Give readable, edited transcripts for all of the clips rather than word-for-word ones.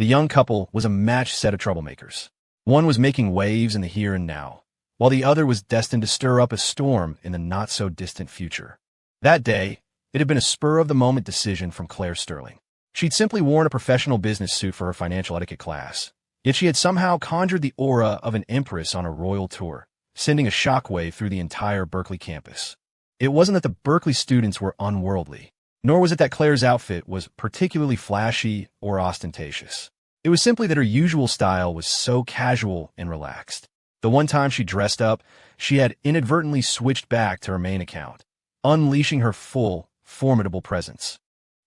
The young couple was a matched set of troublemakers. One was making waves in the here and now, while the other was destined to stir up a storm in the not-so-distant future. That day, it had been a spur-of-the-moment decision from Claire Sterling. She'd simply worn a professional business suit for her financial etiquette class, yet she had somehow conjured the aura of an empress on a royal tour, sending a shockwave through the entire Berkeley campus. It wasn't that the Berkeley students were unworldly, nor was it that Claire's outfit was particularly flashy or ostentatious. It was simply that her usual style was so casual and relaxed. The one time she dressed up, she had inadvertently switched back to her main account, unleashing her full, formidable presence.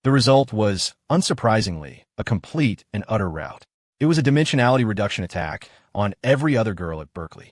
The result was, unsurprisingly, a complete and utter rout. It was a dimensionality reduction attack on every other girl at Berkeley.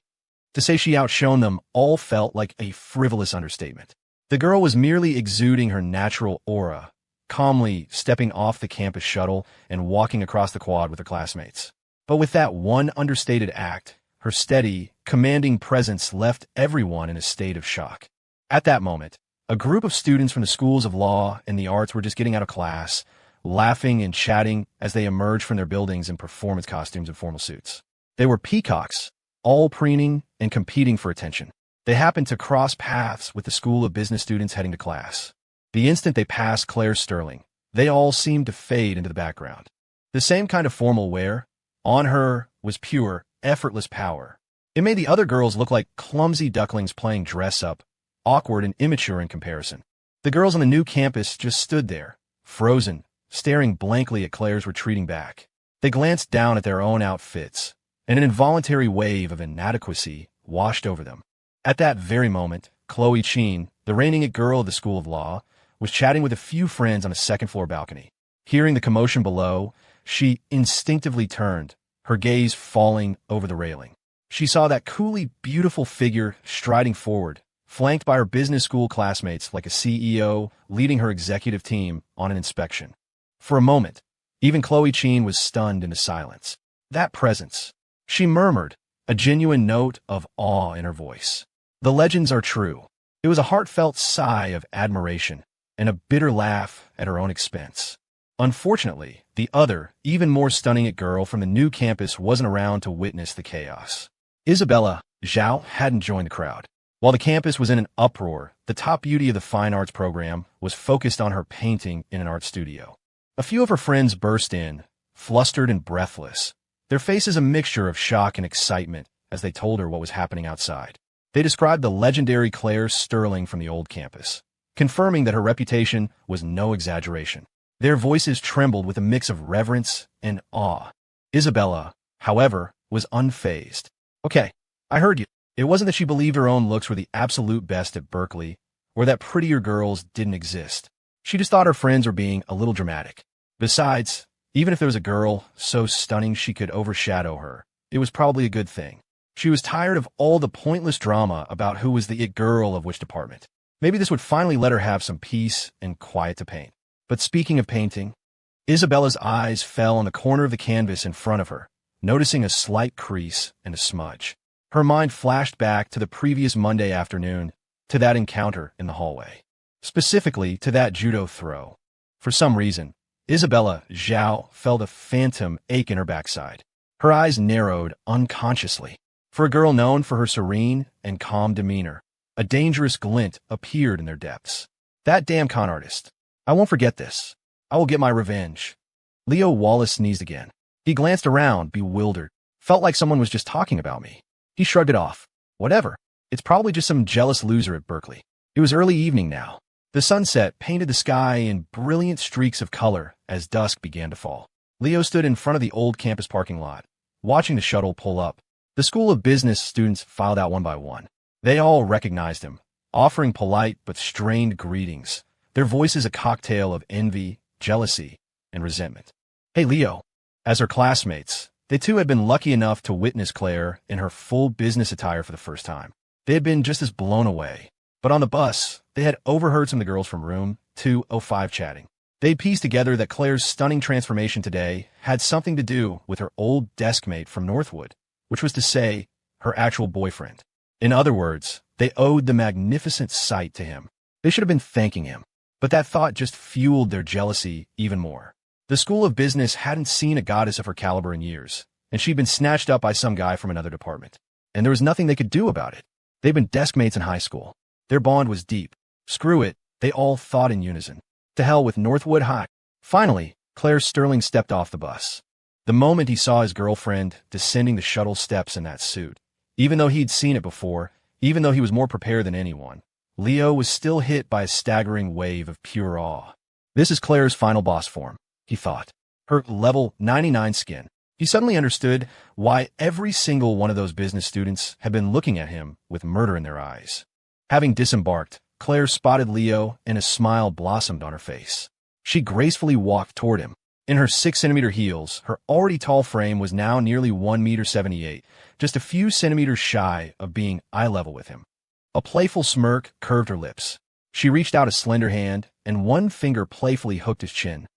To say she outshone them all felt like a frivolous understatement. The girl was merely exuding her natural aura, calmly stepping off the campus shuttle and walking across the quad with her classmates. But with that one understated act, her steady, commanding presence left everyone in a state of shock. At that moment, a group of students from the schools of law and the arts were just getting out of class, laughing and chatting as they emerged from their buildings in performance costumes and formal suits. They were peacocks, all preening and competing for attention. They happened to cross paths with the School of Business students heading to class. The instant they passed Claire Sterling, they all seemed to fade into the background. The same kind of formal wear, on her, was pure, effortless power. It made the other girls look like clumsy ducklings playing dress-up, awkward and immature in comparison. The girls on the new campus just stood there, frozen, staring blankly at Claire's retreating back. They glanced down at their own outfits, and an involuntary wave of inadequacy washed over them. At that very moment, Chloe Cheen, the reigning girl of the School of Law, was chatting with a few friends on a second-floor balcony. Hearing the commotion below, she instinctively turned, her gaze falling over the railing. She saw that coolly beautiful figure striding forward, flanked by her business school classmates like a CEO leading her executive team on an inspection. For a moment, even Chloe Cheen was stunned into silence. That presence, she murmured, a genuine note of awe in her voice. The legends are true. It was a heartfelt sigh of admiration and a bitter laugh at her own expense. Unfortunately, the other, even more stunning girl from the new campus wasn't around to witness the chaos. Isabella Zhao hadn't joined the crowd. While the campus was in an uproar, the top beauty of the fine arts program was focused on her painting in an art studio. A few of her friends burst in, flustered and breathless, their faces a mixture of shock and excitement as they told her what was happening outside. They described the legendary Claire Sterling from the old campus, confirming that her reputation was no exaggeration. Their voices trembled with a mix of reverence and awe. Isabella, however, was unfazed. Okay, I heard you. It wasn't that she believed her own looks were the absolute best at Berkeley, or that prettier girls didn't exist. She just thought her friends were being a little dramatic. Besides, even if there was a girl so stunning she could overshadow her, it was probably a good thing. She was tired of all the pointless drama about who was the it girl of which department. Maybe this would finally let her have some peace and quiet to paint. But speaking of painting, Isabella's eyes fell on the corner of the canvas in front of her, noticing a slight crease and a smudge. Her mind flashed back to the previous Monday afternoon, to that encounter in the hallway. Specifically to that judo throw. For some reason, Isabella Zhao felt a phantom ache in her backside. Her eyes narrowed unconsciously. For a girl known for her serene and calm demeanor, a dangerous glint appeared in their depths. That damn con artist. I won't forget this. I will get my revenge. Leo Wallace sneezed again. He glanced around, bewildered. Felt like someone was just talking about me. He shrugged it off. Whatever. It's probably just some jealous loser at Berkeley. It was early evening now. The sunset painted the sky in brilliant streaks of color as dusk began to fall. Leo stood in front of the old campus parking lot, watching the shuttle pull up. The School of Business students filed out one by one. They all recognized him, offering polite but strained greetings, their voices a cocktail of envy, jealousy, and resentment. Hey, Leo. As her classmates, they too had been lucky enough to witness Claire in her full business attire for the first time. They had been just as blown away. But on the bus, they had overheard some of the girls from room 205 chatting. They'd pieced together that Claire's stunning transformation today had something to do with her old desk mate from Northwood, which was to say, her actual boyfriend. In other words, they owed the magnificent sight to him. They should have been thanking him. But that thought just fueled their jealousy even more. The The School of Business hadn't seen a goddess of her caliber in years, and she'd been snatched up by some guy from another department. And there was nothing they could do about it. They'd been desk mates in high school. Their bond was deep. Screw it, they all thought in unison. To hell with Northwood High. Finally, Claire Sterling stepped off the bus. The moment he saw his girlfriend descending the shuttle steps in that suit, even though he'd seen it before, even though he was more prepared than anyone, Leo was still hit by a staggering wave of pure awe. This is Claire's final boss form, he thought. Her level 99 skin. He suddenly understood why every single one of those business students had been looking at him with murder in their eyes. Having disembarked, Claire spotted Leo and a smile blossomed on her face. She gracefully walked toward him. In her 6-centimeter heels, her already tall frame was now nearly 1.78 meters, just a few centimeters shy of being eye level with him. A playful smirk curved her lips. She reached out a slender hand, and one finger playfully hooked his chin.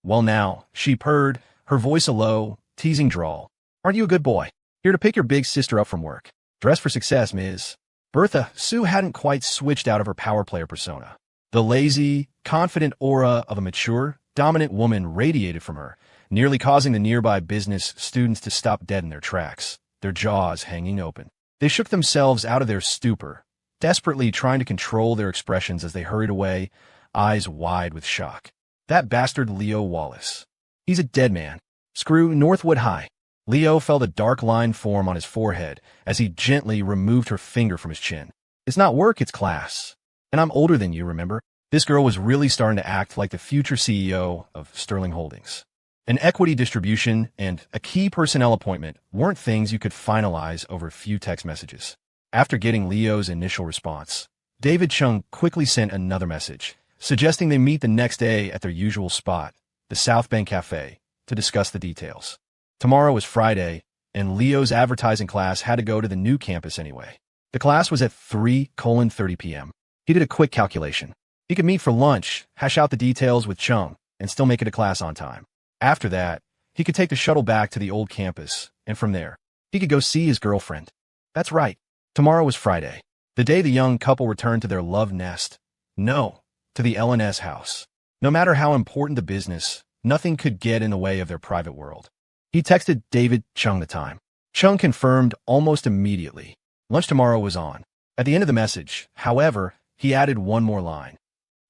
"Well now," she purred, her voice a low, teasing drawl. "Aren't you a good boy? Here to pick your big sister up from work. Dress for success, Ms." Bertha Sue hadn't quite switched out of her power player persona. The lazy, confident aura of a mature, dominant woman radiated from her, nearly causing the nearby business students to stop dead in their tracks, their jaws hanging open. They shook themselves out of their stupor, desperately trying to control their expressions as they hurried away, eyes wide with shock. That bastard Leo Wallace. He's a dead man. Screw Northwood High. Leo felt a dark line form on his forehead as he gently removed her finger from his chin. "It's not work, it's class. And I'm older than you, remember?" This girl was really starting to act like the future CEO of Sterling Holdings. An equity distribution and a key personnel appointment weren't things you could finalize over a few text messages. After getting Leo's initial response, David Chung quickly sent another message, suggesting they meet the next day at their usual spot, the South Bank Cafe, to discuss the details. Tomorrow was Friday, and Leo's advertising class had to go to the new campus anyway. The class was at 3:30 p.m. He did a quick calculation. He could meet for lunch, hash out the details with Chung, and still make it to class on time. After that, he could take the shuttle back to the old campus, and from there, he could go see his girlfriend. That's right. Tomorrow was Friday, the day the young couple returned to their love nest. No, to the L&S house. No matter how important the business, nothing could get in the way of their private world. He texted David Chung the time. Chung confirmed almost immediately. Lunch tomorrow was on. At the end of the message, however, he added one more line.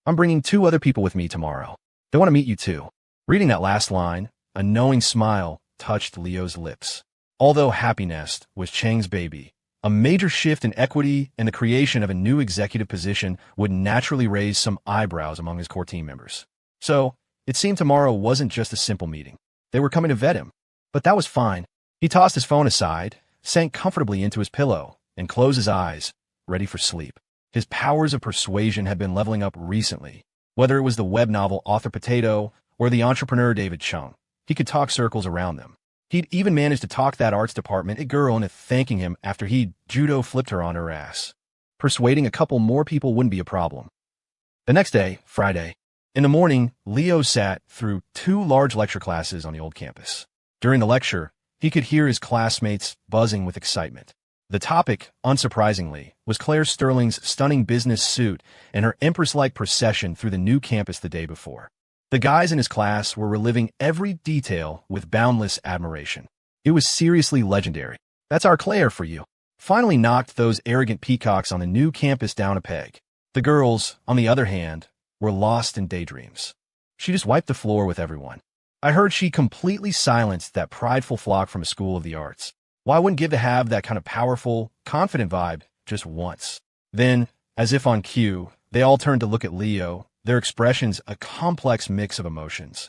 "I'm bringing 2 other people with me tomorrow. They want to meet you too." Reading that last line, a knowing smile touched Leo's lips. Although Happy Nest was Chang's baby, a major shift in equity and the creation of a new executive position would naturally raise some eyebrows among his core team members. So, it seemed tomorrow wasn't just a simple meeting. They were coming to vet him. But that was fine. He tossed his phone aside, sank comfortably into his pillow, and closed his eyes, ready for sleep. His powers of persuasion had been leveling up recently. Whether it was the web novel author Potato or the entrepreneur David Chung, he could talk circles around them. He'd even managed to talk that arts department girl into thanking him after he'd judo flipped her on her ass. Persuading a couple more people wouldn't be a problem. The next day, Friday, in the morning, Leo sat through 2 large lecture classes on the old campus. During the lecture, he could hear his classmates buzzing with excitement. The topic, unsurprisingly, was Claire Sterling's stunning business suit and her empress-like procession through the new campus the day before. The guys in his class were reliving every detail with boundless admiration. It was seriously legendary. "That's our Claire for you." Finally knocked those arrogant peacocks on the new campus down a peg. The girls, on the other hand, were lost in daydreams. She just wiped the floor with everyone. I heard she completely silenced that prideful flock from a school of the arts. Why wouldn't give to have that kind of powerful, confident vibe just once? Then, as if on cue, they all turned to look at Leo, their expressions a complex mix of emotions.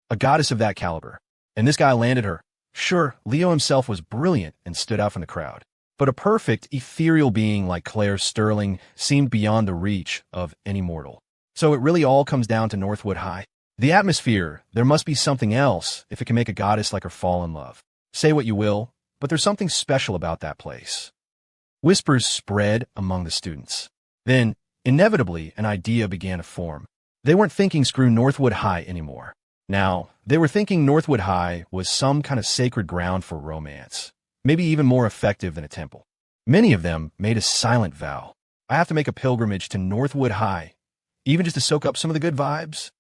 A goddess of that caliber. And this guy landed her. Sure, Leo himself was brilliant and stood out from the crowd. But a perfect, ethereal being like Claire Sterling seemed beyond the reach of any mortal. So it really all comes down to Northwood High. The atmosphere, there must be something else if it can make a goddess like her fall in love. Say what you will, but there's something special about that place. Whispers spread among the students. Then, inevitably, an idea began to form. They weren't thinking screw Northwood High anymore. Now, they were thinking Northwood High was some kind of sacred ground for romance, maybe even more effective than a temple. Many of them made a silent vow. I have to make a pilgrimage to Northwood High, even just to soak up some of the good vibes.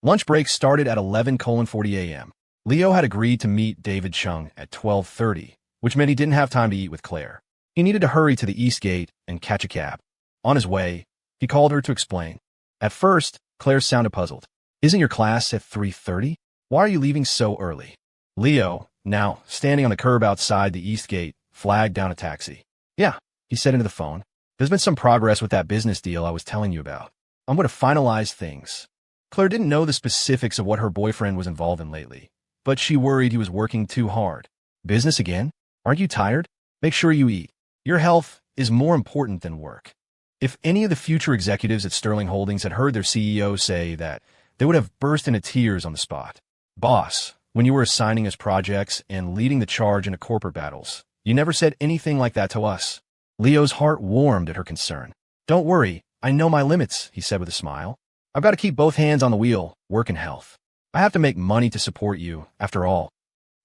Lunch break started at 11:40 a.m. Leo had agreed to meet David Chung at 12:30, which meant he didn't have time to eat with Claire. He needed to hurry to the East Gate and catch a cab. On his way, he called her to explain. At first, Claire sounded puzzled. "Isn't your class at 3:30? Why are you leaving so early?" Leo, now standing on the curb outside the East Gate, flagged down a taxi. "Yeah," he said into the phone. "There's been some progress with that business deal I was telling you about. I'm going to finalize things." Claire didn't know the specifics of what her boyfriend was involved in lately, but she worried he was working too hard. "Business again? Aren't you tired? Make sure you eat. Your health is more important than work." If any of the future executives at Sterling Holdings had heard their CEO say that, they would have burst into tears on the spot. "Boss, when you were assigning us projects and leading the charge into corporate battles, you never said anything like that to us." Leo's heart warmed at her concern. "Don't worry, I know my limits," he said with a smile. "I've got to keep both hands on the wheel, work and health. I have to make money to support you, after all."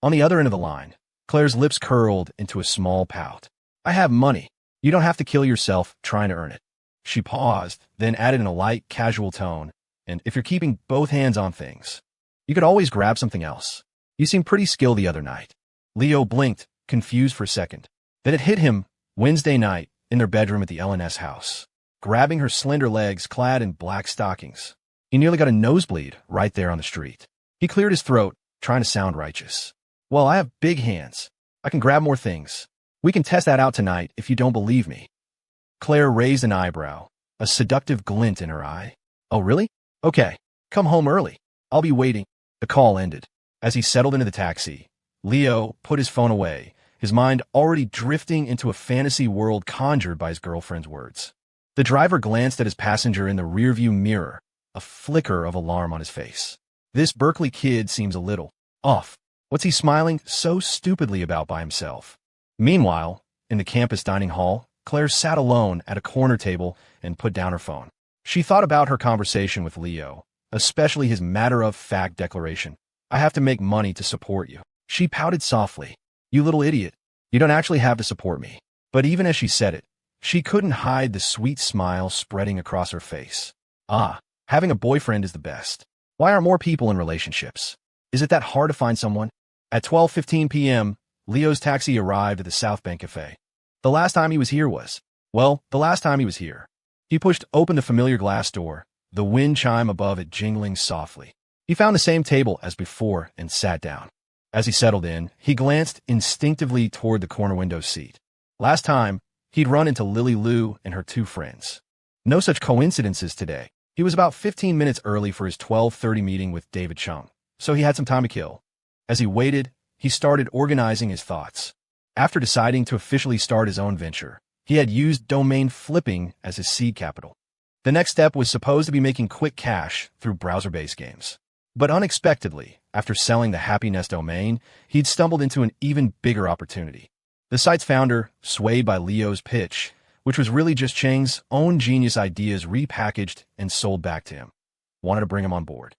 On the other end of the line, Claire's lips curled into a small pout. "I have money. You don't have to kill yourself trying to earn it." She paused, then added in a light, casual tone, "And if you're keeping both hands on things, you could always grab something else. You seemed pretty skilled the other night." Leo blinked, confused for a second. Then it hit him, Wednesday night, in their bedroom at the L&S house. Grabbing her slender legs clad in black stockings. He nearly got a nosebleed right there on the street. He cleared his throat, trying to sound righteous. "Well, I have big hands. I can grab more things. We can test that out tonight if you don't believe me." Claire raised an eyebrow, a seductive glint in her eye. "Oh, really? Okay, come home early. I'll be waiting." The call ended. As he settled into the taxi, Leo put his phone away, his mind already drifting into a fantasy world conjured by his girlfriend's words. The driver glanced at his passenger in the rearview mirror, a flicker of alarm on his face. "This Berkeley kid seems a little off. What's he smiling so stupidly about by himself?" Meanwhile, in the campus dining hall, Claire sat alone at a corner table and put down her phone. She thought about her conversation with Leo, especially his matter-of-fact declaration. "I have to make money to support you." She pouted softly. "You little idiot. You don't actually have to support me." But even as she said it, she couldn't hide the sweet smile spreading across her face. Having a boyfriend is the best. Why aren't more people in relationships? Is it that hard to find someone? At 12:15 p.m., Leo's taxi arrived at the South Bank Cafe. The last time he was here. He pushed open the familiar glass door, the wind chime above it jingling softly. He found the same table as before and sat down. As he settled in, he glanced instinctively toward the corner window seat. Last time, he'd run into Lily Lou and her two friends. No such coincidences today. He was about 15 minutes early for his 12:30 meeting with David Chung, so he had some time to kill. As he waited, he started organizing his thoughts. After deciding to officially start his own venture, he had used domain flipping as his seed capital. The next step was supposed to be making quick cash through browser-based games. But unexpectedly, after selling the Happy Nest domain, he'd stumbled into an even bigger opportunity. The site's founder, swayed by Leo's pitch, which was really just Cheng's own genius ideas repackaged and sold back to him, wanted to bring him on board.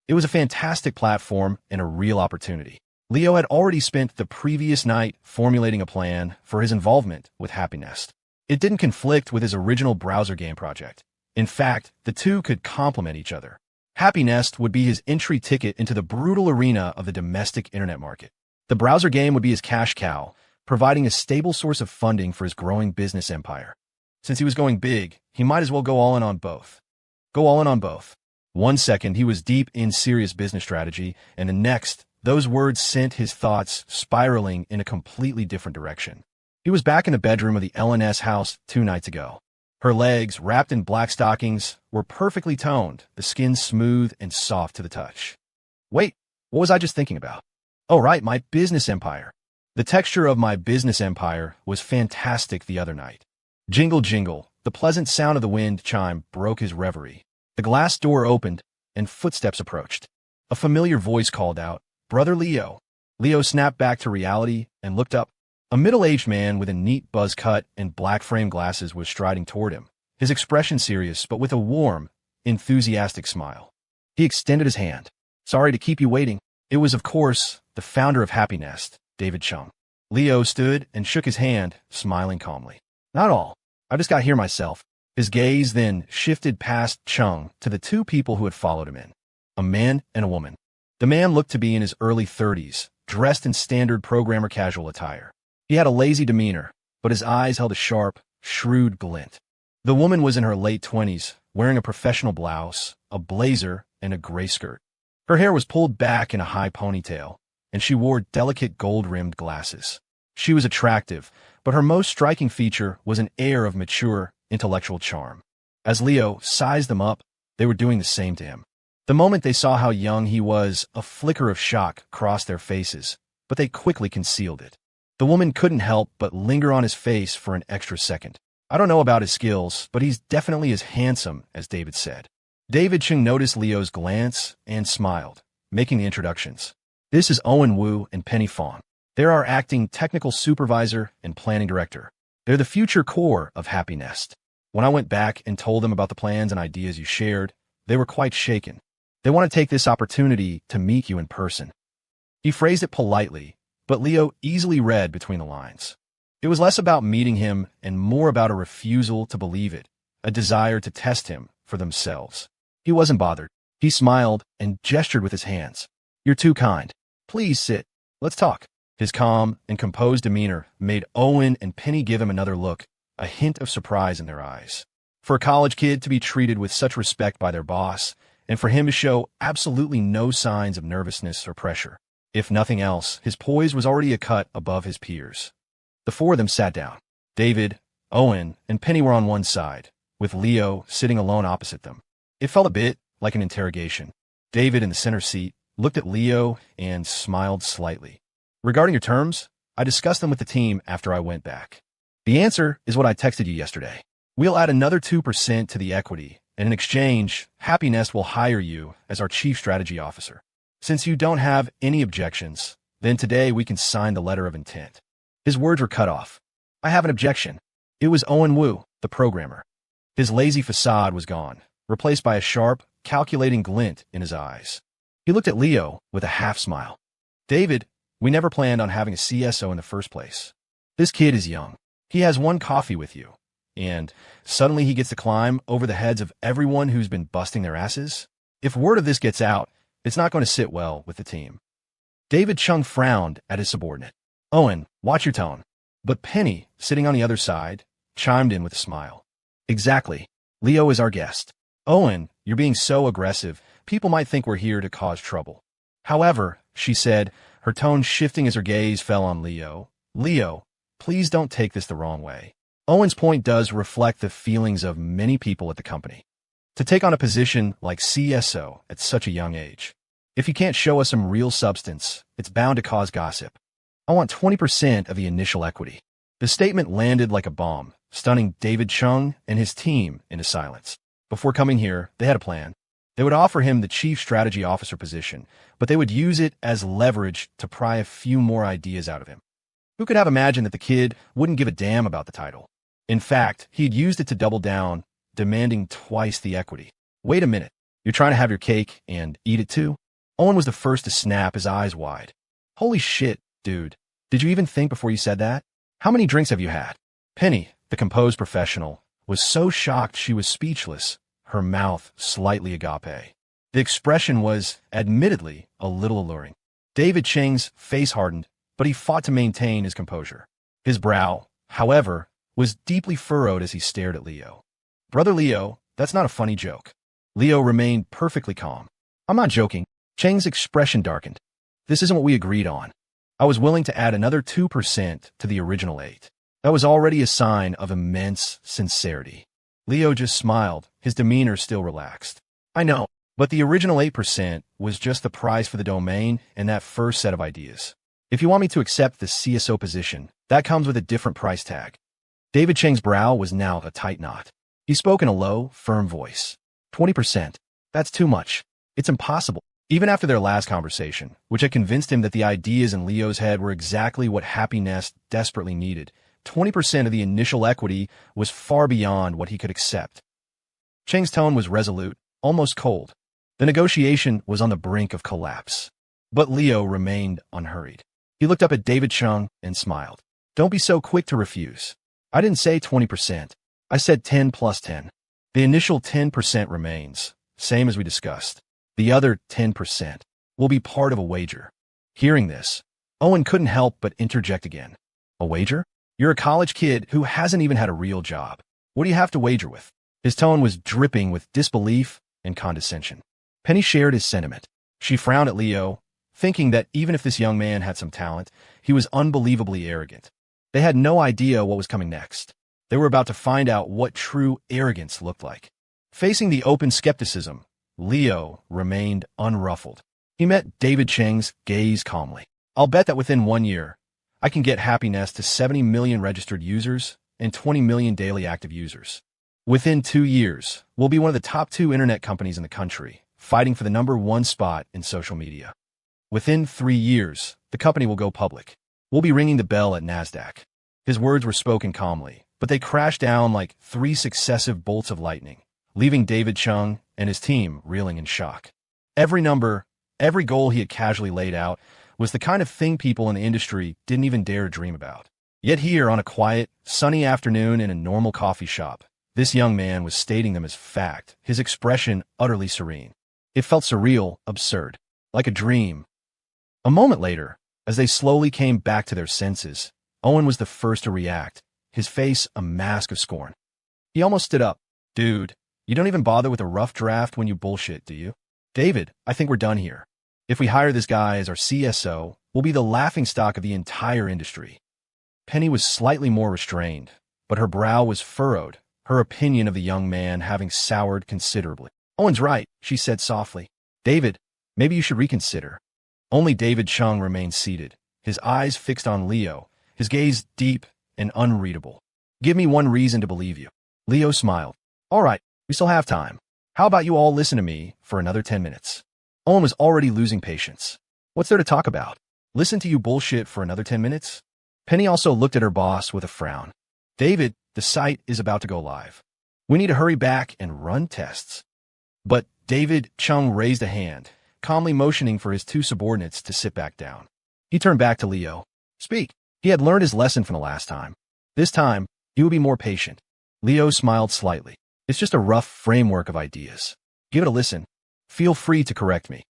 It was a fantastic platform and a real opportunity. Leo had already spent the previous night formulating a plan for his involvement with Happy Nest. It didn't conflict with his original browser game project. In fact, the two could complement each other. Happy Nest would be his entry ticket into the brutal arena of the domestic internet market. The browser game would be his cash cow, providing a stable source of funding for his growing business empire. Since he was going big, he might as well go all in on both. One second, he was deep in serious business strategy, and the next, those words sent his thoughts spiraling in a completely different direction. He was back in the bedroom of the L&S house 2 nights ago. Her legs, wrapped in black stockings, were perfectly toned, the skin smooth and soft to the touch. Wait, what was I just thinking about? Oh, right, my business empire. The texture of my business empire was fantastic the other night. Jingle, jingle, the pleasant sound of the wind chime broke his reverie. The glass door opened, and footsteps approached. A familiar voice called out, "Brother Leo." Leo snapped back to reality and looked up. A middle-aged man with a neat buzz cut and black-framed glasses was striding toward him, his expression serious but with a warm, enthusiastic smile. He extended his hand. "Sorry to keep you waiting." It was, of course, the founder of Happy Nest, David Chung. Leo stood and shook his hand, smiling calmly. "Not all. I just got here myself." His gaze then shifted past Chung to the two people who had followed him in. a man and a woman. The man looked to be in his early 30s, dressed in standard programmer casual attire. He had a lazy demeanor, but his eyes held a sharp, shrewd glint. The woman was in her late 20s, wearing a professional blouse, a blazer, and a gray skirt. Her hair was pulled back in a high ponytail, and she wore delicate gold-rimmed glasses. She was attractive, but her most striking feature was an air of mature, intellectual charm. As Leo sized them up, they were doing the same to him. The moment they saw how young he was, a flicker of shock crossed their faces, but they quickly concealed it. The woman couldn't help but linger on his face for an extra second. I don't know about his skills, but he's definitely as handsome as David said. David Chung noticed Leo's glance and smiled, making the introductions. This is Owen Wu and Penny Fong. They're our acting technical supervisor and planning director. They're the future core of Happy Nest. When I went back and told them about the plans and ideas you shared, they were quite shaken. They want to take this opportunity to meet you in person. He phrased it politely, but Leo easily read between the lines. It was less about meeting him and more about a refusal to believe it, a desire to test him for themselves. He wasn't bothered. He smiled and gestured with his hands. You're too kind. Please sit. Let's talk. His calm and composed demeanor made Owen and Penny give him another look, a hint of surprise in their eyes. For a college kid to be treated with such respect by their boss, and for him to show absolutely no signs of nervousness or pressure. If nothing else, his poise was already a cut above his peers. The four of them sat down. David, Owen, and Penny were on one side, with Leo sitting alone opposite them. It felt a bit like an interrogation. David, in the center seat, looked at Leo and smiled slightly. Regarding your terms, I discussed them with the team after I went back. The answer is what I texted you yesterday. We'll add another 2% to the equity, and in exchange, Happy Nest will hire you as our chief strategy officer. Since you don't have any objections, then today we can sign the letter of intent. His words were cut off. I have an objection. It was Owen Wu, the programmer. His lazy facade was gone, replaced by a sharp, calculating glint in his eyes. He looked at Leo with a half-smile. David, we never planned on having a CSO in the first place. This kid is young. He has one coffee with you, and suddenly he gets to climb over the heads of everyone who's been busting their asses? If word of this gets out, it's not going to sit well with the team. David Chung frowned at his subordinate. Owen, watch your tone. But Penny, sitting on the other side, chimed in with a smile. Exactly. Leo is our guest. Owen, you're being so aggressive, people might think we're here to cause trouble. However, she said, her tone shifting as her gaze fell on Leo. Leo, please don't take this the wrong way. Owen's point does reflect the feelings of many people at the company. To take on a position like CSO at such a young age, if you can't show us some real substance, it's bound to cause gossip. I want 20% of the initial equity. The statement landed like a bomb, stunning David Chung and his team into silence. Before coming here, they had a plan. They would offer him the chief strategy officer position, but they would use it as leverage to pry a few more ideas out of him. Who could have imagined that the kid wouldn't give a damn about the title? In fact, he'd used it to double down, demanding twice the equity. Wait a minute. You're trying to have your cake and eat it too? Owen was the first to snap, his eyes wide. Holy shit, dude. Did you even think before you said that? How many drinks have you had? Penny, the composed professional, was so shocked she was speechless, her mouth slightly agape. The expression was, admittedly, a little alluring. David Cheng's face hardened, but he fought to maintain his composure. His brow, however, was deeply furrowed as he stared at Leo. Brother Leo, that's not a funny joke. Leo remained perfectly calm. I'm not joking. Cheng's expression darkened. This isn't what we agreed on. I was willing to add another 2% to the original 8. That was already a sign of immense sincerity. Leo just smiled, his demeanor still relaxed. I know, but the original 8% was just the price for the domain and that first set of ideas. If you want me to accept the CSO position, that comes with a different price tag. David Cheng's brow was now a tight knot. He spoke in a low, firm voice. 20%. That's too much. It's impossible. Even after their last conversation, which had convinced him that the ideas in Leo's head were exactly what Happy Nest desperately needed, 20% of the initial equity was far beyond what he could accept. Cheng's tone was resolute, almost cold. The negotiation was on the brink of collapse. But Leo remained unhurried. He looked up at David Chung and smiled. Don't be so quick to refuse. I didn't say 20%. I said 10 plus 10. The initial 10% remains, same as we discussed. The other 10% will be part of a wager. Hearing this, Owen couldn't help but interject again. A wager? You're a college kid who hasn't even had a real job. What do you have to wager with? His tone was dripping with disbelief and condescension. Penny shared his sentiment. She frowned at Leo, thinking that even if this young man had some talent, he was unbelievably arrogant. They had no idea what was coming next. They were about to find out what true arrogance looked like. Facing the open skepticism, Leo remained unruffled. He met David Cheng's gaze calmly. I'll bet that within 1 year, I can get Happy Nest to 70 million registered users and 20 million daily active users. Within 2 years, we'll be one of the top 2 internet companies in the country, fighting for the #1 spot in social media. Within 3 years, the company will go public. We'll be ringing the bell at NASDAQ. His words were spoken calmly, but they crashed down like 3 successive bolts of lightning, leaving David Chung and his team reeling in shock. Every number, every goal he had casually laid out was the kind of thing people in the industry didn't even dare dream about. Yet here, on a quiet, sunny afternoon in a normal coffee shop, this young man was stating them as fact, his expression utterly serene. It felt surreal, absurd, like a dream. A moment later, as they slowly came back to their senses, Owen was the first to react, his face a mask of scorn. He almost stood up. Dude, you don't even bother with a rough draft when you bullshit, do you? David, I think we're done here. If we hire this guy as our CSO, we'll be the laughingstock of the entire industry. Penny was slightly more restrained, but her brow was furrowed, her opinion of the young man having soured considerably. Owen's right, she said softly. David, maybe you should reconsider. Only David Chung remained seated, his eyes fixed on Leo, his gaze deep and unreadable. Give me one reason to believe you. Leo smiled. All right, we still have time. How about you all listen to me for another 10 minutes? Owen was already losing patience. What's there to talk about? Listen to you bullshit for another 10 minutes? Penny also looked at her boss with a frown. David, the site is about to go live. We need to hurry back and run tests. But David Chung raised a hand, calmly motioning for his 2 subordinates to sit back down. He turned back to Leo. Speak. He had learned his lesson from the last time. This time, he would be more patient. Leo smiled slightly. It's just a rough framework of ideas. Give it a listen. Feel free to correct me.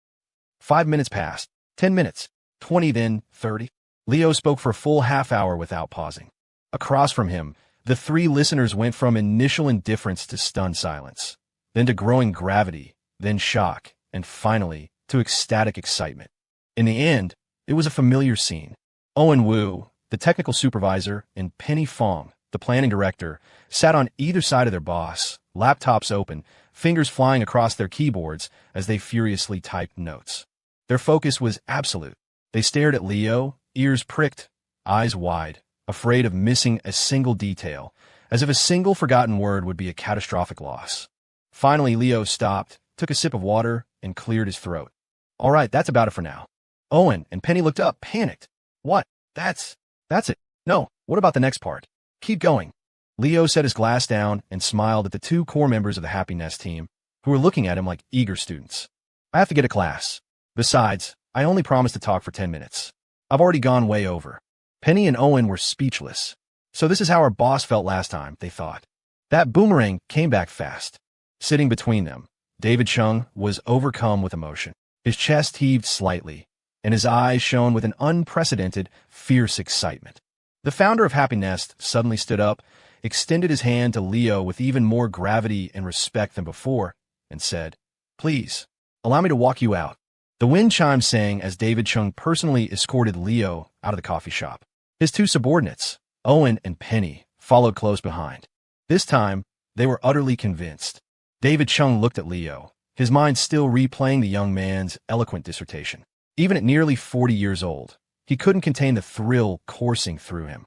5 minutes passed. 10 minutes. 20, then 30. Leo spoke for a full half hour without pausing. Across from him, the 3 listeners went from initial indifference to stunned silence, then to growing gravity, then shock, and finally to ecstatic excitement. In the end, it was a familiar scene. Owen Wu, the technical supervisor, and Penny Fong, the planning director, sat on either side of their boss, laptops open, fingers flying across their keyboards as they furiously typed notes. Their focus was absolute. They stared at Leo, ears pricked, eyes wide, afraid of missing a single detail, as if a single forgotten word would be a catastrophic loss. Finally, Leo stopped, took a sip of water, and cleared his throat. All right, that's about it for now. Owen and Penny looked up, panicked. What? That's it. No, what about the next part? Keep going. Leo set his glass down and smiled at the 2 core members of the Happy Nest team, who were looking at him like eager students. I have to get a class. Besides, I only promised to talk for 10 minutes. I've already gone way over. Penny and Owen were speechless. So this is how our boss felt last time, they thought. That boomerang came back fast. Sitting between them, David Chung was overcome with emotion. His chest heaved slightly, and his eyes shone with an unprecedented, fierce excitement. The founder of Happy Nest suddenly stood up, extended his hand to Leo with even more gravity and respect than before, and said, Please, allow me to walk you out. The wind chimes sang as David Chung personally escorted Leo out of the coffee shop. His 2 subordinates, Owen and Penny, followed close behind. This time, they were utterly convinced. David Chung looked at Leo, his mind still replaying the young man's eloquent dissertation. Even at nearly 40 years old, he couldn't contain the thrill coursing through him.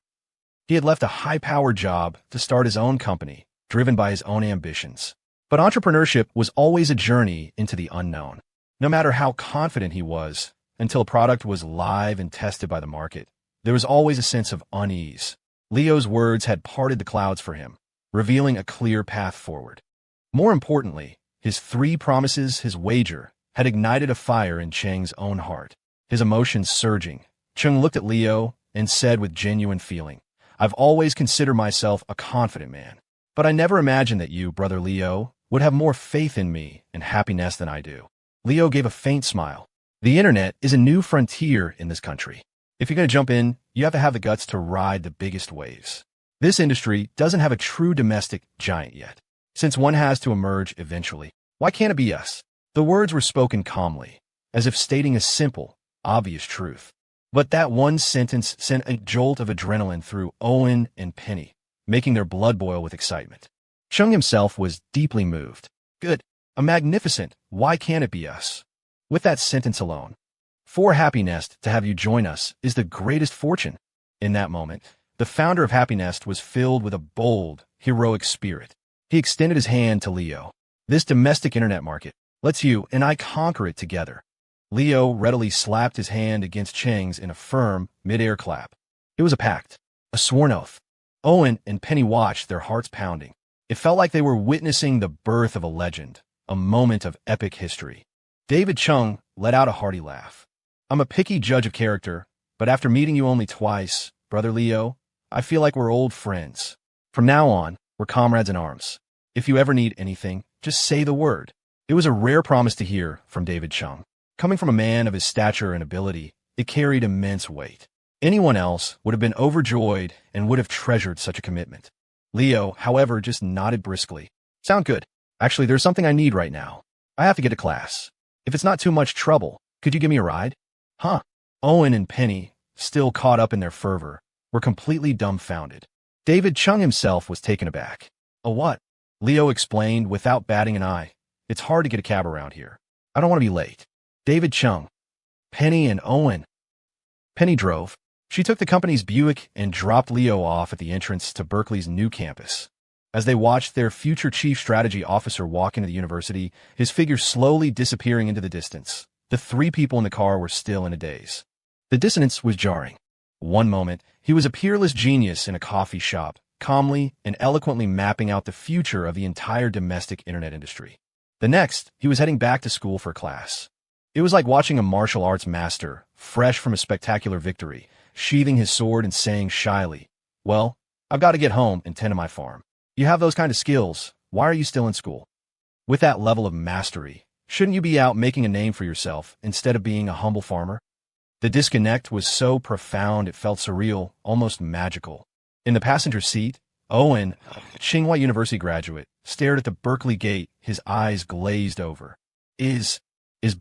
He had left a high-powered job to start his own company, driven by his own ambitions. But entrepreneurship was always a journey into the unknown. No matter how confident he was, until a product was live and tested by the market, there was always a sense of unease. Leo's words had parted the clouds for him, revealing a clear path forward. More importantly, his 3 promises, his wager, had ignited a fire in Cheng's own heart. His emotions surging, Cheng looked at Leo and said with genuine feeling, I've always considered myself a confident man, but I never imagined that you, brother Leo, would have more faith in me and Happy Nest than I do. Leo gave a faint smile. The internet is a new frontier in this country. If you're going to jump in, you have to have the guts to ride the biggest waves. This industry doesn't have a true domestic giant yet. Since one has to emerge eventually, why can't it be us? The words were spoken calmly, as if stating a simple, obvious truth. But that one sentence sent a jolt of adrenaline through Owen and Penny, making their blood boil with excitement. Chung himself was deeply moved. Good. A magnificent, why can't it be us? With that sentence alone, for Happinest to have you join us is the greatest fortune. In that moment, the founder of Happinest was filled with a bold, heroic spirit. He extended his hand to Leo. This domestic internet market lets you and I conquer it together. Leo readily slapped his hand against Cheng's in a firm, mid-air clap. It was a pact, a sworn oath. Owen and Penny watched, their hearts pounding. It felt like they were witnessing the birth of a legend, a moment of epic history. David Chung let out a hearty laugh. I'm a picky judge of character, but after meeting you only twice, Brother Leo, I feel like we're old friends. From now on, we're comrades in arms. If you ever need anything, just say the word. It was a rare promise to hear from David Chung. Coming from a man of his stature and ability, it carried immense weight. Anyone else would have been overjoyed and would have treasured such a commitment. Leo, however, just nodded briskly. Sound good. Actually, there's something I need right now. I have to get to class. If it's not too much trouble, could you give me a ride? Huh? Owen and Penny, still caught up in their fervor, were completely dumbfounded. David Chung himself was taken aback. A what? Leo explained without batting an eye. It's hard to get a cab around here. I don't want to be late. David Chung. Penny and Owen. Penny drove. She took the company's Buick and dropped Leo off at the entrance to Berkeley's new campus. As they watched their future chief strategy officer walk into the university, his figure slowly disappearing into the distance, the three people in the car were still in a daze. The dissonance was jarring. One moment, he was a peerless genius in a coffee shop, calmly and eloquently mapping out the future of the entire domestic internet industry. The next, he was heading back to school for class. It was like watching a martial arts master, fresh from a spectacular victory, sheathing his sword and saying shyly, "Well, I've got to get home and tend to my farm." You have those kind of skills. Why are you still in school? With that level of mastery, shouldn't you be out making a name for yourself instead of being a humble farmer? The disconnect was so profound it felt surreal, almost magical. In the passenger seat, Owen, a Tsinghua University graduate, stared at the Berkeley gate, his eyes glazed over. Is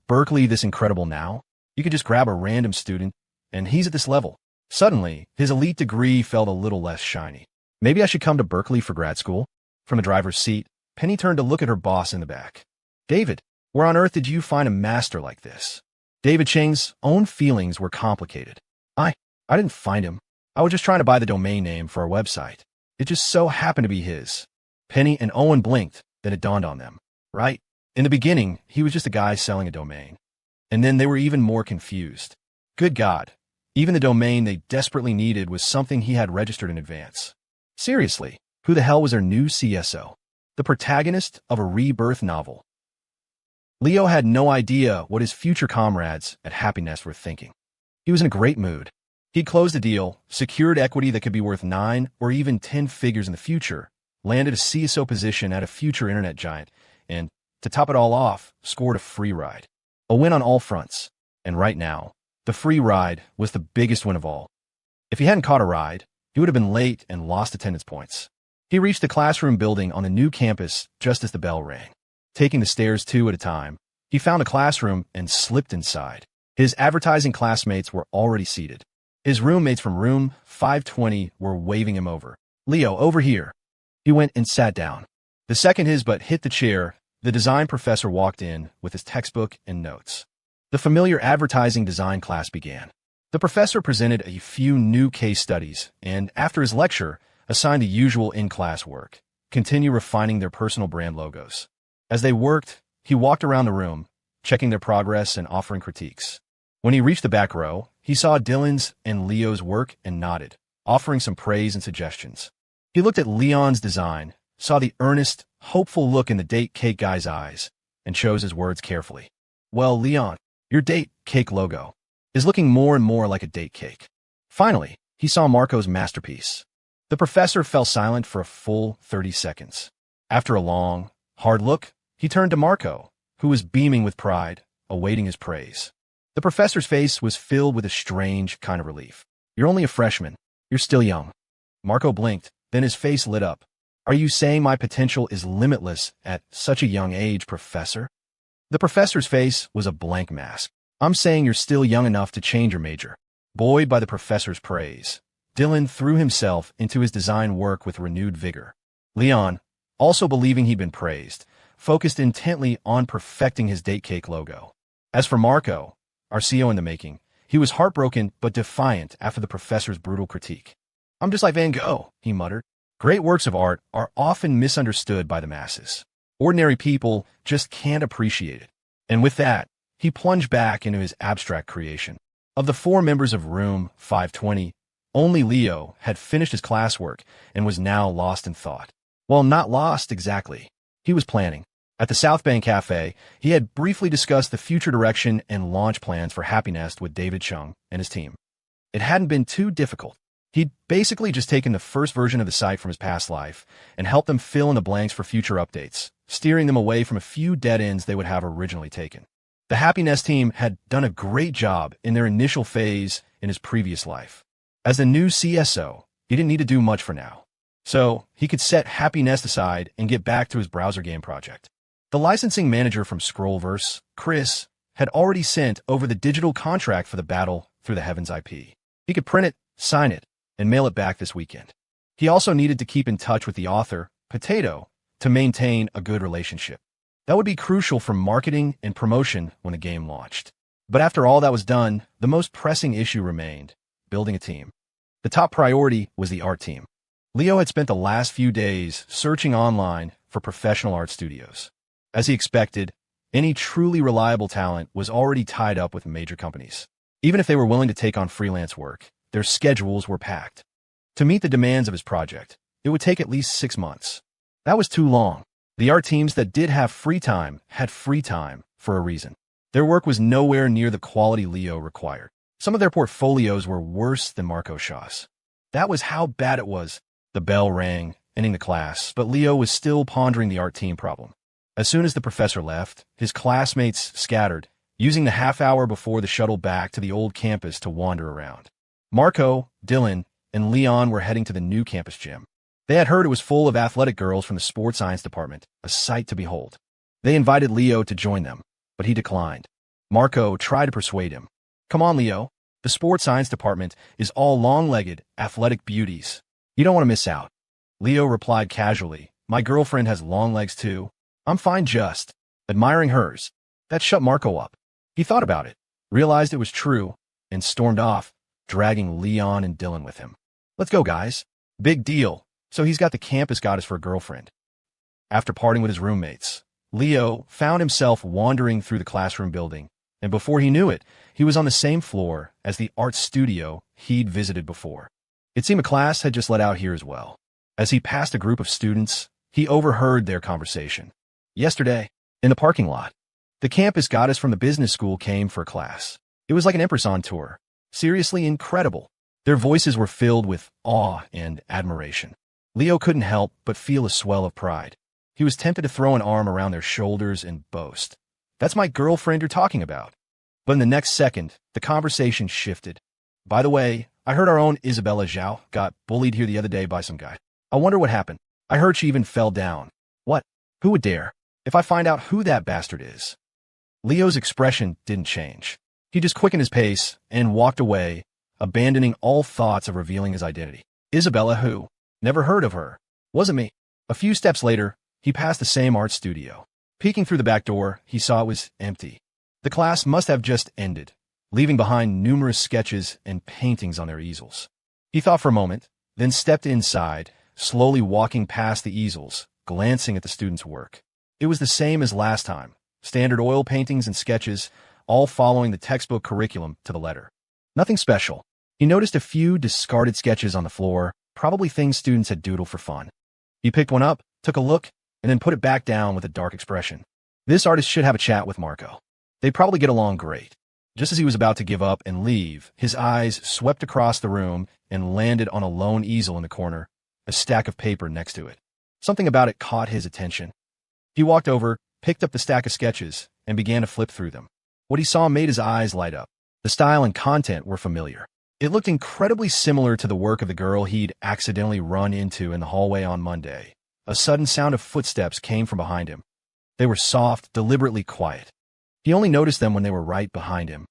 Berkeley this incredible now? You could just grab a random student, and he's at this level. Suddenly, his elite degree felt a little less shiny. Maybe I should come to Berkeley for grad school? From the driver's seat, Penny turned to look at her boss in the back. David, where on earth did you find a master like this? David Cheng's own feelings were complicated. I didn't find him. I was just trying to buy the domain name for our website. It just so happened to be his. Penny and Owen blinked, then it dawned on them. Right? In the beginning, he was just a guy selling a domain. And then they were even more confused. Good God. Even the domain they desperately needed was something he had registered in advance. Seriously, who the hell was their new CSO? The protagonist of a rebirth novel. Leo had no idea what his future comrades at Happinest were thinking. He was in a great mood. He'd closed a deal, secured equity that could be worth 9 or even 10 figures in the future, landed a CSO position at a future internet giant, and, to top it all off, scored a free ride. A win on all fronts. And right now, the free ride was the biggest win of all. If he hadn't caught a ride, he would have been late and lost attendance points. He reached the classroom building on the new campus just as the bell rang. Taking the stairs 2 at a time, he found a classroom and slipped inside. His advertising classmates were already seated. His roommates from room 520 were waving him over. "Leo, over here." He went and sat down. The second his butt hit the chair, the design professor walked in with his textbook and notes. The familiar advertising design class began. The professor presented a few new case studies and, after his lecture, assigned the usual in-class work, continue refining their personal brand logos. As they worked, he walked around the room, checking their progress and offering critiques. When he reached the back row, he saw Dylan's and Leo's work and nodded, offering some praise and suggestions. He looked at Leon's design, saw the earnest, hopeful look in the date cake guy's eyes, and chose his words carefully. "Well, Leon, your date cake logo is looking more and more like a date cake." Finally, he saw Marco's masterpiece. The professor fell silent for a full 30 seconds. After a long, hard look, he turned to Marco, who was beaming with pride, awaiting his praise. The professor's face was filled with a strange kind of relief. "You're only a freshman. You're still young." Marco blinked, then his face lit up. "Are you saying my potential is limitless at such a young age, Professor?" The professor's face was a blank mask. "I'm saying you're still young enough to change your major." Buoyed by the professor's praise, Dylan threw himself into his design work with renewed vigor. Leon, also believing he'd been praised, focused intently on perfecting his date cake logo. As for Marco, our CO in the making, he was heartbroken but defiant after the professor's brutal critique. "I'm just like Van Gogh," he muttered. "Great works of art are often misunderstood by the masses. Ordinary people just can't appreciate it." And with that, he plunged back into his abstract creation. Of the 4 members of Room 520, only Leo had finished his classwork and was now lost in thought. Well, not lost exactly. He was planning. At the South Bank Cafe, he had briefly discussed the future direction and launch plans for Happy Nest with David Chung and his team. It hadn't been too difficult. He'd basically just taken the first version of the site from his past life and helped them fill in the blanks for future updates, steering them away from a few dead ends they would have originally taken. The Happy Nest team had done a great job in their initial phase in his previous life. As the new CSO, he didn't need to do much for now. So he could set Happy Nest aside and get back to his browser game project. The licensing manager from Scrollverse, Chris, had already sent over the digital contract for the Battle Through the Heavens IP. He could print it, sign it, and mail it back this weekend. He also needed to keep in touch with the author, Potato, to maintain a good relationship. That would be crucial for marketing and promotion when the game launched. But after all that was done, the most pressing issue remained: building a team. The top priority was the art team. Leo had spent the last few days searching online for professional art studios. As he expected, any truly reliable talent was already tied up with major companies. Even if they were willing to take on freelance work, their schedules were packed. To meet the demands of his project, it would take at least 6 months. That was too long. The art teams that did have free time had free time for a reason. Their work was nowhere near the quality Leo required. Some of their portfolios were worse than Marco Shaw's. That was how bad it was. The bell rang, ending the class, but Leo was still pondering the art team problem. As soon as the professor left, his classmates scattered, using the half hour before the shuttle back to the old campus to wander around. Marco, Dylan, and Leon were heading to the new campus gym. They had heard it was full of athletic girls from the sports science department, a sight to behold. They invited Leo to join them, but he declined. Marco tried to persuade him. "Come on, Leo. The sports science department is all long-legged, athletic beauties. You don't want to miss out." Leo replied casually, "My girlfriend has long legs too. I'm fine just admiring hers." That shut Marco up. He thought about it, realized it was true, and stormed off, dragging Leon and Dylan with him. "Let's go, guys. Big deal. So he's got the campus goddess for a girlfriend." After parting with his roommates, Leo found himself wandering through the classroom building, and before he knew it, he was on the same floor as the art studio he'd visited before. It seemed a class had just let out here as well. As he passed a group of students, he overheard their conversation. Yesterday, in the parking lot, the campus goddess from the business school came for a class. It was like an Empress on tour. Seriously incredible. Their voices were filled with awe and admiration. Leo couldn't help but feel a swell of pride. He was tempted to throw an arm around their shoulders and boast, "That's my girlfriend you're talking about." But in the next second, the conversation shifted. "By the way, I heard our own Isabella Zhao got bullied here the other day by some guy. I wonder what happened. I heard she even fell down." "What? Who would dare? If I find out who that bastard is." Leo's expression didn't change. He just quickened his pace and walked away, abandoning all thoughts of revealing his identity. "Isabella who? Never heard of her. Wasn't me." A few steps later, he passed the same art studio. Peeking through the back door, he saw it was empty. The class must have just ended, leaving behind numerous sketches and paintings on their easels. He thought for a moment, then stepped inside, slowly walking past the easels, glancing at the students' work. It was the same as last time, standard oil paintings and sketches, all following the textbook curriculum to the letter. Nothing special. He noticed a few discarded sketches on the floor, probably things students had doodled for fun. He picked one up, took a look, and then put it back down with a dark expression. This artist should have a chat with Marco. They'd probably get along great. Just as he was about to give up and leave, his eyes swept across the room and landed on a lone easel in the corner, a stack of paper next to it. Something about it caught his attention. He walked over, picked up the stack of sketches, and began to flip through them. What he saw made his eyes light up. The style and content were familiar. It looked incredibly similar to the work of the girl he'd accidentally run into in the hallway on Monday. A sudden sound of footsteps came from behind him. They were soft, deliberately quiet. He only noticed them when they were right behind him.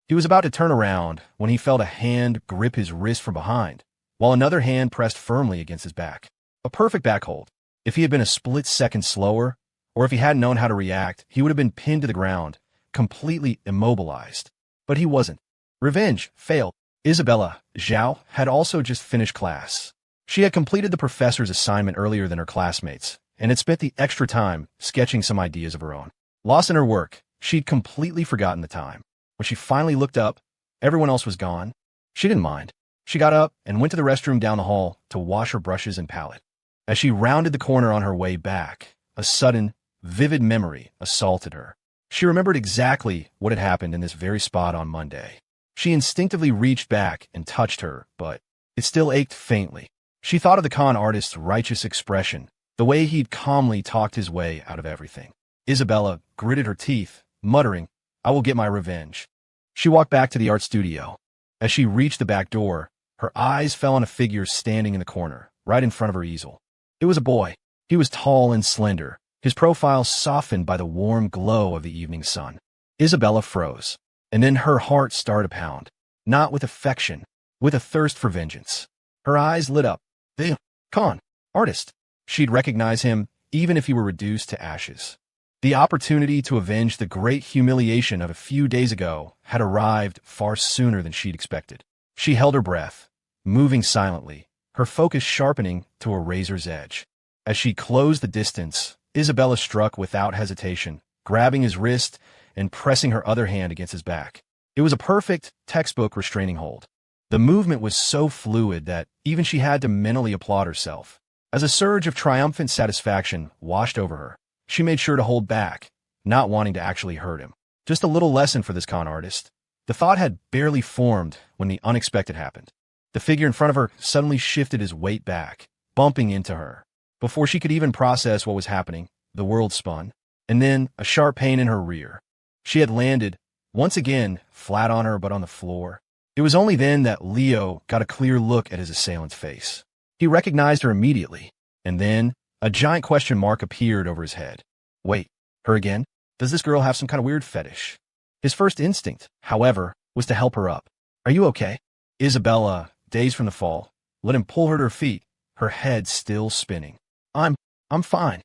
He was about to turn around when he felt a hand grip his wrist from behind, while another hand pressed firmly against his back. A perfect back hold. If he had been a split second slower, or if he hadn't known how to react, he would have been pinned to the ground, completely immobilized. But he wasn't. Revenge failed. Isabella Zhao had also just finished class. She had completed the professor's assignment earlier than her classmates, and had spent the extra time sketching some ideas of her own. Lost in her work, she'd completely forgotten the time. When she finally looked up, everyone else was gone. She didn't mind. She got up and went to the restroom down the hall to wash her brushes and palette. As she rounded the corner on her way back, a sudden, vivid memory assaulted her. She remembered exactly what had happened in this very spot on Monday. She instinctively reached back and touched her, but it still ached faintly. She thought of the con artist's righteous expression, the way he'd calmly talked his way out of everything. Isabella gritted her teeth, muttering, "I will get my revenge." She walked back to the art studio. As she reached the back door, her eyes fell on a figure standing in the corner, right in front of her easel. It was a boy. He was tall and slender, his profile softened by the warm glow of the evening sun. Isabella froze, and then her heart started to pound, not with affection, with a thirst for vengeance. Her eyes lit up. The con artist. She'd recognize him, even if he were reduced to ashes. The opportunity to avenge the great humiliation of a few days ago had arrived far sooner than she'd expected. She held her breath, moving silently, her focus sharpening to a razor's edge. As she closed the distance, Isabella struck without hesitation, grabbing his wrist and pressing her other hand against his back. It was a perfect, textbook restraining hold. The movement was so fluid that even she had to mentally applaud herself. As a surge of triumphant satisfaction washed over her, she made sure to hold back, not wanting to actually hurt him. Just a little lesson for this con artist. The thought had barely formed when the unexpected happened. The figure in front of her suddenly shifted his weight back, bumping into her. Before she could even process what was happening, the world spun, and then a sharp pain in her rear. She had landed, once again, flat on her but on the floor. It was only then that Leo got a clear look at his assailant's face. He recognized her immediately, and then a giant question mark appeared over his head. Wait, her again? Does this girl have some kind of weird fetish? His first instinct, however, was to help her up. Are you okay? Isabella, dazed from the fall, let him pull her to her feet, her head still spinning. I'm fine.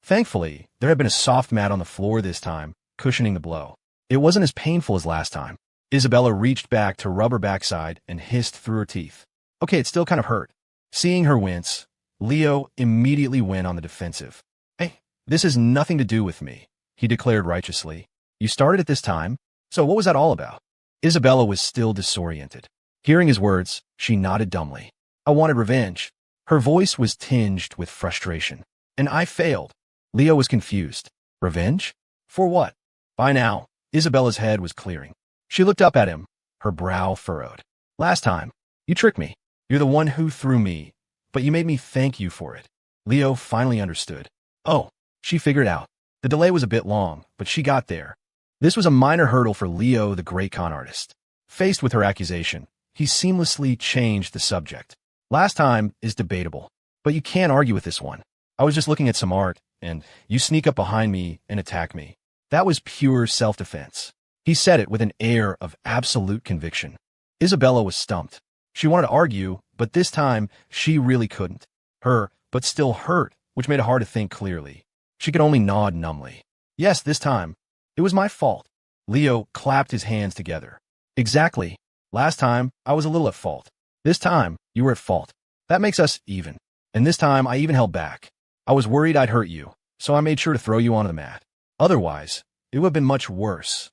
Thankfully, there had been a soft mat on the floor this time, cushioning the blow. It wasn't as painful as last time. Isabella reached back to rub her backside and hissed through her teeth. Okay, it still kind of hurt. Seeing her wince, Leo immediately went on the defensive. Hey, this has nothing to do with me, he declared righteously. You started at this time, so what was that all about? Isabella was still disoriented. Hearing his words, she nodded dumbly. I wanted revenge. Her voice was tinged with frustration. And I failed. Leo was confused. Revenge? For what? By now, Isabella's head was clearing. She looked up at him, her brow furrowed. Last time, you tricked me. You're the one who threw me, but you made me thank you for it. Leo finally understood. Oh, she figured out. The delay was a bit long, but she got there. This was a minor hurdle for Leo, the great con artist. Faced with her accusation, he seamlessly changed the subject. Last time is debatable, but you can't argue with this one. I was just looking at some art, and you sneak up behind me and attack me. That was pure self-defense. He said it with an air of absolute conviction. Isabella was stumped. She wanted to argue, but this time she really couldn't. But still hurt, which made it hard to think clearly. She could only nod numbly. Yes, this time. It was my fault. Leo clapped his hands together. Exactly. Last time, I was a little at fault. This time, you were at fault. That makes us even. And this time, I even held back. I was worried I'd hurt you, so I made sure to throw you onto the mat. Otherwise, it would have been much worse.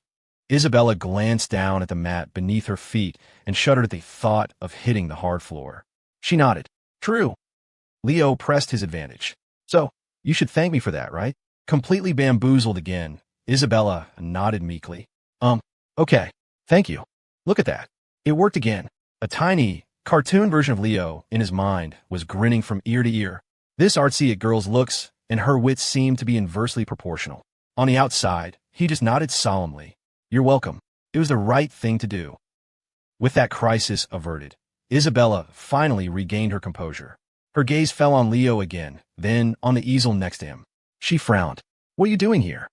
Isabella glanced down at the mat beneath her feet and shuddered at the thought of hitting the hard floor. She nodded. True. Leo pressed his advantage. So, you should thank me for that, right? Completely bamboozled again, Isabella nodded meekly. Okay. Thank you. Look at that. It worked again. A tiny, cartoon version of Leo, in his mind, was grinning from ear to ear. This artsy girl's looks and her wits seemed to be inversely proportional. On the outside, he just nodded solemnly. You're welcome. It was the right thing to do. With that crisis averted, Isabella finally regained her composure. Her gaze fell on Leo again, then on the easel next to him. She frowned. What are you doing here?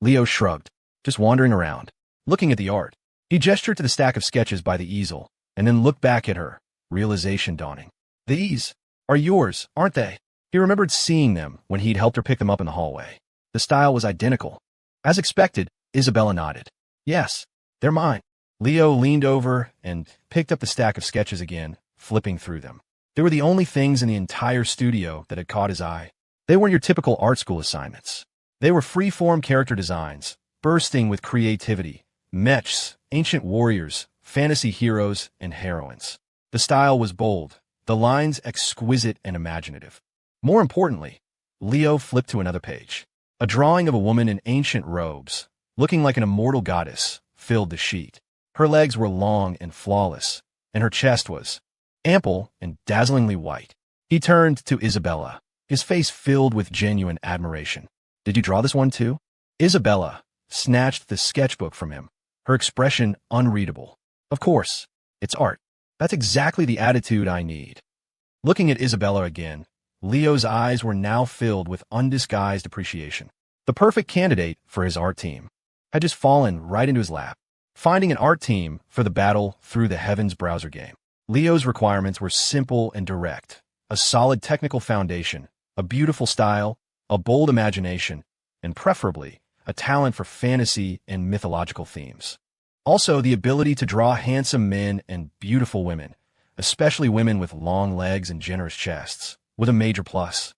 Leo shrugged. Just wandering around, looking at the art. He gestured to the stack of sketches by the easel, and then looked back at her, realization dawning. These are yours, aren't they? He remembered seeing them when he'd helped her pick them up in the hallway. The style was identical. As expected, Isabella nodded. Yes, they're mine. Leo leaned over and picked up the stack of sketches again, flipping through them. They were the only things in the entire studio that had caught his eye. They weren't your typical art school assignments. They were free-form character designs, bursting with creativity, mechs, ancient warriors, fantasy heroes, and heroines. The style was bold, the lines exquisite and imaginative. More importantly, Leo flipped to another page. A drawing of a woman in ancient robes, looking like an immortal goddess, filled the sheet. Her legs were long and flawless, and her chest was ample and dazzlingly white. He turned to Isabella, his face filled with genuine admiration. Did you draw this one too? Isabella snatched the sketchbook from him, her expression unreadable. Of course, it's art. That's exactly the attitude I need. Looking at Isabella again, Leo's eyes were now filled with undisguised appreciation. The perfect candidate for his art team had just fallen right into his lap. Finding an art team for the battle through the heavens browser game. Leo's requirements were simple and direct. A solid technical foundation, a beautiful style, a bold imagination, and preferably a talent for fantasy and mythological themes. Also, the ability to draw handsome men and beautiful women, especially women with long legs and generous chests, was a major plus.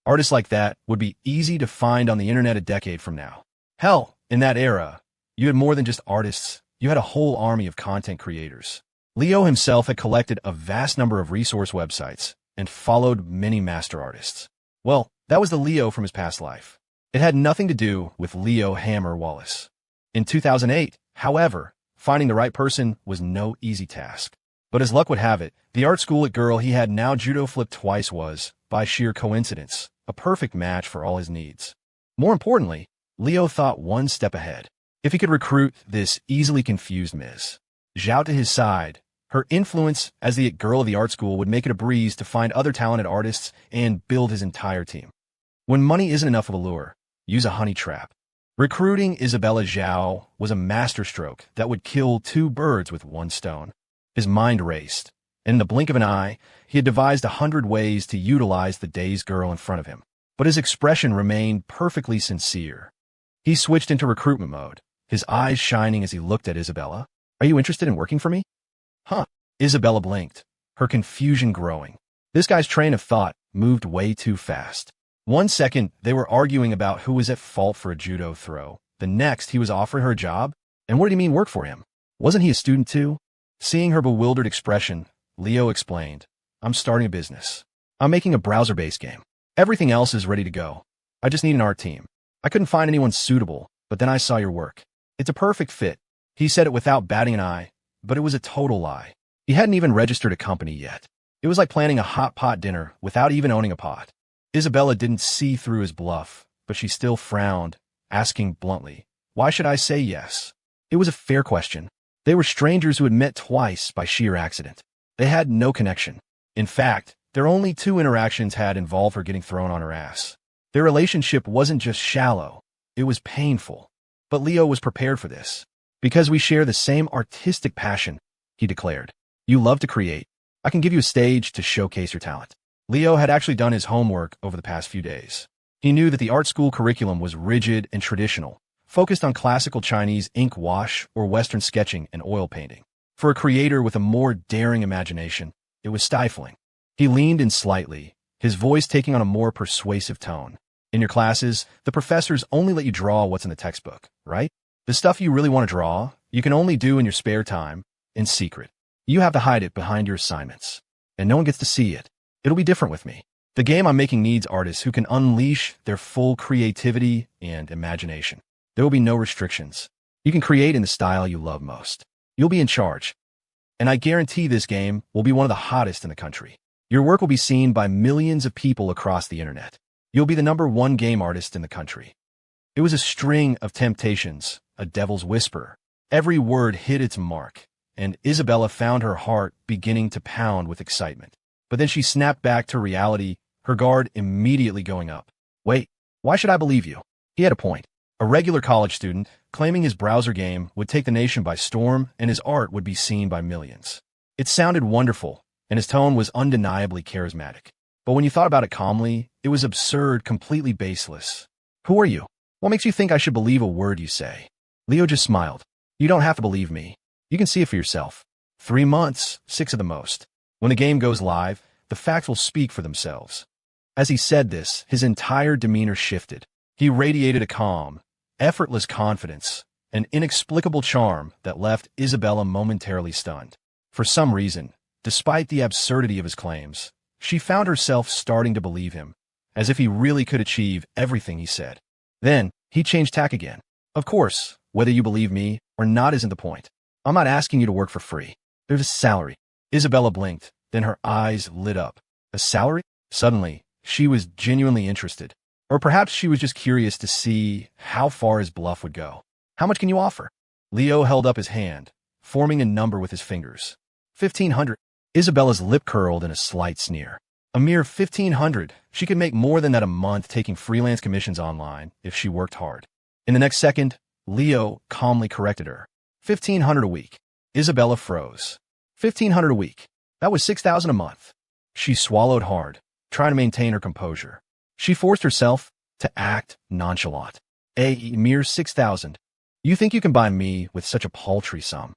Artists like that would be easy to find on the internet a decade from now. Hell, in that era, you had more than just artists, you had a whole army of content creators. Leo himself had collected a vast number of resource websites and followed many master artists. Well, that was the Leo from his past life. It had nothing to do with Leo Hammer Wallace. In 2008, however, finding the right person was no easy task. But as luck would have it, the art school girl he had now judo flipped twice was, by sheer coincidence, a perfect match for all his needs. More importantly, Leo thought one step ahead. If he could recruit this easily confused Ms. Zhao to his side, her influence as the girl of the art school would make it a breeze to find other talented artists and build his entire team. When money isn't enough of a lure, use a honey trap. Recruiting Isabella Zhao was a masterstroke that would kill two birds with one stone. His mind raced, and in the blink of an eye, he had devised 100 ways to utilize the dazed girl in front of him. But his expression remained perfectly sincere. He switched into recruitment mode, his eyes shining as he looked at Isabella. Are you interested in working for me? Huh. Isabella blinked, her confusion growing. This guy's train of thought moved way too fast. 1 second, they were arguing about who was at fault for a judo throw. The next, he was offering her a job. And what did he mean work for him? Wasn't he a student too? Seeing her bewildered expression, Leo explained, I'm starting a business. I'm making a browser-based game. Everything else is ready to go. I just need an art team. I couldn't find anyone suitable, but then I saw your work. It's a perfect fit. He said it without batting an eye, but it was a total lie. He hadn't even registered a company yet. It was like planning a hot pot dinner without even owning a pot. Isabella didn't see through his bluff, but she still frowned, asking bluntly, why should I say yes? It was a fair question. They were strangers who had met twice by sheer accident. They had no connection. In fact, their only 2 interactions had involved her getting thrown on her ass. Their relationship wasn't just shallow, it was painful. But Leo was prepared for this. Because we share the same artistic passion, he declared. You love to create. I can give you a stage to showcase your talent. Leo had actually done his homework over the past few days. He knew that the art school curriculum was rigid and traditional, focused on classical Chinese ink wash or Western sketching and oil painting. For a creator with a more daring imagination, it was stifling. He leaned in slightly, his voice taking on a more persuasive tone. In your classes, the professors only let you draw what's in the textbook, right? The stuff you really want to draw, you can only do in your spare time, in secret. You have to hide it behind your assignments, and no one gets to see it. It'll be different with me. The game I'm making needs artists who can unleash their full creativity and imagination. There will be no restrictions. You can create in the style you love most. You'll be in charge. And I guarantee this game will be one of the hottest in the country. Your work will be seen by millions of people across the internet. You'll be the #1 game artist in the country. It was a string of temptations, a devil's whisper, Every word hit its mark, and Isabella found her heart beginning to pound with excitement. But then she snapped back to reality, her guard immediately going up. Wait, why should I believe you? He had a point. A regular college student, claiming his browser game would take the nation by storm and his art would be seen by millions. It sounded wonderful, and his tone was undeniably charismatic. But when you thought about it calmly, it was absurd, completely baseless. Who are you? What makes you think I should believe a word you say? Leo just smiled. You don't have to believe me. You can see it for yourself. 3 months, 6 at the most. When the game goes live, the facts will speak for themselves. As he said this, his entire demeanor shifted. He radiated a calm, effortless confidence, an inexplicable charm that left Isabella momentarily stunned. For some reason, despite the absurdity of his claims, she found herself starting to believe him, as if he really could achieve everything he said. Then, he changed tack again. Of course, whether you believe me or not isn't the point. I'm not asking you to work for free. There's a salary. Isabella blinked, then her eyes lit up. A salary? Suddenly, she was genuinely interested. Or perhaps she was just curious to see how far his bluff would go. How much can you offer? Leo held up his hand, forming a number with his fingers. 1,500. Isabella's lip curled in a slight sneer. A mere 1,500. She could make more than that a month taking freelance commissions online if she worked hard. In the next second, Leo calmly corrected her. 1,500 a week. Isabella froze. 1,500 a week. That was 6,000 a month. She swallowed hard, trying to maintain her composure. She forced herself to act nonchalant. A mere 6,000. You think you can buy me with such a paltry sum?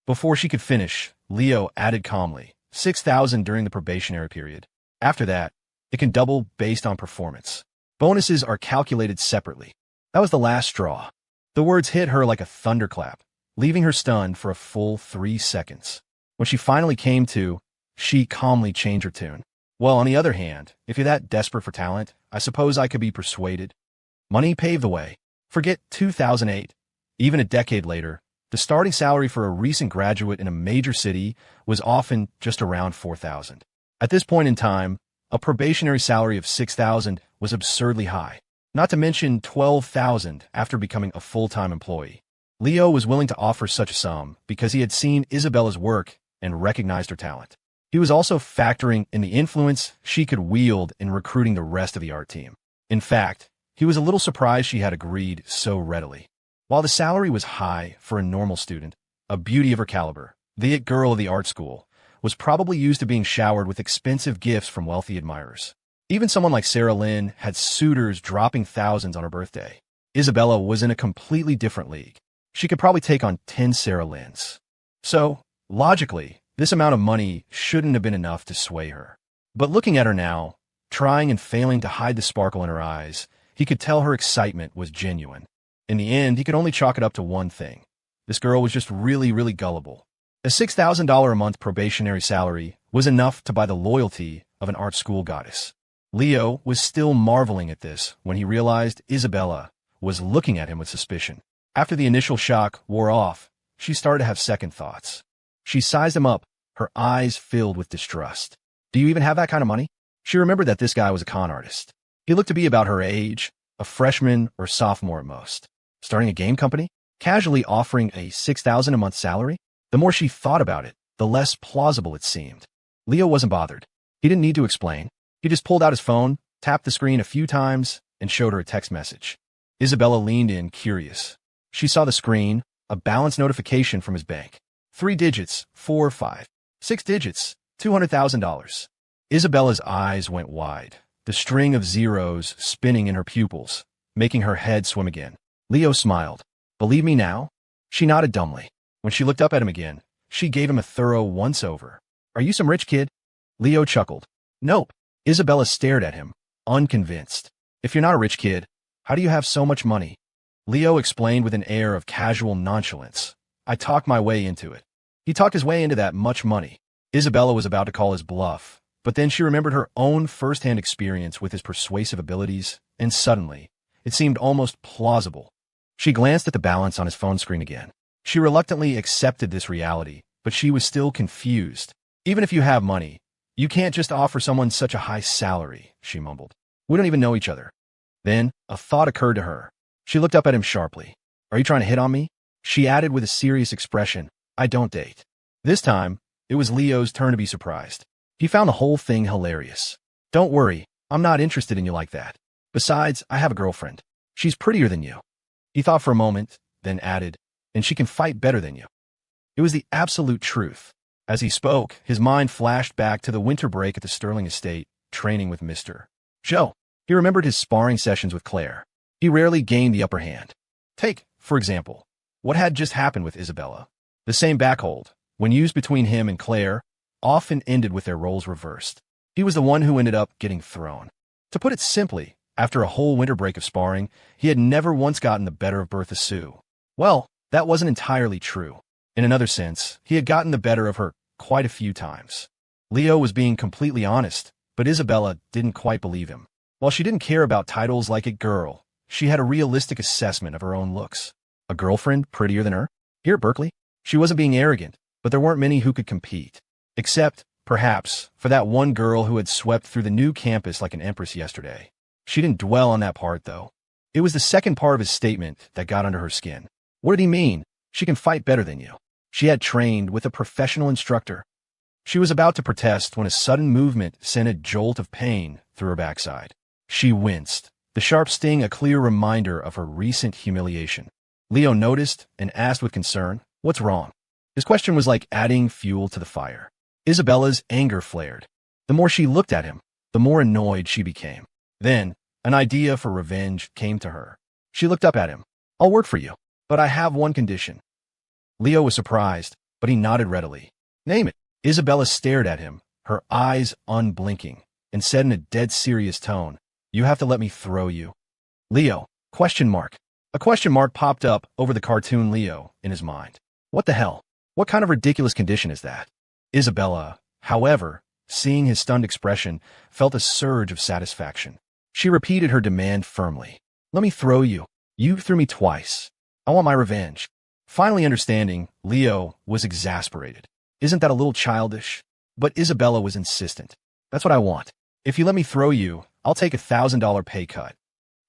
Before she could finish, Leo added calmly, 6,000 during the probationary period. After that, it can double based on performance. Bonuses are calculated separately. That was the last straw. The words hit her like a thunderclap, leaving her stunned for a full 3 seconds. When she finally came to, she calmly changed her tune. Well, on the other hand, if you're that desperate for talent, I suppose I could be persuaded. Money paved the way. Forget 2008. Even a decade later, the starting salary for a recent graduate in a major city was often just around 4,000. At this point in time, a probationary salary of 6,000 was absurdly high, not to mention 12,000 after becoming a full-time employee. Leo was willing to offer such a sum because he had seen Isabella's work and recognized her talent. He was also factoring in the influence she could wield in recruiting the rest of the art team. In fact, he was a little surprised she had agreed so readily. While the salary was high for a normal student, a beauty of her caliber, the it girl of the art school, was probably used to being showered with expensive gifts from wealthy admirers. Even someone like Sarah Lynn had suitors dropping thousands on her birthday. Isabella was in a completely different league. She could probably take on 10 Sarah Lynns. So, logically, this amount of money shouldn't have been enough to sway her. But looking at her now, trying and failing to hide the sparkle in her eyes, he could tell her excitement was genuine. In the end, he could only chalk it up to one thing. This girl was just really, really gullible. A $6,000 a month probationary salary was enough to buy the loyalty of an art school goddess. Leo was still marveling at this when he realized Isabella was looking at him with suspicion. After the initial shock wore off, she started to have second thoughts. She sized him up, her eyes filled with distrust. Do you even have that kind of money? She remembered that this guy was a con artist. He looked to be about her age, a freshman or sophomore at most. Starting a game company? Casually offering a $6,000 a month salary? The more she thought about it, the less plausible it seemed. Leo wasn't bothered. He didn't need to explain. He just pulled out his phone, tapped the screen a few times, and showed her a text message. Isabella leaned in, curious. She saw the screen, a balance notification from his bank. 3 digits, 4 or 5. 6 digits, $200,000. Isabella's eyes went wide, the string of zeros spinning in her pupils, making her head swim again. Leo smiled. Believe me now? She nodded dumbly. When she looked up at him again, she gave him a thorough once-over. Are you some rich kid? Leo chuckled. Nope. Isabella stared at him, unconvinced. If you're not a rich kid, how do you have so much money? Leo explained with an air of casual nonchalance. I talked my way into it. He talked his way into that much money. Isabella was about to call his bluff, but then she remembered her own first-hand experience with his persuasive abilities, and suddenly, it seemed almost plausible. She glanced at the balance on his phone screen again. She reluctantly accepted this reality, but she was still confused. Even if you have money, you can't just offer someone such a high salary, she mumbled. We don't even know each other. Then, a thought occurred to her. She looked up at him sharply. Are you trying to hit on me? She added with a serious expression, I don't date. This time, it was Leo's turn to be surprised. He found the whole thing hilarious. Don't worry, I'm not interested in you like that. Besides, I have a girlfriend. She's prettier than you. He thought for a moment, then added, and she can fight better than you. It was the absolute truth. As he spoke, his mind flashed back to the winter break at the Sterling estate, training with Mr. Joe. He remembered his sparring sessions with Claire. He rarely gained the upper hand. Take, for example, what had just happened with Isabella. The same backhold, when used between him and Claire, often ended with their roles reversed. He was the one who ended up getting thrown. To put it simply, after a whole winter break of sparring, he had never once gotten the better of Bertha Sue. Well, that wasn't entirely true. In another sense, he had gotten the better of her quite a few times. Leo was being completely honest, but Isabella didn't quite believe him. While she didn't care about titles like a girl, she had a realistic assessment of her own looks. A girlfriend prettier than her? Here at Berkeley? She wasn't being arrogant, but there weren't many who could compete. Except, perhaps, for that one girl who had swept through the new campus like an empress yesterday. She didn't dwell on that part, though. It was the second part of his statement that got under her skin. What did he mean? She can fight better than you. She had trained with a professional instructor. She was about to protest when a sudden movement sent a jolt of pain through her backside. She winced, the sharp sting a clear reminder of her recent humiliation. Leo noticed and asked with concern, what's wrong? His question was like adding fuel to the fire. Isabella's anger flared. The more she looked at him, the more annoyed she became. Then, an idea for revenge came to her. She looked up at him. I'll work for you, but I have one condition. Leo was surprised, but he nodded readily. Name it. Isabella stared at him, her eyes unblinking, and said in a dead serious tone, you have to let me throw you. Leo, question mark. A question mark popped up over the cartoon Leo in his mind. What the hell? What kind of ridiculous condition is that? Isabella, however, seeing his stunned expression, felt a surge of satisfaction. She repeated her demand firmly. Let me throw you. You threw me twice. I want my revenge. Finally understanding, Leo was exasperated. Isn't that a little childish? But Isabella was insistent. That's what I want. If you let me throw you, I'll take $1,000 pay cut.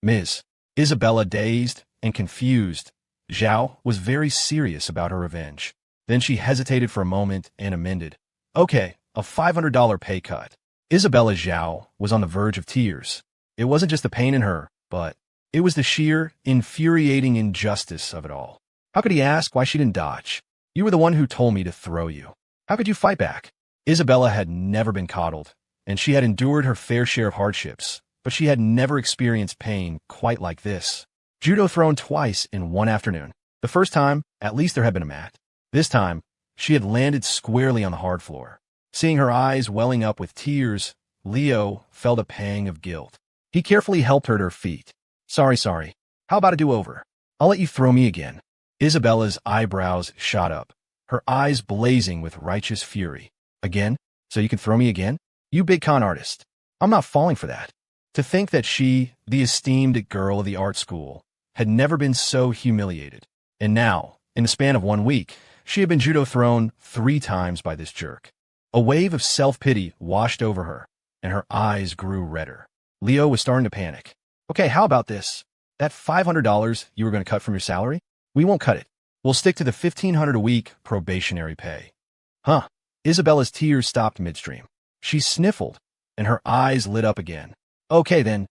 Ms. Isabella, dazed and confused, Zhao was very serious about her revenge. Then she hesitated for a moment and amended. Okay, a $500 pay cut. Isabella Zhao was on the verge of tears. It wasn't just the pain in her, but it was the sheer, infuriating injustice of it all. How could he ask why she didn't dodge? You were the one who told me to throw you. How could you fight back? Isabella had never been coddled, and she had endured her fair share of hardships, but she had never experienced pain quite like this. Judo thrown twice in one afternoon. The first time, at least there had been a mat. This time, she had landed squarely on the hard floor. Seeing her eyes welling up with tears, Leo felt a pang of guilt. He carefully helped her to her feet. Sorry. How about a do-over? I'll let you throw me again. Isabella's eyebrows shot up, her eyes blazing with righteous fury. Again? So you can throw me again? You big con artist. I'm not falling for that. To think that she, the esteemed girl of the art school, had never been so humiliated. And now, in the span of 1 week, she had been judo thrown 3 times by this jerk. A wave of self-pity washed over her, and her eyes grew redder. Leo was starting to panic. Okay, how about this? That $500 you were going to cut from your salary? We won't cut it. We'll stick to the $1,500 a week probationary pay. Huh. Isabella's tears stopped midstream. She sniffled, and her eyes lit up again. Okay then.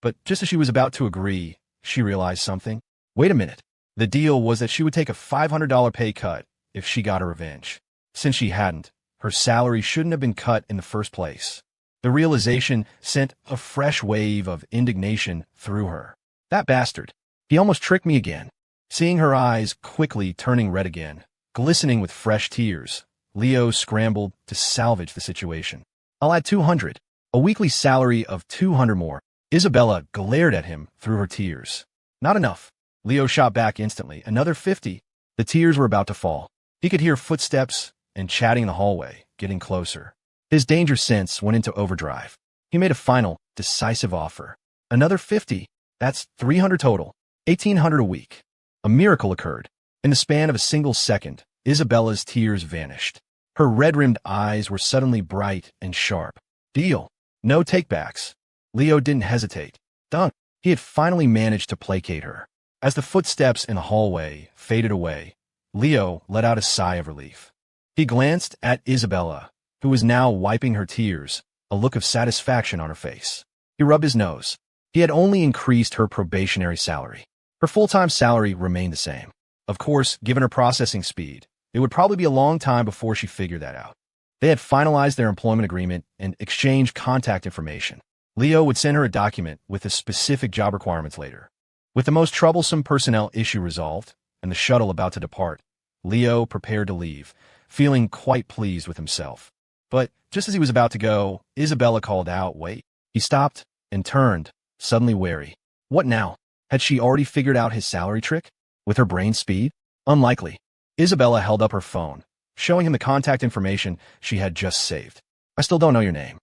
But just as she was about to agree, she realized something. Wait a minute. The deal was that she would take a $500 pay cut if she got her revenge. Since she hadn't, her salary shouldn't have been cut in the first place. The realization sent a fresh wave of indignation through her. That bastard. He almost tricked me again. Seeing her eyes quickly turning red again, glistening with fresh tears, Leo scrambled to salvage the situation. I'll add $200. A weekly salary of $200 more. Isabella glared at him through her tears. Not enough. Leo shot back instantly. Another $50. The tears were about to fall. He could hear footsteps and chatting in the hallway, getting closer. His danger sense went into overdrive. He made a final, decisive offer. Another $50. That's $300 total. $1,800 a week. A miracle occurred. In the span of a single second, Isabella's tears vanished. Her red-rimmed eyes were suddenly bright and sharp. Deal. No takebacks. Leo didn't hesitate. Done. He had finally managed to placate her. As the footsteps in the hallway faded away, Leo let out a sigh of relief. He glanced at Isabella, who was now wiping her tears, a look of satisfaction on her face. He rubbed his nose. He had only increased her probationary salary. Her full-time salary remained the same. Of course, given her processing speed, it would probably be a long time before she figured that out. They had finalized their employment agreement and exchanged contact information. Leo would send her a document with the specific job requirements later. With the most troublesome personnel issue resolved and the shuttle about to depart, Leo prepared to leave, feeling quite pleased with himself. But just as he was about to go, Isabella called out, "Wait." He stopped and turned, suddenly wary. What now? Had she already figured out his salary trick? With her brain speed? Unlikely. Isabella held up her phone, showing him the contact information she had just saved. "I still don't know your name."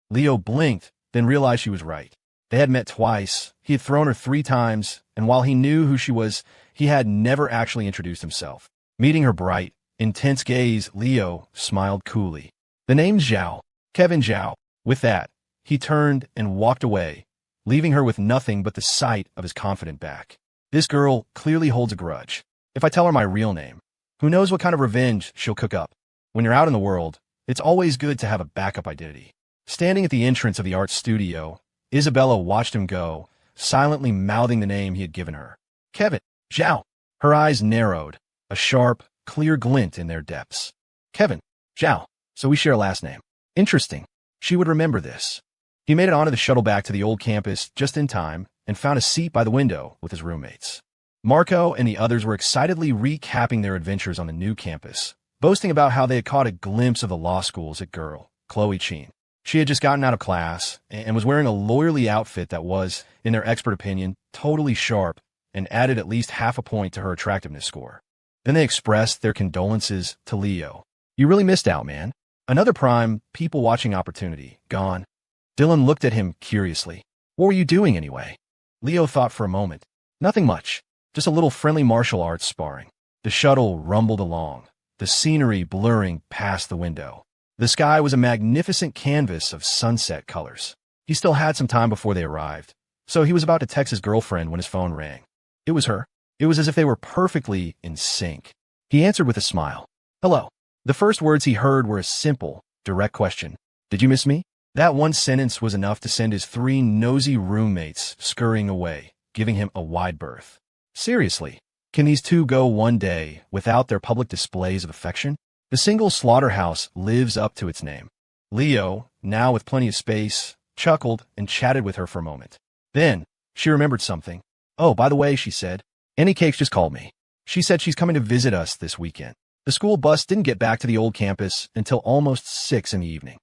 Leo blinked, then realized she was right. They had met twice, he had thrown her 3 times, and while he knew who she was, he had never actually introduced himself. Meeting her bright, intense gaze, Leo smiled coolly. "The name's Zhao, Kevin Zhao." With that, he turned and walked away, leaving her with nothing but the sight of his confident back. This girl clearly holds a grudge. If I tell her my real name, who knows what kind of revenge she'll cook up. When you're out in the world, it's always good to have a backup identity. Standing at the entrance of the art studio, Isabella watched him go, silently mouthing the name he had given her. "Kevin Zhao." Her eyes narrowed, a sharp, clear glint in their depths. "Kevin Zhao. So we share a last name. Interesting. She would remember this." He made it onto the shuttle back to the old campus just in time and found a seat by the window with his roommates. Marco and the others were excitedly recapping their adventures on the new campus, boasting about how they had caught a glimpse of the law school's it girl, Chloe Cheen. She had just gotten out of class and was wearing a lawyerly outfit that was, in their expert opinion, totally sharp and added at least half a point to her attractiveness score. Then they expressed their condolences to Leo. "You really missed out, man. Another prime, people-watching opportunity, gone." Dylan looked at him curiously. "What were you doing anyway?" Leo thought for a moment. "Nothing much. Just a little friendly martial arts sparring." The shuttle rumbled along, the scenery blurring past the window. The sky was a magnificent canvas of sunset colors. He still had some time before they arrived, so he was about to text his girlfriend when his phone rang. It was her. It was as if they were perfectly in sync. He answered with a smile. "Hello." The first words he heard were a simple, direct question. "Did you miss me?" That one sentence was enough to send his 3 nosy roommates scurrying away, giving him a wide berth. Seriously, can these two go one day without their public displays of affection? The single slaughterhouse lives up to its name. Leo, now with plenty of space, chuckled and chatted with her for a moment. Then, she remembered something. "Oh, by the way," she said, "Annie Cakes just called me. She said she's coming to visit us this weekend." The school bus didn't get back to the old campus until almost 6 in the evening.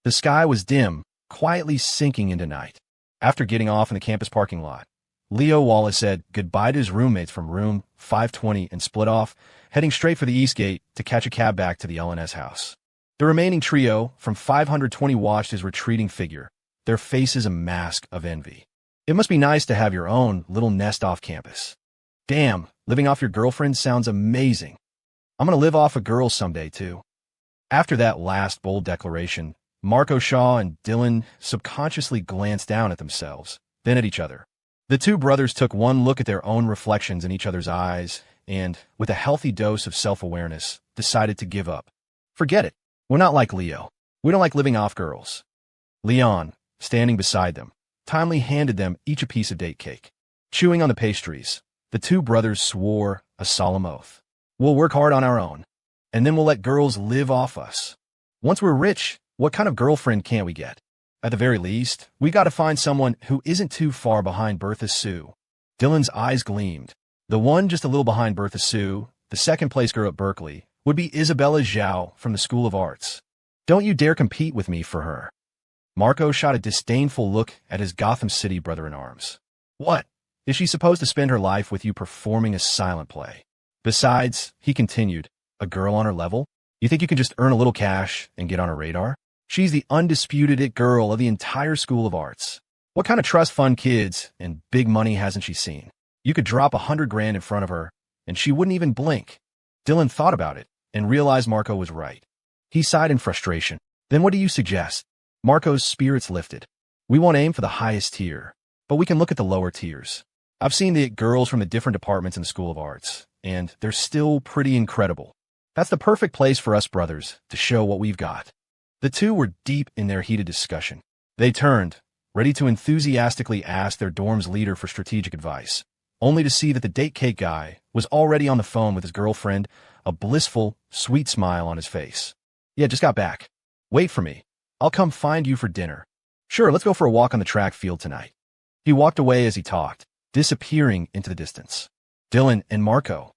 The sky was dim, quietly sinking into night. After getting off in the campus parking lot, Leo Wallace said goodbye to his roommates from room 520 and split off, heading straight for the east gate to catch a cab back to the LNS house. The remaining trio from 520 watched his retreating figure, their faces a mask of envy. It must be nice to have your own little nest off campus. Damn, living off your girlfriend sounds amazing. I'm gonna live off a girl someday, too. After that last bold declaration, Marco Shaw and Dylan subconsciously glanced down at themselves, then at each other. The two brothers took one look at their own reflections in each other's eyes and, with a healthy dose of self-awareness, decided to give up. Forget it. We're not like Leo. We don't like living off girls. Leon, standing beside them, timely handed them each a piece of date cake. Chewing on the pastries, the two brothers swore a solemn oath. "We'll work hard on our own, and then we'll let girls live off us. Once we're rich, what kind of girlfriend can't we get? At the very least, we got to find someone who isn't too far behind Bertha Sue." Dylan's eyes gleamed. The one just a little behind Bertha Sue, the second-place girl at Berkeley, would be Isabella Zhao from the School of Arts. "Don't you dare compete with me for her." Marco shot a disdainful look at his Gotham City brother-in-arms. "What? Is she supposed to spend her life with you performing a silent play? Besides," he continued, "a girl on her level? You think you can just earn a little cash and get on her radar? She's the undisputed it girl of the entire School of Arts. What kind of trust fund kids and big money hasn't she seen? You could drop 100 grand in front of her, and she wouldn't even blink." Dylan thought about it and realized Marco was right. He sighed in frustration. "Then what do you suggest?" Marco's spirits lifted. "We won't aim for the highest tier, but we can look at the lower tiers. I've seen the girls from the different departments in the School of Arts, and they're still pretty incredible. That's the perfect place for us brothers to show what we've got." The two were deep in their heated discussion. They turned, ready to enthusiastically ask their dorm's leader for strategic advice, only to see that the date cake guy was already on the phone with his girlfriend, a blissful, sweet smile on his face. "Yeah, just got back. Wait for me. I'll come find you for dinner. Sure, let's go for a walk on the track field tonight." He walked away as he talked, disappearing into the distance. Dylan and Marco.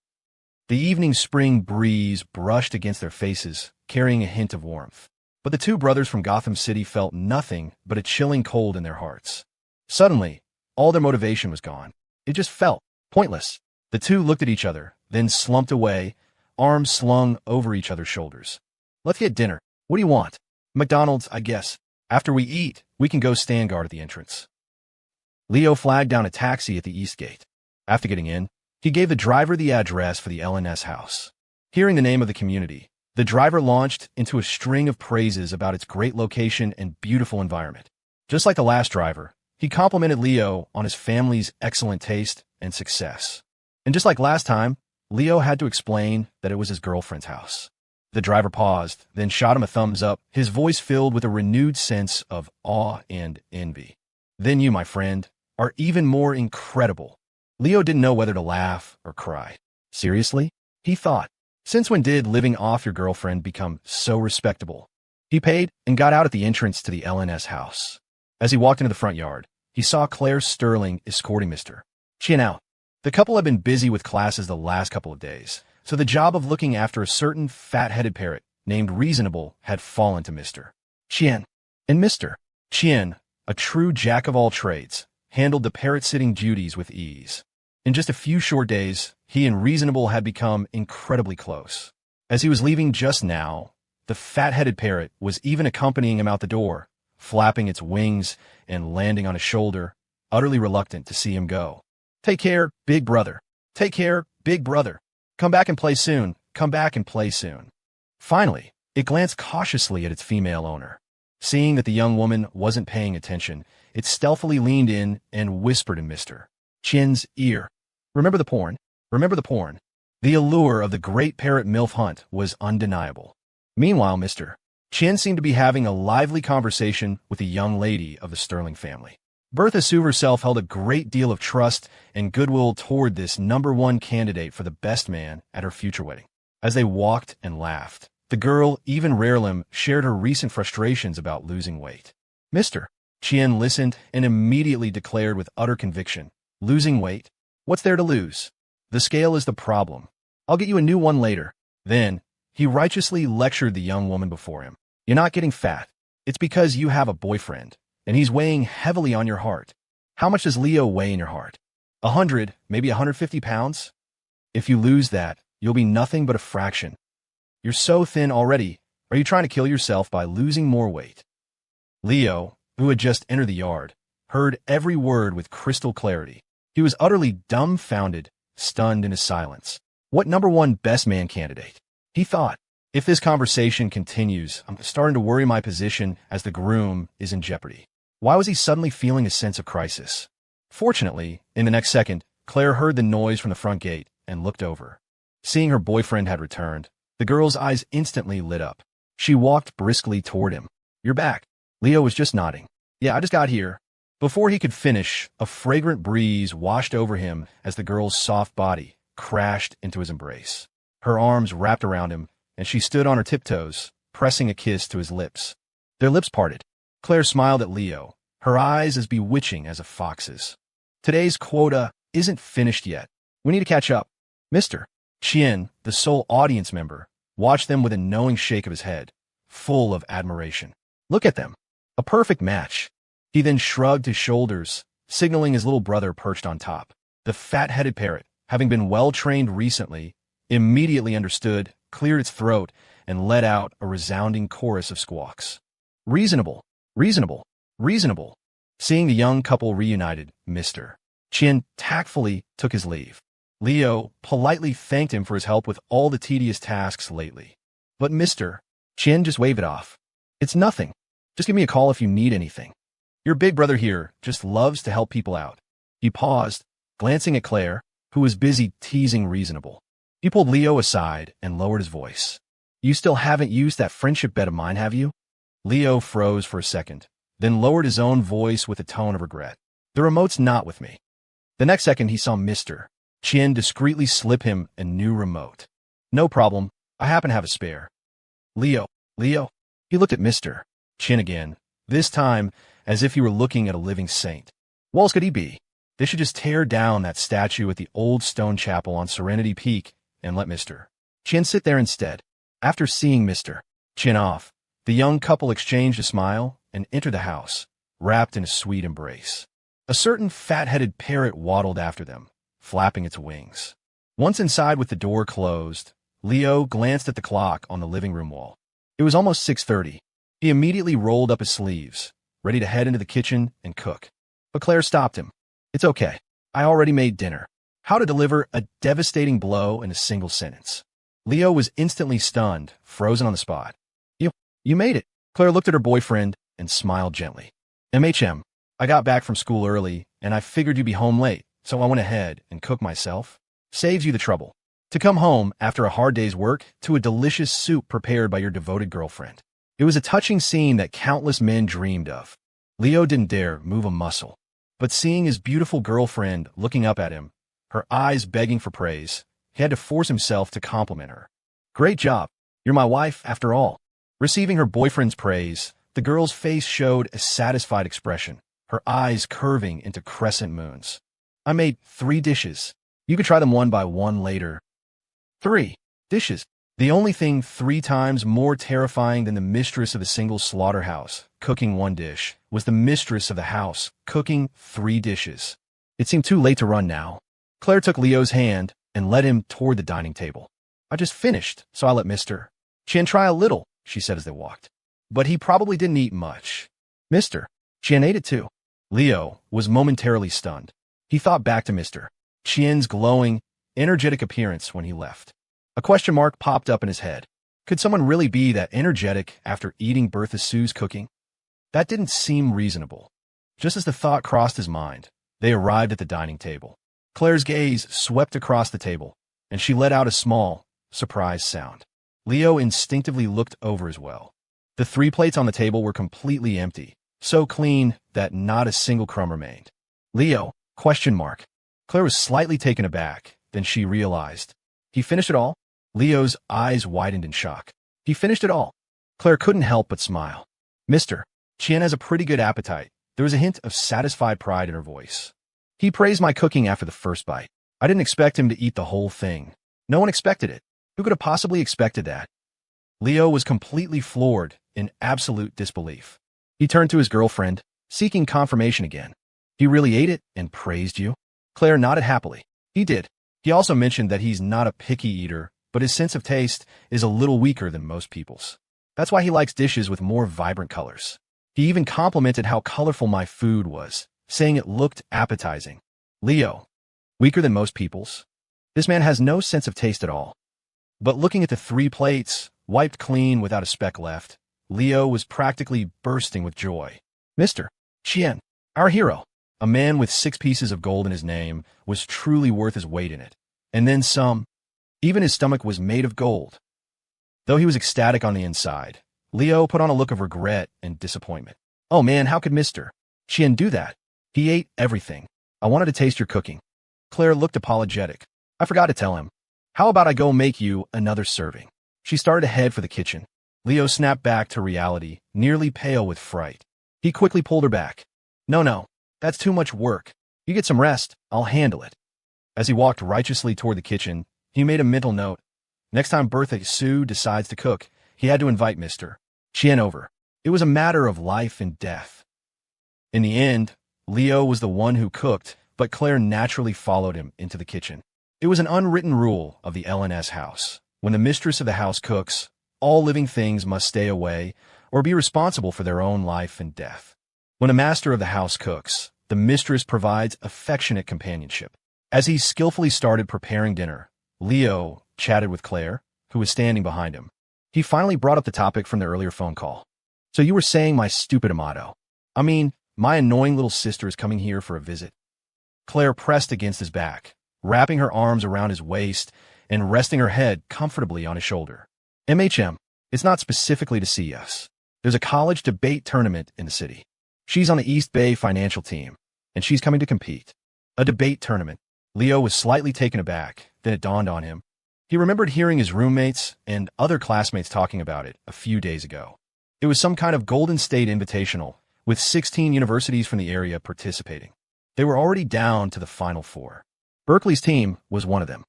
The evening spring breeze brushed against their faces, carrying a hint of warmth. But the two brothers from Gotham City felt nothing but a chilling cold in their hearts. Suddenly, all their motivation was gone. It just felt pointless. The two looked at each other, then slumped away, arms slung over each other's shoulders. "Let's get dinner. What do you want?" "McDonald's, I guess. After we eat, we can go stand guard at the entrance." Leo flagged down a taxi at the east gate. After getting in, he gave the driver the address for the LNS house. Hearing the name of the community, the driver launched into a string of praises about its great location and beautiful environment. Just like the last driver, he complimented Leo on his family's excellent taste and success. And just like last time, Leo had to explain that it was his girlfriend's house. The driver paused, then shot him a thumbs up, his voice filled with a renewed sense of awe and envy. "Then you, my friend, are even more incredible." Leo didn't know whether to laugh or cry. Seriously? He thought. Since when did living off your girlfriend become so respectable? He paid and got out at the entrance to the LNS house. As he walked into the front yard, he saw Claire Sterling escorting Mr. Chien out. The couple had been busy with classes the last couple of days, so the job of looking after a certain fat-headed parrot named Reasonable had fallen to Mr. Chien. And Mr. Chien, a true jack-of-all-trades, handled the parrot-sitting duties with ease. In just a few short days, he and Reasonable had become incredibly close. As he was leaving just now, the fat-headed parrot was even accompanying him out the door, flapping its wings and landing on his shoulder, utterly reluctant to see him go. "Take care, big brother. Take care, big brother. Come back and play soon. Come back and play soon." Finally, it glanced cautiously at its female owner. Seeing that the young woman wasn't paying attention, it stealthily leaned in and whispered in Mr. Chien's ear. "Remember the porn? Remember the porn?" The allure of the great parrot MILF hunt was undeniable. Meanwhile, Mr. Chien seemed to be having a lively conversation with a young lady of the Sterling family. Bertha Sue herself held a great deal of trust and goodwill toward this #1 candidate for the best man at her future wedding. As they walked and laughed, the girl, even Rarelim, shared her recent frustrations about losing weight. Mr. Chien listened and immediately declared with utter conviction, "Losing weight? What's there to lose? The scale is the problem. I'll get you a new one later." Then, he righteously lectured the young woman before him. "You're not getting fat. It's because you have a boyfriend, and he's weighing heavily on your heart. How much does Leo weigh in your heart? 100, maybe 150 pounds? If you lose that, you'll be nothing but a fraction. You're so thin already. Are you trying to kill yourself by losing more weight?" Leo, who had just entered the yard, heard every word with crystal clarity. He was utterly dumbfounded, stunned in his silence. What #1 best man candidate? He thought, if this conversation continues, I'm starting to worry my position as the groom is in jeopardy. Why was he suddenly feeling a sense of crisis? Fortunately, in the next second, Claire heard the noise from the front gate and looked over. Seeing her boyfriend had returned, the girl's eyes instantly lit up. She walked briskly toward him. "You're back." Leo was just nodding. "Yeah, I just got here." Before he could finish, a fragrant breeze washed over him as the girl's soft body crashed into his embrace. Her arms wrapped around him, and she stood on her tiptoes, pressing a kiss to his lips. Their lips parted. Claire smiled at Leo, her eyes as bewitching as a fox's. "Today's quota isn't finished yet. We need to catch up." Mr. Chien, the sole audience member, watched them with a knowing shake of his head, full of admiration. "Look at them. A perfect match." He then shrugged his shoulders, signaling his little brother perched on top. The fat-headed parrot, having been well-trained recently, immediately understood, cleared its throat, and let out a resounding chorus of squawks. "Reasonable, reasonable, reasonable." Seeing the young couple reunited, Mr. Chien tactfully took his leave. Leo politely thanked him for his help with all the tedious tasks lately. But Mr. Chien just waved it off. "It's nothing. Just give me a call if you need anything. Your big brother here just loves to help people out." He paused, glancing at Claire, who was busy teasing reasonable. He pulled Leo aside and lowered his voice. You still haven't used that friendship bet of mine, have you? Leo froze for a second, then lowered his own voice with a tone of regret. The remote's not with me. The next second he saw Mr. Chien discreetly slip him a new remote. No problem, I happen to have a spare. Leo. He looked at Mr. Chien again, this time as if he were looking at a living saint. What else could he be? They should just tear down that statue at the old stone chapel on Serenity Peak and let Mr. Chien sit there instead. After seeing Mr. Chien off, the young couple exchanged a smile and entered the house, wrapped in a sweet embrace. A certain fat-headed parrot waddled after them, flapping its wings. Once inside with the door closed, Leo glanced at the clock on the living room wall. It was almost 6:30. He immediately rolled up his sleeves, ready to head into the kitchen and cook. But Claire stopped him. It's okay. I already made dinner. How to deliver a devastating blow in a single sentence. Leo was instantly stunned, frozen on the spot. You made it. Claire looked at her boyfriend and smiled gently. I got back from school early, and I figured you'd be home late, so I went ahead and cooked myself. Saves you the trouble. To come home after a hard day's work to a delicious soup prepared by your devoted girlfriend. It was a touching scene that countless men dreamed of. Leo didn't dare move a muscle. But seeing his beautiful girlfriend looking up at him, her eyes begging for praise, he had to force himself to compliment her. Great job. You're my wife, after all. Receiving her boyfriend's praise, the girl's face showed a satisfied expression, her eyes curving into crescent moons. I made 3 dishes. You could try them one by one later. 3 dishes. The only thing 3 times more terrifying than the mistress of a single slaughterhouse cooking 1 dish was the mistress of the house cooking 3 dishes. It seemed too late to run now. Claire took Leo's hand and led him toward the dining table. I just finished, so I let Mr. Chien try a little, she said as they walked. But he probably didn't eat much. Mr. Chien ate it too. Leo was momentarily stunned. He thought back to Mr. Chien's glowing, energetic appearance when he left. A question mark popped up in his head. Could someone really be that energetic after eating Bertha Sue's cooking? That didn't seem reasonable. Just as the thought crossed his mind, they arrived at the dining table. Claire's gaze swept across the table, and she let out a small, surprised sound. Leo instinctively looked over as well. The 3 plates on the table were completely empty, so clean that not a single crumb remained. Leo? Claire was slightly taken aback, then she realized. He finished it all? Leo's eyes widened in shock. He finished it all. Claire couldn't help but smile. Mr. Chien has a pretty good appetite. There was a hint of satisfied pride in her voice. He praised my cooking after the first bite. I didn't expect him to eat the whole thing. No one expected it. Who could have possibly expected that? Leo was completely floored, in absolute disbelief. He turned to his girlfriend, seeking confirmation again. He really ate it and praised you? Claire nodded happily. He did. He also mentioned that he's not a picky eater, but his sense of taste is a little weaker than most people's. That's why he likes dishes with more vibrant colors. He even complimented how colorful my food was, saying it looked appetizing. Leo, weaker than most people's? This man has no sense of taste at all. But looking at the 3 plates, wiped clean without a speck left, Leo was practically bursting with joy. Mr. Chien, our hero, a man with 6 pieces of gold in his name, was truly worth his weight in it. And then some. Even his stomach was made of gold. Though he was ecstatic on the inside, Leo put on a look of regret and disappointment. Oh man, how could Mr. Chien do that? He ate everything. I wanted to taste your cooking. Claire looked apologetic. I forgot to tell him. How about I go make you another serving? She started to head for the kitchen. Leo snapped back to reality, nearly pale with fright. He quickly pulled her back. No, that's too much work. You get some rest, I'll handle it. As he walked righteously toward the kitchen, he made a mental note. Next time Bertha Sue decides to cook, he had to invite Mr. Chien over. It was a matter of life and death. In the end, Leo was the one who cooked, but Claire naturally followed him into the kitchen. It was an unwritten rule of the LNS house. When the mistress of the house cooks, all living things must stay away or be responsible for their own life and death. When a master of the house cooks, the mistress provides affectionate companionship. As he skillfully started preparing dinner, Leo chatted with Claire, who was standing behind him. He finally brought up the topic from the earlier phone call. So you were saying my stupid Amato. I mean, my annoying little sister is coming here for a visit. Claire pressed against his back, wrapping her arms around his waist and resting her head comfortably on his shoulder. MHM, it's not specifically to see us. There's a college debate tournament in the city. She's on the East Bay financial team, and she's coming to compete. A debate tournament. Leo was slightly taken aback, then it dawned on him. He remembered hearing his roommates and other classmates talking about it a few days ago. It was some kind of Golden State Invitational, with 16 universities from the area participating. They were already down to the Final Four. Berkeley's team was one of them.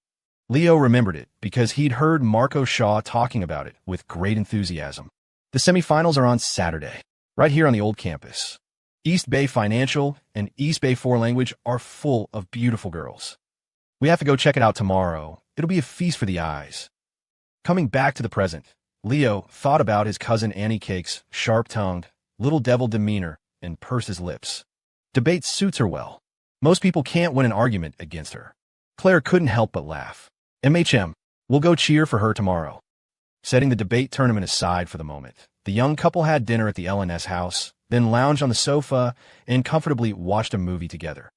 Leo remembered it because he'd heard Marco Shaw talking about it with great enthusiasm. The semifinals are on Saturday, right here on the old campus. East Bay Financial and East Bay Four Language are full of beautiful girls. We have to go check it out tomorrow. It'll be a feast for the eyes. Coming back to the present, Leo thought about his cousin Annie Cake's sharp-tongued, little devil demeanor and pursed his lips. Debate suits her well. Most people can't win an argument against her. Claire couldn't help but laugh. MHM, we'll go cheer for her tomorrow. Setting the debate tournament aside for the moment, the young couple had dinner at the LNS house, then lounged on the sofa and comfortably watched a movie together.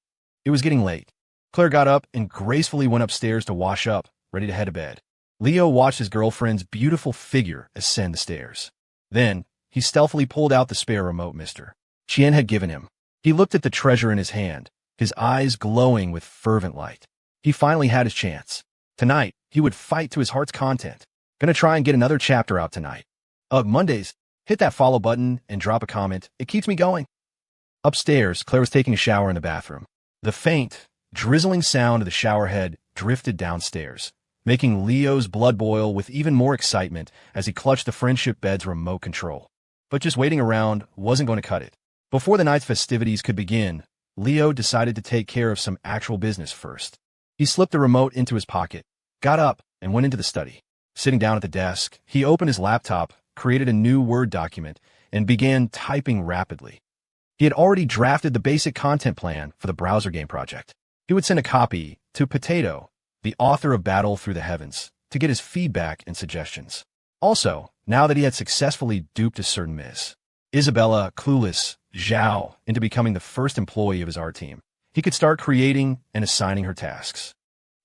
It was getting late. Claire got up and gracefully went upstairs to wash up, ready to head to bed. Leo watched his girlfriend's beautiful figure ascend the stairs. Then, he stealthily pulled out the spare remote Mr. Chien had given him. He looked at the treasure in his hand, his eyes glowing with fervent light. He finally had his chance. Tonight, he would fight to his heart's content. Gonna try and get another chapter out tonight. Mondays, hit that follow button and drop a comment. It keeps me going. Upstairs, Claire was taking a shower in the bathroom. The faint, drizzling sound of the shower head drifted downstairs, making Leo's blood boil with even more excitement as he clutched the friendship bed's remote control. But just waiting around wasn't going to cut it. Before the night's festivities could begin, Leo decided to take care of some actual business first. He slipped the remote into his pocket, got up, and went into the study. Sitting down at the desk, he opened his laptop, created a new Word document, and began typing rapidly. He had already drafted the basic content plan for the browser game project. He would send a copy to Potato, the author of Battle Through the Heavens, to get his feedback and suggestions. Also, now that he had successfully duped a certain Ms. Isabella Clueless Zhao into becoming the first employee of his art team, he could start creating and assigning her tasks.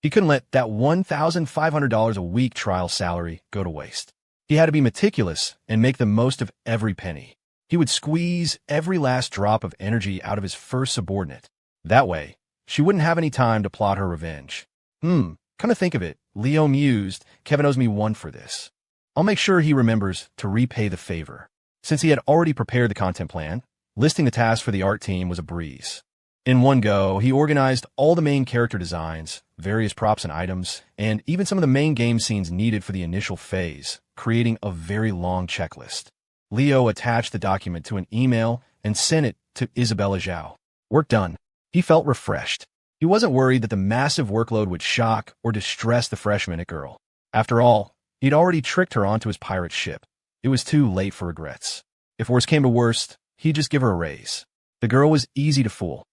He couldn't let that $1,500 a week trial salary go to waste. He had to be meticulous and make the most of every penny. He would squeeze every last drop of energy out of his first subordinate. That way, she wouldn't have any time to plot her revenge. Come to think of it, Leo mused, Kevin owes me one for this. I'll make sure he remembers to repay the favor. Since he had already prepared the content plan, listing the tasks for the art team was a breeze. In one go, he organized all the main character designs, various props and items, and even some of the main game scenes needed for the initial phase, creating a very long checklist. Leo attached the document to an email and sent it to Isabella Zhao. Work done. He felt refreshed. He wasn't worried that the massive workload would shock or distress the fresh-minute girl. After all, he'd already tricked her onto his pirate ship. It was too late for regrets. If worst came to worst, he'd just give her a raise. The girl was easy to fool.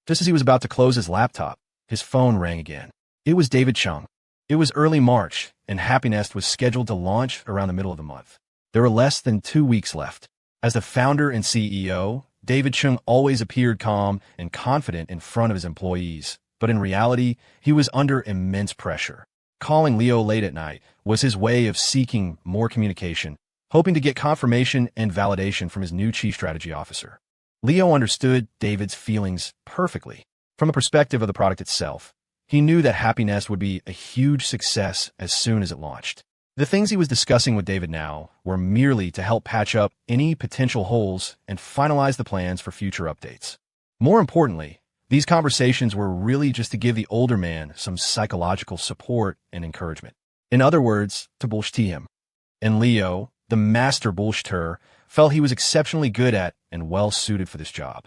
Just as he was about to close his laptop, his phone rang again. It was David Chung. It was early March, and Happy Nest was scheduled to launch around the middle of the month. There were less than 2 weeks left. As the founder and CEO, David Chung always appeared calm and confident in front of his employees, but in reality, he was under immense pressure. Calling Leo late at night was his way of seeking more communication, hoping to get confirmation and validation from his new chief strategy officer. Leo understood David's feelings perfectly. From the perspective of the product itself, he knew that Happy Nest would be a huge success as soon as it launched. The things he was discussing with David now were merely to help patch up any potential holes and finalize the plans for future updates. More importantly, these conversations were really just to give the older man some psychological support and encouragement. In other words, to bullshit him. And Leo, the master bullshitter, felt he was exceptionally good at and well-suited for this job.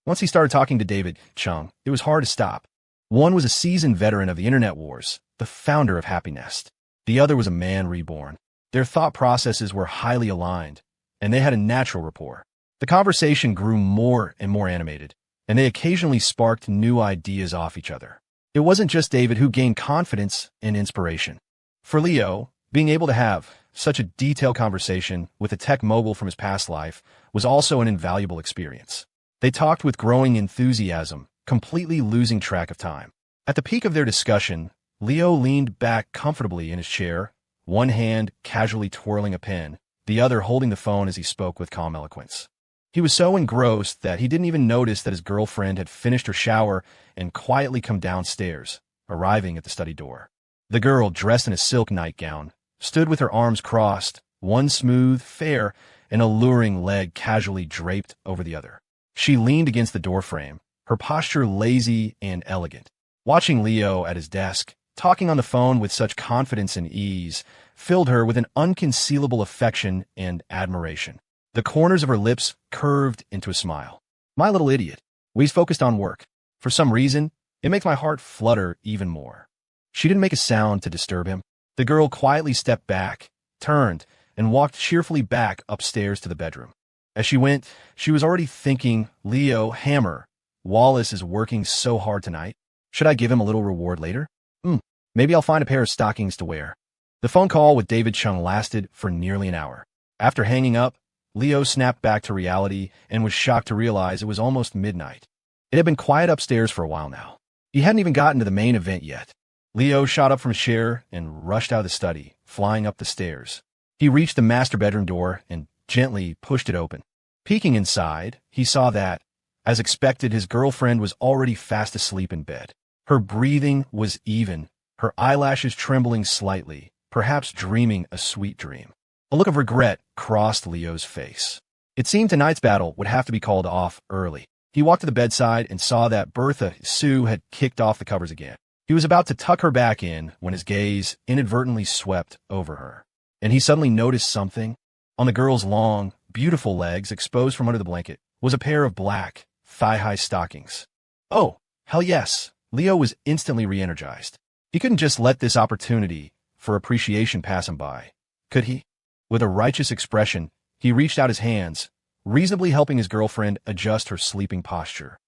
Once he started talking to David Chung, it was hard to stop. One was a seasoned veteran of the internet wars, the founder of Happy Nest. The other was a man reborn. Their thought processes were highly aligned, and they had a natural rapport. The conversation grew more and more animated, and they occasionally sparked new ideas off each other. It wasn't just David who gained confidence and inspiration. For Leo, being able to have such a detailed conversation with a tech mogul from his past life was also an invaluable experience. They talked with growing enthusiasm, completely losing track of time. At the peak of their discussion, Leo leaned back comfortably in his chair, one hand casually twirling a pen, the other holding the phone as he spoke with calm eloquence. He was so engrossed that he didn't even notice that his girlfriend had finished her shower and quietly come downstairs, arriving at the study door. The girl, dressed in a silk nightgown, stood with her arms crossed, one smooth, fair, and alluring leg casually draped over the other. She leaned against the doorframe, her posture lazy and elegant. Watching Leo at his desk, talking on the phone with such confidence and ease, filled her with an unconcealable affection and admiration. The corners of her lips curved into a smile. My little idiot. He's focused on work. For some reason, it makes my heart flutter even more. She didn't make a sound to disturb him. The girl quietly stepped back, turned, and walked cheerfully back upstairs to the bedroom. As she went, she was already thinking, Leo, hammer. Wallace is working so hard tonight. Should I give him a little reward later? Maybe I'll find a pair of stockings to wear. The phone call with David Chung lasted for nearly an hour. After hanging up, Leo snapped back to reality and was shocked to realize it was almost midnight. It had been quiet upstairs for a while now. He hadn't even gotten to the main event yet. Leo shot up from his chair and rushed out of the study, flying up the stairs. He reached the master bedroom door and gently pushed it open. Peeking inside, he saw that, as expected, his girlfriend was already fast asleep in bed. Her breathing was even, her eyelashes trembling slightly, perhaps dreaming a sweet dream. A look of regret crossed Leo's face. It seemed tonight's battle would have to be called off early. He walked to the bedside and saw that Bertha Sue had kicked off the covers again. He was about to tuck her back in when his gaze inadvertently swept over her. And he suddenly noticed something. On the girl's long, beautiful legs exposed from under the blanket was a pair of black, thigh-high stockings. Oh, hell yes! Leo was instantly re-energized. He couldn't just let this opportunity for appreciation pass him by, could he? With a righteous expression, he reached out his hands, reasonably helping his girlfriend adjust her sleeping posture.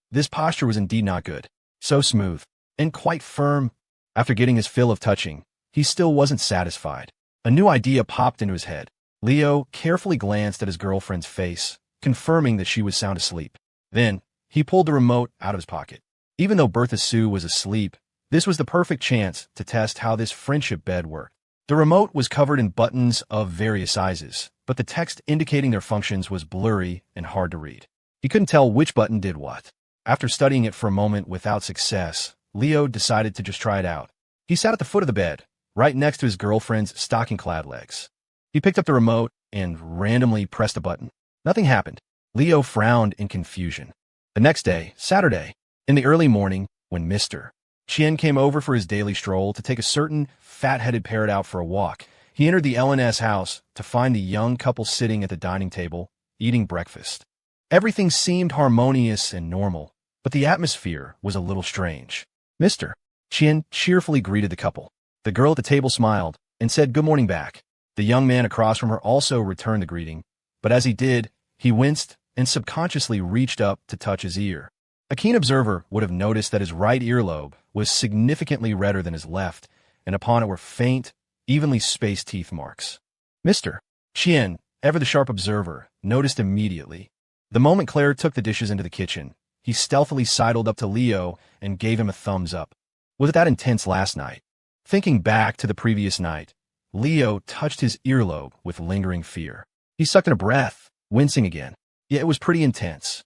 This posture was indeed not good. So smooth, and quite firm. After getting his fill of touching, he still wasn't satisfied. A new idea popped into his head. Leo carefully glanced at his girlfriend's face, confirming that she was sound asleep. Then, he pulled the remote out of his pocket. Even though Bertha Sue was asleep, this was the perfect chance to test how this friendship bed worked. The remote was covered in buttons of various sizes, but the text indicating their functions was blurry and hard to read. He couldn't tell which button did what. After studying it for a moment without success, Leo decided to just try it out. He sat at the foot of the bed, right next to his girlfriend's stocking-clad legs. He picked up the remote and randomly pressed a button. Nothing happened. Leo frowned in confusion. The next day, Saturday, in the early morning, when Mr. Chien came over for his daily stroll to take a certain fat-headed parrot out for a walk, he entered the LNS house to find the young couple sitting at the dining table, eating breakfast. Everything seemed harmonious and normal, but the atmosphere was a little strange. Mr. Chien cheerfully greeted the couple. The girl at the table smiled and said good morning back. The young man across from her also returned the greeting, but as he did, he winced and subconsciously reached up to touch his ear. A keen observer would have noticed that his right earlobe was significantly redder than his left, and upon it were faint, evenly spaced teeth marks. Mr. Chien, ever the sharp observer, noticed immediately. The moment Claire took the dishes into the kitchen, he stealthily sidled up to Leo and gave him a thumbs up. Was it that intense last night? Thinking back to the previous night, Leo touched his earlobe with lingering fear. He sucked in a breath, wincing again. Yeah, it was pretty intense.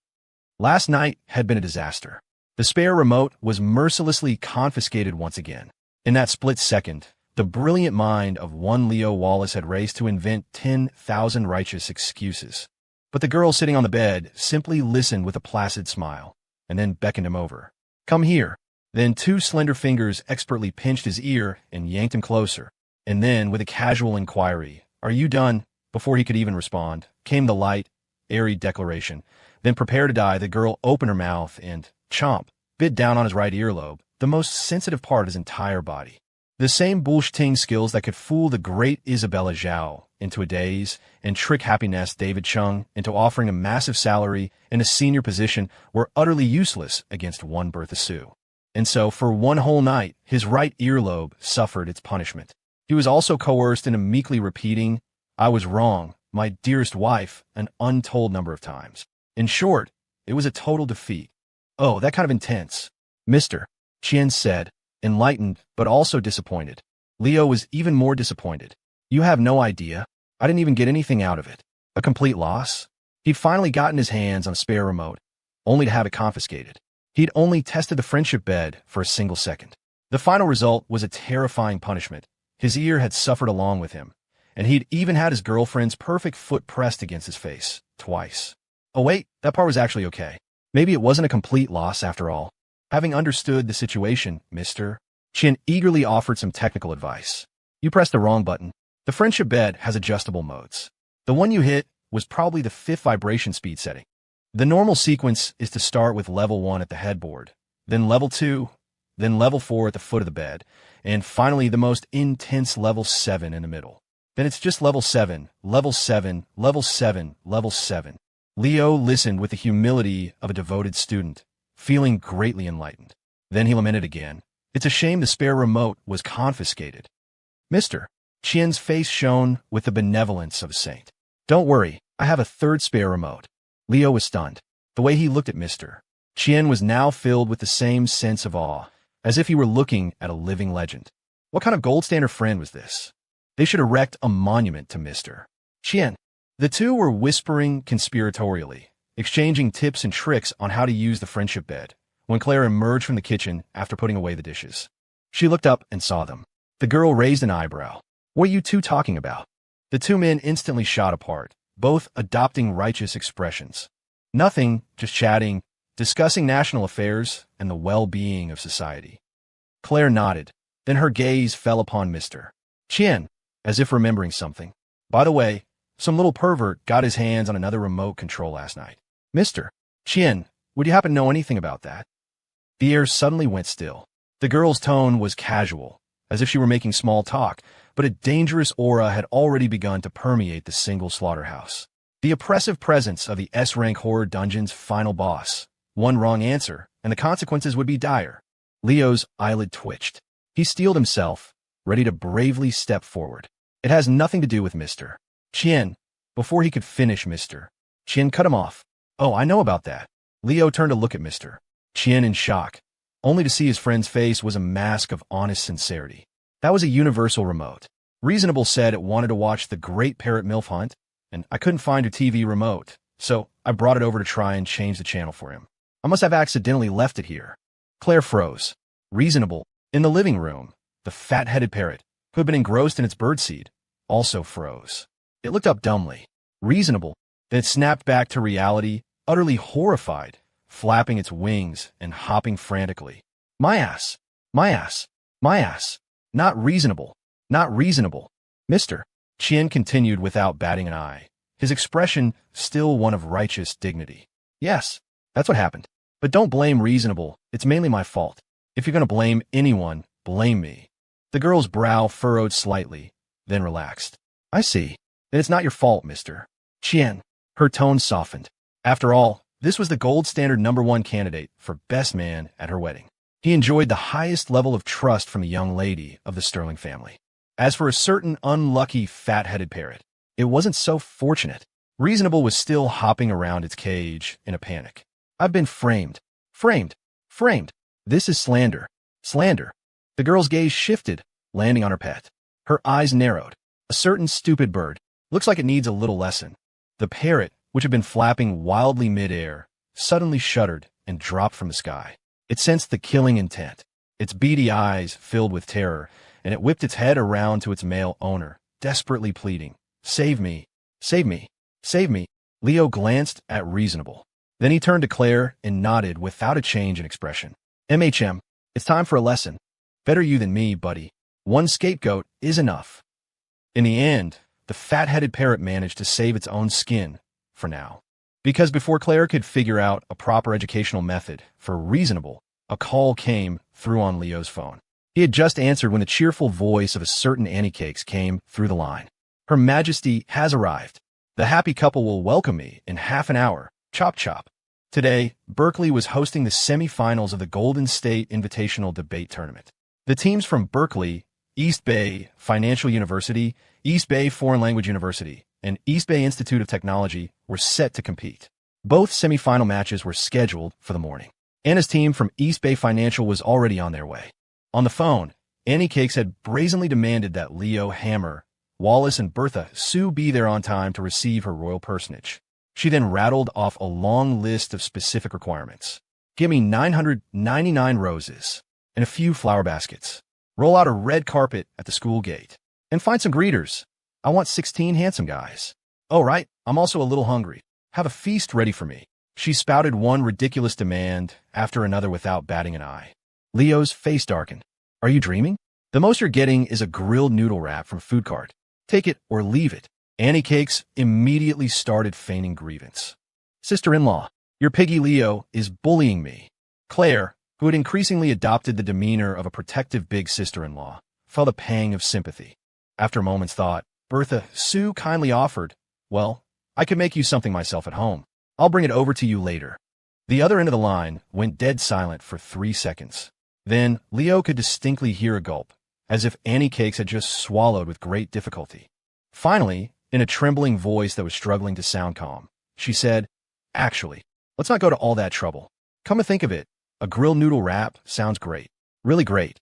Last night had been a disaster. The spare remote was mercilessly confiscated once again. In that split second, the brilliant mind of one Leo Wallace had raced to invent 10,000 righteous excuses. But the girl sitting on the bed simply listened with a placid smile, and then beckoned him over. Come here. Then two slender fingers expertly pinched his ear and yanked him closer. And then, with a casual inquiry, "Are you done?" Before he could even respond, came the light, airy declaration. Then, prepare to die, the girl opened her mouth and, chomp, bit down on his right earlobe, the most sensitive part of his entire body. The same bullshitting skills that could fool the great Isabella Zhao into a daze and trick happiness David Chung into offering a massive salary and a senior position were utterly useless against one Bertha Sue. And so, for one whole night, his right earlobe suffered its punishment. He was also coerced into meekly repeating, "I was wrong, my dearest wife," an untold number of times. In short, it was a total defeat. Oh, that kind of intense. Mister, Chien said, enlightened but also disappointed. Leo was even more disappointed. You have no idea. I didn't even get anything out of it. A complete loss? He'd finally gotten his hands on a spare remote, only to have it confiscated. He'd only tested the friendship bed for a single second. The final result was a terrifying punishment. His ear had suffered along with him, and he'd even had his girlfriend's perfect foot pressed against his face, twice. Oh wait, that part was actually okay. Maybe it wasn't a complete loss after all. Having understood the situation, Mr. Chien eagerly offered some technical advice. You pressed the wrong button. The friendship bed has adjustable modes. The one you hit was probably the 5th vibration speed setting. The normal sequence is to start with level 1 at the headboard, then level 2, then level 4 at the foot of the bed, and finally the most intense level 7 in the middle. Then it's just level 7, level 7, level 7, level 7. Leo listened with the humility of a devoted student, feeling greatly enlightened. Then he lamented again. It's a shame the spare remote was confiscated. Mr. Chien's face shone with the benevolence of a saint. Don't worry, I have a 3rd spare remote. Leo was stunned. The way he looked at Mr. Chien was now filled with the same sense of awe, as if he were looking at a living legend. What kind of gold standard friend was this? They should erect a monument to Mr. Chien. The two were whispering conspiratorially, exchanging tips and tricks on how to use the friendship bed, when Claire emerged from the kitchen after putting away the dishes. She looked up and saw them. The girl raised an eyebrow. What are you two talking about? The two men instantly shot apart, both adopting righteous expressions. Nothing, just chatting, discussing national affairs and the well-being of society. Claire nodded, then her gaze fell upon Mr. Chien, as if remembering something. By the way, some little pervert got his hands on another remote control last night. Mr. Chien, would you happen to know anything about that? The air suddenly went still. The girl's tone was casual, as if she were making small talk, but a dangerous aura had already begun to permeate the single slaughterhouse. The oppressive presence of the S-rank horror dungeon's final boss. One wrong answer, and the consequences would be dire. Leo's eyelid twitched. He steeled himself, ready to bravely step forward. It has nothing to do with Mr. Chien. Before he could finish, Mr. Chien cut him off. Oh, I know about that. Leo turned to look at Mr. Chien in shock, only to see his friend's face was a mask of honest sincerity. That was a universal remote. Reasonable said it wanted to watch the Great Parrot MILF Hunt, and I couldn't find a TV remote, so I brought it over to try and change the channel for him. I must have accidentally left it here. Claire froze. Reasonable, in the living room, the fat-headed parrot, who had been engrossed in its birdseed, also froze. It looked up dumbly. Reasonable, then it snapped back to reality, utterly horrified, flapping its wings and hopping frantically. My ass! My ass! My ass! Not reasonable! Not reasonable! Mr. Chien continued without batting an eye, his expression still one of righteous dignity. Yes, that's what happened. But don't blame reasonable, it's mainly my fault. If you're going to blame anyone, blame me. The girl's brow furrowed slightly, then relaxed. I see. Then it's not your fault, Mr. Chien. Her tone softened. After all, this was the gold standard #1 candidate for best man at her wedding. He enjoyed the highest level of trust from a young lady of the Sterling family. As for a certain unlucky fat-headed parrot, it wasn't so fortunate. Reasonable was still hopping around its cage in a panic. I've been framed. Framed. Framed. This is slander. Slander. The girl's gaze shifted, landing on her pet. Her eyes narrowed. A certain stupid bird. Looks like it needs a little lesson. The parrot, which had been flapping wildly mid-air, suddenly shuddered and dropped from the sky. It sensed the killing intent. Its beady eyes filled with terror, and it whipped its head around to its male owner, desperately pleading, "Save me! Save me! Save me!" Leo glanced at Reasonable. Then he turned to Claire and nodded without a change in expression. "MHM, it's time for a lesson. Better you than me, buddy. One scapegoat is enough." In the end, the fat-headed parrot managed to save its own skin, for now. Because before Claire could figure out a proper educational method for Reasonable, a call came through on Leo's phone. He had just answered when the cheerful voice of a certain Annie Cakes came through the line. "Her Majesty has arrived. The happy couple will welcome me in half an hour. Chop chop." Today, Berkeley was hosting the semifinals of the Golden State Invitational Debate Tournament. The teams from Berkeley, East Bay Financial University, East Bay Foreign Language University, and East Bay Institute of Technology were set to compete. Both semifinal matches were scheduled for the morning. Anna's team from East Bay Financial was already on their way. On the phone, Annie Cakes had brazenly demanded that Leo, Hammer, Wallace, and Bertha Sue be there on time to receive her royal personage. She then rattled off a long list of specific requirements. Give me 999 roses and a few flower baskets. Roll out a red carpet at the school gate. And find some greeters. I want 16 handsome guys. Oh, right, I'm also a little hungry. Have a feast ready for me. She spouted one ridiculous demand after another without batting an eye. Leo's face darkened. Are you dreaming? The most you're getting is a grilled noodle wrap from Food Cart. Take it or leave it. Annie Cakes immediately started feigning grievance. Sister-in-law, your piggy Leo is bullying me. Claire, who had increasingly adopted the demeanor of a protective big sister-in-law, felt a pang of sympathy. After a moment's thought, Bertha Sue kindly offered, well, I could make you something myself at home. I'll bring it over to you later. The other end of the line went dead silent for 3 seconds. Then Leo could distinctly hear a gulp, as if Annie Cakes had just swallowed with great difficulty. Finally, in a trembling voice that was struggling to sound calm, she said, actually, let's not go to all that trouble. Come to think of it, a grilled noodle wrap sounds great. Really great.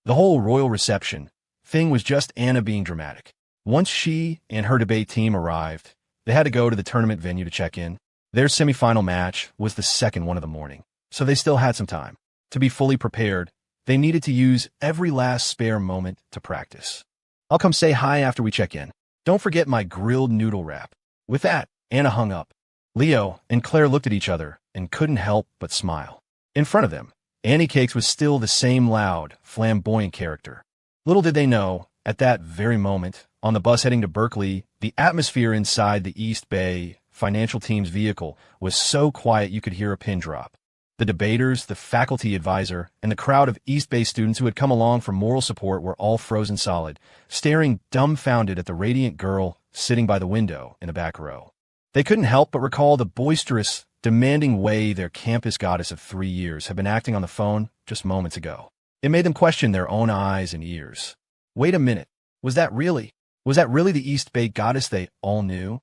The whole royal reception thing was just Anna being dramatic. Once she and her debate team arrived, they had to go to the tournament venue to check in. Their semifinal match was the second one of the morning, so they still had some time. To be fully prepared, they needed to use every last spare moment to practice. I'll come say hi after we check in. Don't forget my grilled noodle wrap. With that, Anna hung up. Leo and Claire looked at each other and couldn't help but smile. In front of them, Annie Cakes was still the same loud, flamboyant character. Little did they know, at that very moment, on the bus heading to Berkeley, the atmosphere inside the East Bay Financial team's vehicle was so quiet you could hear a pin drop. The debaters, the faculty advisor, and the crowd of East Bay students who had come along for moral support were all frozen solid, staring dumbfounded at the radiant girl sitting by the window in the back row. They couldn't help but recall the boisterous, demanding way their campus goddess of 3 years had been acting on the phone just moments ago. It made them question their own eyes and ears. Wait a minute, was that really the East Bay goddess they all knew?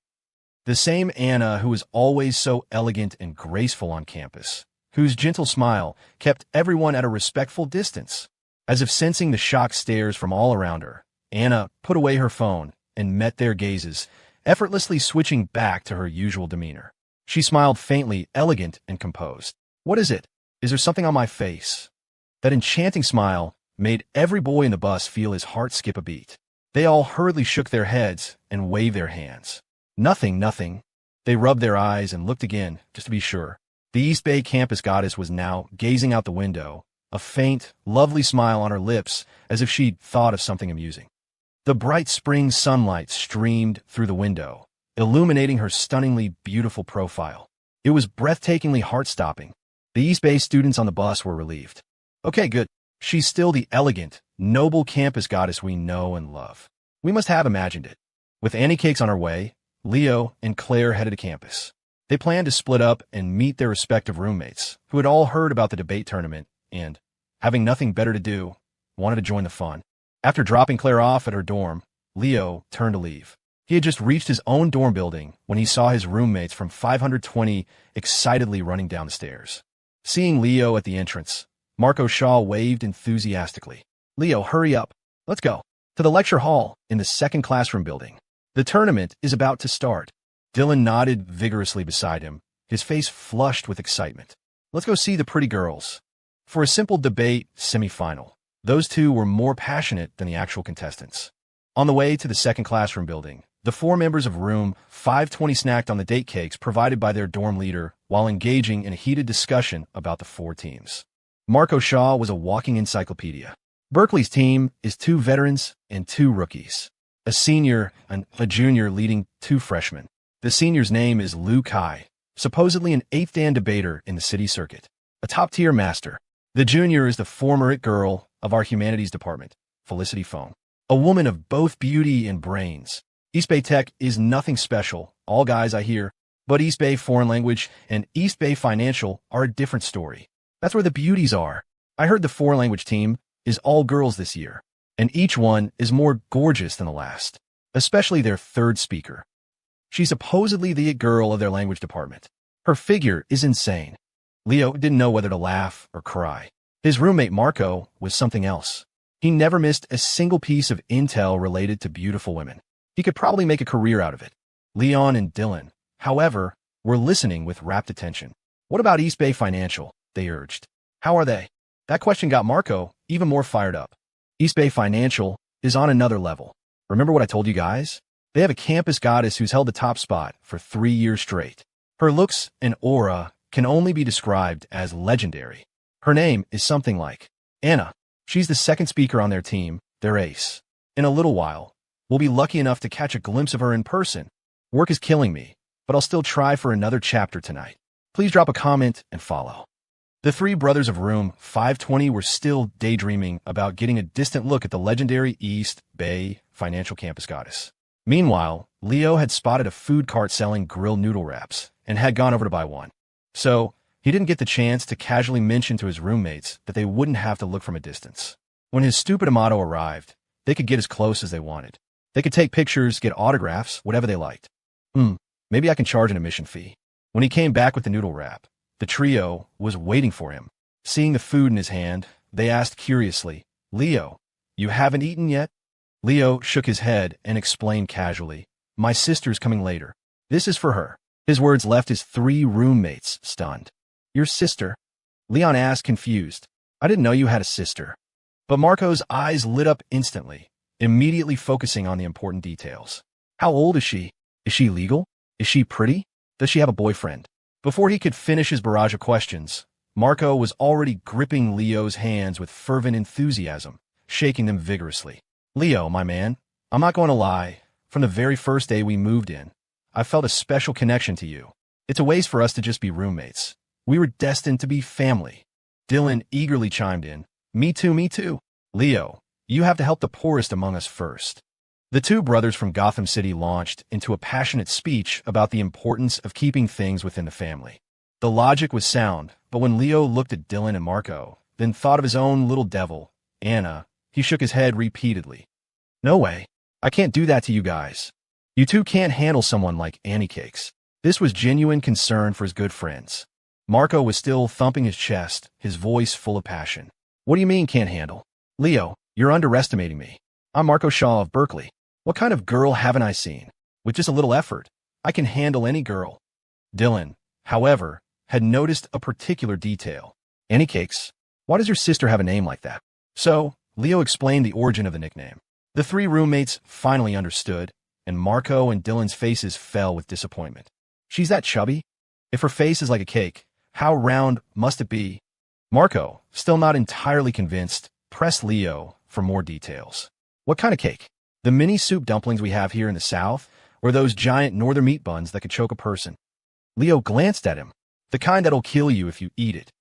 The same Anna who was always so elegant and graceful on campus, whose gentle smile kept everyone at a respectful distance. As if sensing the shocked stares from all around her, Anna put away her phone and met their gazes, effortlessly switching back to her usual demeanor. She smiled faintly, elegant and composed. What is it? Is there something on my face? That enchanting smile made every boy in the bus feel his heart skip a beat. They all hurriedly shook their heads and waved their hands. Nothing, nothing. They rubbed their eyes and looked again, just to be sure. The East Bay campus goddess was now gazing out the window, a faint, lovely smile on her lips as if she'd thought of something amusing. The bright spring sunlight streamed through the window, illuminating her stunningly beautiful profile. It was breathtakingly heart-stopping. The East Bay students on the bus were relieved. Okay, good. She's still the elegant, noble campus goddess we know and love. We must have imagined it. With Annie Cakes on her way, Leo and Claire headed to campus. They planned to split up and meet their respective roommates, who had all heard about the debate tournament and, having nothing better to do, wanted to join the fun. After dropping Claire off at her dorm, Leo turned to leave. He had just reached his own dorm building when he saw his roommates from 520 excitedly running down the stairs. Seeing Leo at the entrance, Marco Shaw waved enthusiastically. Leo, hurry up. Let's go. To the lecture hall in the second classroom building. The tournament is about to start. Dylan nodded vigorously beside him, his face flushed with excitement. Let's go see the pretty girls. For a simple debate semifinal, those two were more passionate than the actual contestants. On the way to the second classroom building, the 4 members of room 520 snacked on the date cakes provided by their dorm leader while engaging in a heated discussion about the 4 teams. Marco Shaw was a walking encyclopedia. Berkeley's team is 2 veterans and 2 rookies, a senior and a junior leading 2 freshmen. The senior's name is Lu Kai, supposedly an 8th dan debater in the city circuit, a top-tier master. The junior is the former it girl of our humanities department, Felicity Foam, a woman of both beauty and brains. East Bay Tech is nothing special, all guys I hear, but East Bay Foreign Language and East Bay Financial are a different story. That's where the beauties are. I heard the foreign language team is all girls this year, and each one is more gorgeous than the last, especially their 3rd speaker. She's supposedly the it girl of their language department. Her figure is insane. Leo didn't know whether to laugh or cry. His roommate Marco was something else. He never missed a single piece of intel related to beautiful women. He could probably make a career out of it. Leon and Dylan, however, were listening with rapt attention. What about East Bay Financial? They urged. How are they? That question got Marco even more fired up. East Bay Financial is on another level. Remember what I told you guys? They have a campus goddess who's held the top spot for 3 years straight. Her looks and aura can only be described as legendary. Her name is something like Anna. She's the second speaker on their team, their ace. In a little while, we'll be lucky enough to catch a glimpse of her in person. Work is killing me, but I'll still try for another chapter tonight. Please drop a comment and follow. The three brothers of room 520 were still daydreaming about getting a distant look at the legendary East Bay Financial Campus Goddess. Meanwhile, Leo had spotted a food cart selling grilled noodle wraps and had gone over to buy one. So, he didn't get the chance to casually mention to his roommates that they wouldn't have to look from a distance. When his stupid Amato arrived, they could get as close as they wanted. They could take pictures, get autographs, whatever they liked. Maybe I can charge an admission fee. When he came back with the noodle wrap, the trio was waiting for him. Seeing the food in his hand, they asked curiously, "Leo, you haven't eaten yet?" Leo shook his head and explained casually, "My sister's coming later. This is for her." His words left his three roommates stunned. "Your sister?" Leon asked, confused. "I didn't know you had a sister." But Marco's eyes lit up instantly, immediately focusing on the important details. How old is she? Is she legal? Is she pretty? Does she have a boyfriend? Before he could finish his barrage of questions, Marco was already gripping Leo's hands with fervent enthusiasm, shaking them vigorously. "Leo, my man, I'm not going to lie. From the very first day we moved in, I felt a special connection to you. It's a waste for us to just be roommates. We were destined to be family." Dylan eagerly chimed in. Me too, me too. "Leo, you have to help the poorest among us first." The two brothers from Gotham City launched into a passionate speech about the importance of keeping things within the family. The logic was sound, but when Leo looked at Dylan and Marco, then thought of his own little devil, Anna, he shook his head repeatedly. "No way. I can't do that to you guys. You two can't handle someone like Annie Cakes." This was genuine concern for his good friends. Marco was still thumping his chest, his voice full of passion. "What do you mean can't handle? Leo, you're underestimating me. I'm Marco Shaw of Berkeley. What kind of girl haven't I seen? With just a little effort, I can handle any girl." Dylan, however, had noticed a particular detail. "Annie Cakes? Why does your sister have a name like that?" So, Leo explained the origin of the nickname. The three roommates finally understood, and Marco and Dylan's faces fell with disappointment. "She's that chubby? If her face is like a cake, how round must it be?" Marco, still not entirely convinced, pressed Leo for more details. "What kind of cake? The mini soup dumplings we have here in the South, or those giant northern meat buns that could choke a person?" Leo glanced at him. "The kind that'll kill you if you eat it."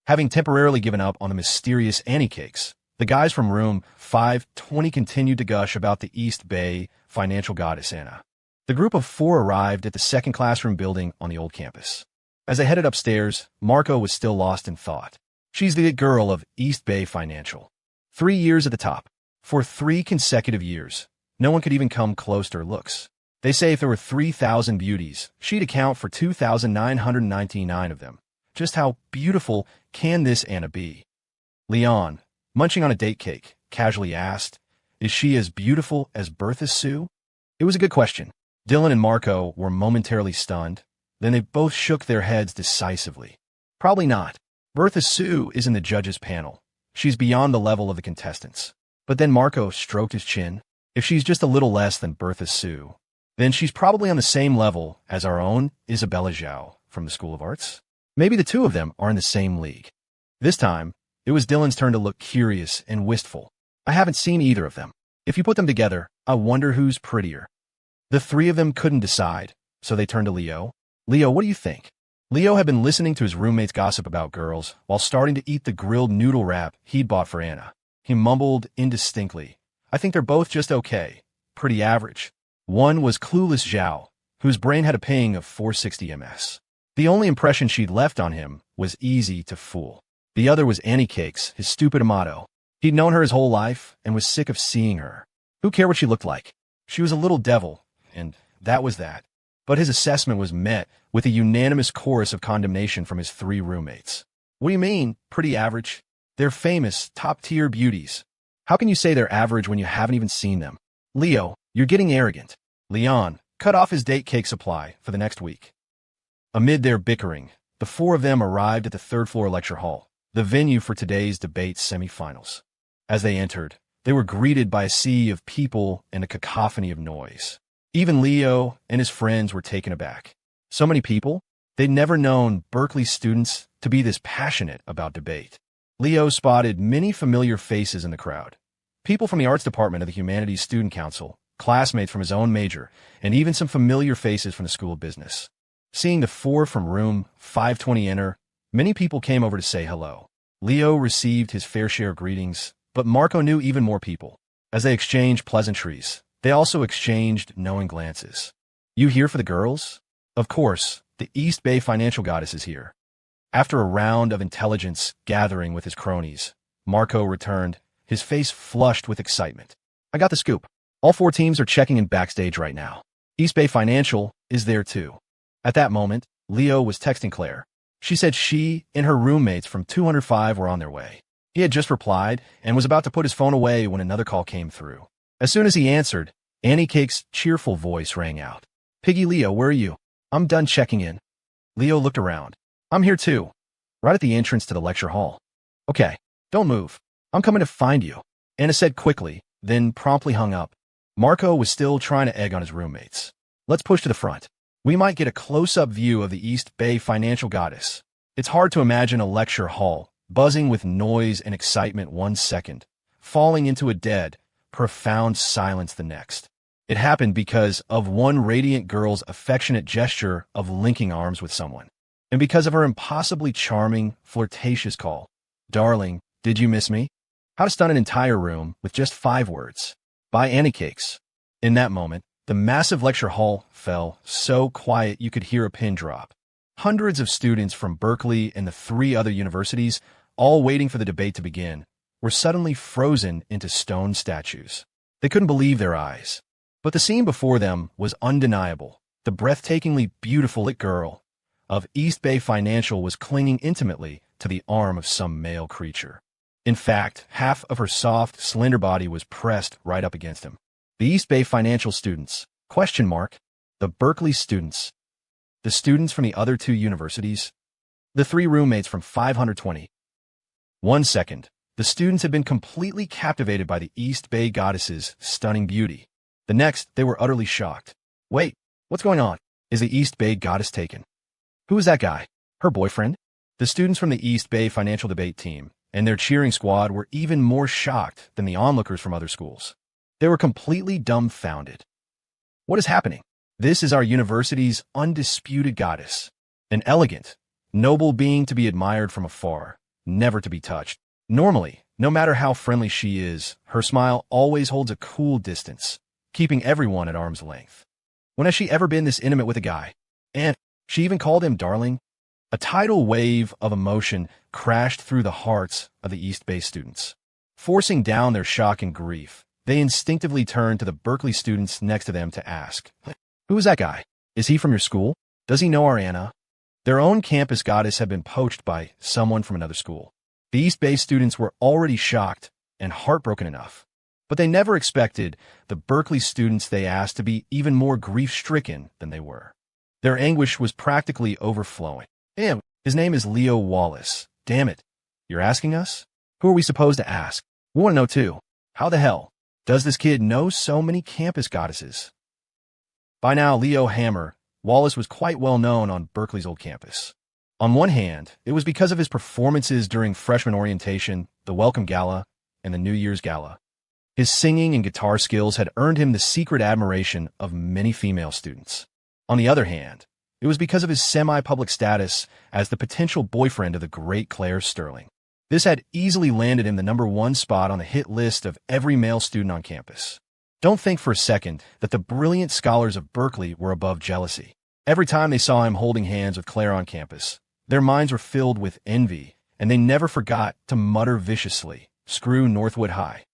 Having temporarily given up on the mysterious Annie Cakes, the guys from room 520 continued to gush about the East Bay Financial Goddess Anna. The group of four arrived at the second classroom building on the old campus. As they headed upstairs, Marco was still lost in thought. She's the girl of East Bay Financial. 3 years at the top. For 3 consecutive years, no one could even come close to her looks. They say if there were 3,000 beauties, she'd account for 2,999 of them. Just how beautiful can this Anna be? Leon, munching on a date cake, casually asked, "Is she as beautiful as Bertha Sue?" It was a good question. Dylan and Marco were momentarily stunned. Then they both shook their heads decisively. "Probably not. Bertha Sue is in the judges' panel. She's beyond the level of the contestants." But then Marco stroked his chin. "If she's just a little less than Bertha Sue, then she's probably on the same level as our own Isabella Zhao from the School of Arts. Maybe the two of them are in the same league." This time, it was Dylan's turn to look curious and wistful. "I haven't seen either of them. If you put them together, I wonder who's prettier." The three of them couldn't decide, so they turned to Leo. "Leo, what do you think?" Leo had been listening to his roommates gossip about girls while starting to eat the grilled noodle wrap he'd bought for Anna. He mumbled indistinctly, "I think they're both just okay. Pretty average." One was clueless Zhao, whose brain had a ping of 460 ms. The only impression she'd left on him was easy to fool. The other was Annie Cakes, his stupid Amato. He'd known her his whole life and was sick of seeing her. Who cared what she looked like? She was a little devil, and that was that. But his assessment was met with a unanimous chorus of condemnation from his 3 roommates. What do you mean, pretty average? They're famous, top-tier beauties. How can you say they're average when you haven't even seen them? Leo, you're getting arrogant. Leon cut off his date cake supply for the next week. Amid their bickering, the 4 of them arrived at the 3rd-floor lecture hall, the venue for today's debate semifinals. As they entered, they were greeted by a sea of people and a cacophony of noise. Even Leo and his friends were taken aback. So many people? They'd never known Berkeley students to be this passionate about debate. Leo spotted many familiar faces in the crowd. People from the arts department of the Humanities Student Council, classmates from his own major, and even some familiar faces from the School of Business. Seeing the 4 from room 520 enter, many people came over to say hello. Leo received his fair share of greetings, but Marco knew even more people. As they exchanged pleasantries, they also exchanged knowing glances. You here for the girls? Of course, the East Bay financial goddess is here. After a round of intelligence gathering with his cronies, Marco returned, his face flushed with excitement. I got the scoop. All 4 teams are checking in backstage right now. East Bay Financial is there too. At that moment, Leo was texting Claire. She said she and her roommates from 205 were on their way. He had just replied and was about to put his phone away when another call came through. As soon as he answered, Annie Cake's cheerful voice rang out. Piggy Leo, where are you? I'm done checking in. Leo looked around. I'm here too. Right at the entrance to the lecture hall. Okay, don't move. I'm coming to find you. Anna said quickly, then promptly hung up. Marco was still trying to egg on his roommates. Let's push to the front. We might get a close-up view of the East Bay financial goddess. It's hard to imagine a lecture hall buzzing with noise and excitement one second, falling into a dead, profound silence the next. It happened because of one radiant girl's affectionate gesture of linking arms with someone, and because of her impossibly charming, flirtatious call. Darling, did you miss me? How to stun an entire room with just 5 words. By Annie Cakes. In that moment, the massive lecture hall fell so quiet you could hear a pin drop. Hundreds of students from Berkeley and the 3 other universities, all waiting for the debate to begin, were suddenly frozen into stone statues. They couldn't believe their eyes. But the scene before them was undeniable. The breathtakingly beautiful girl of East Bay Financial was clinging intimately to the arm of some male creature. In fact, half of her soft, slender body was pressed right up against him. The East Bay Financial students, ? The Berkeley students, the students from the other 2 universities, the 3 roommates from 520. 1 second, the students had been completely captivated by the East Bay goddess's stunning beauty. The next, they were utterly shocked. Wait, what's going on? Is the East Bay goddess taken? Who is that guy? Her boyfriend? The students from the East Bay Financial Debate team and their cheering squad were even more shocked than the onlookers from other schools. They were completely dumbfounded. What is happening? This is our university's undisputed goddess, an elegant, noble being to be admired from afar, never to be touched. Normally, no matter how friendly she is, her smile always holds a cool distance, keeping everyone at arm's length. When has she ever been this intimate with a guy? And she even called him darling? A tidal wave of emotion crashed through the hearts of the East Bay students. Forcing down their shock and grief, they instinctively turned to the Berkeley students next to them to ask, who is that guy? Is he from your school? Does he know our Anna? Their own campus goddess had been poached by someone from another school. The East Bay students were already shocked and heartbroken enough, but they never expected the Berkeley students they asked to be even more grief-stricken than they were. Their anguish was practically overflowing. Damn, his name is Leo Wallace. Damn it. You're asking us? Who are we supposed to ask? We want to know too. How the hell does this kid know so many campus goddesses? By now, Leo Hammer Wallace was quite well known on Berkeley's old campus. On one hand, it was because of his performances during freshman orientation, the Welcome Gala, and the New Year's Gala. His singing and guitar skills had earned him the secret admiration of many female students. On the other hand, it was because of his semi-public status as the potential boyfriend of the great Claire Sterling. This had easily landed him the #1 spot on the hit list of every male student on campus. Don't think for a second that the brilliant scholars of Berkeley were above jealousy. Every time they saw him holding hands with Claire on campus, their minds were filled with envy, and they never forgot to mutter viciously, "Screw Northwood High."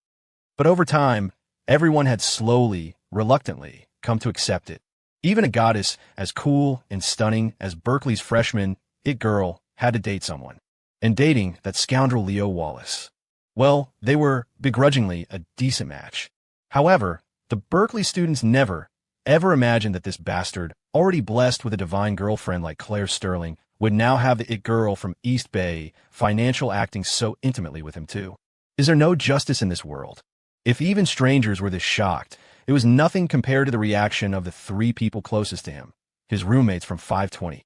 But over time, everyone had slowly, reluctantly, come to accept it. Even a goddess as cool and stunning as Berkeley's freshman it girl had to date someone. And dating that scoundrel Leo Wallace. Well, they were, begrudgingly, a decent match. However, the Berkeley students never, ever imagined that this bastard, already blessed with a divine girlfriend like Claire Sterling, would now have the it girl from East Bay Financial acting so intimately with him too. Is there no justice in this world? If even strangers were this shocked, it was nothing compared to the reaction of the three people closest to him, his roommates from 520.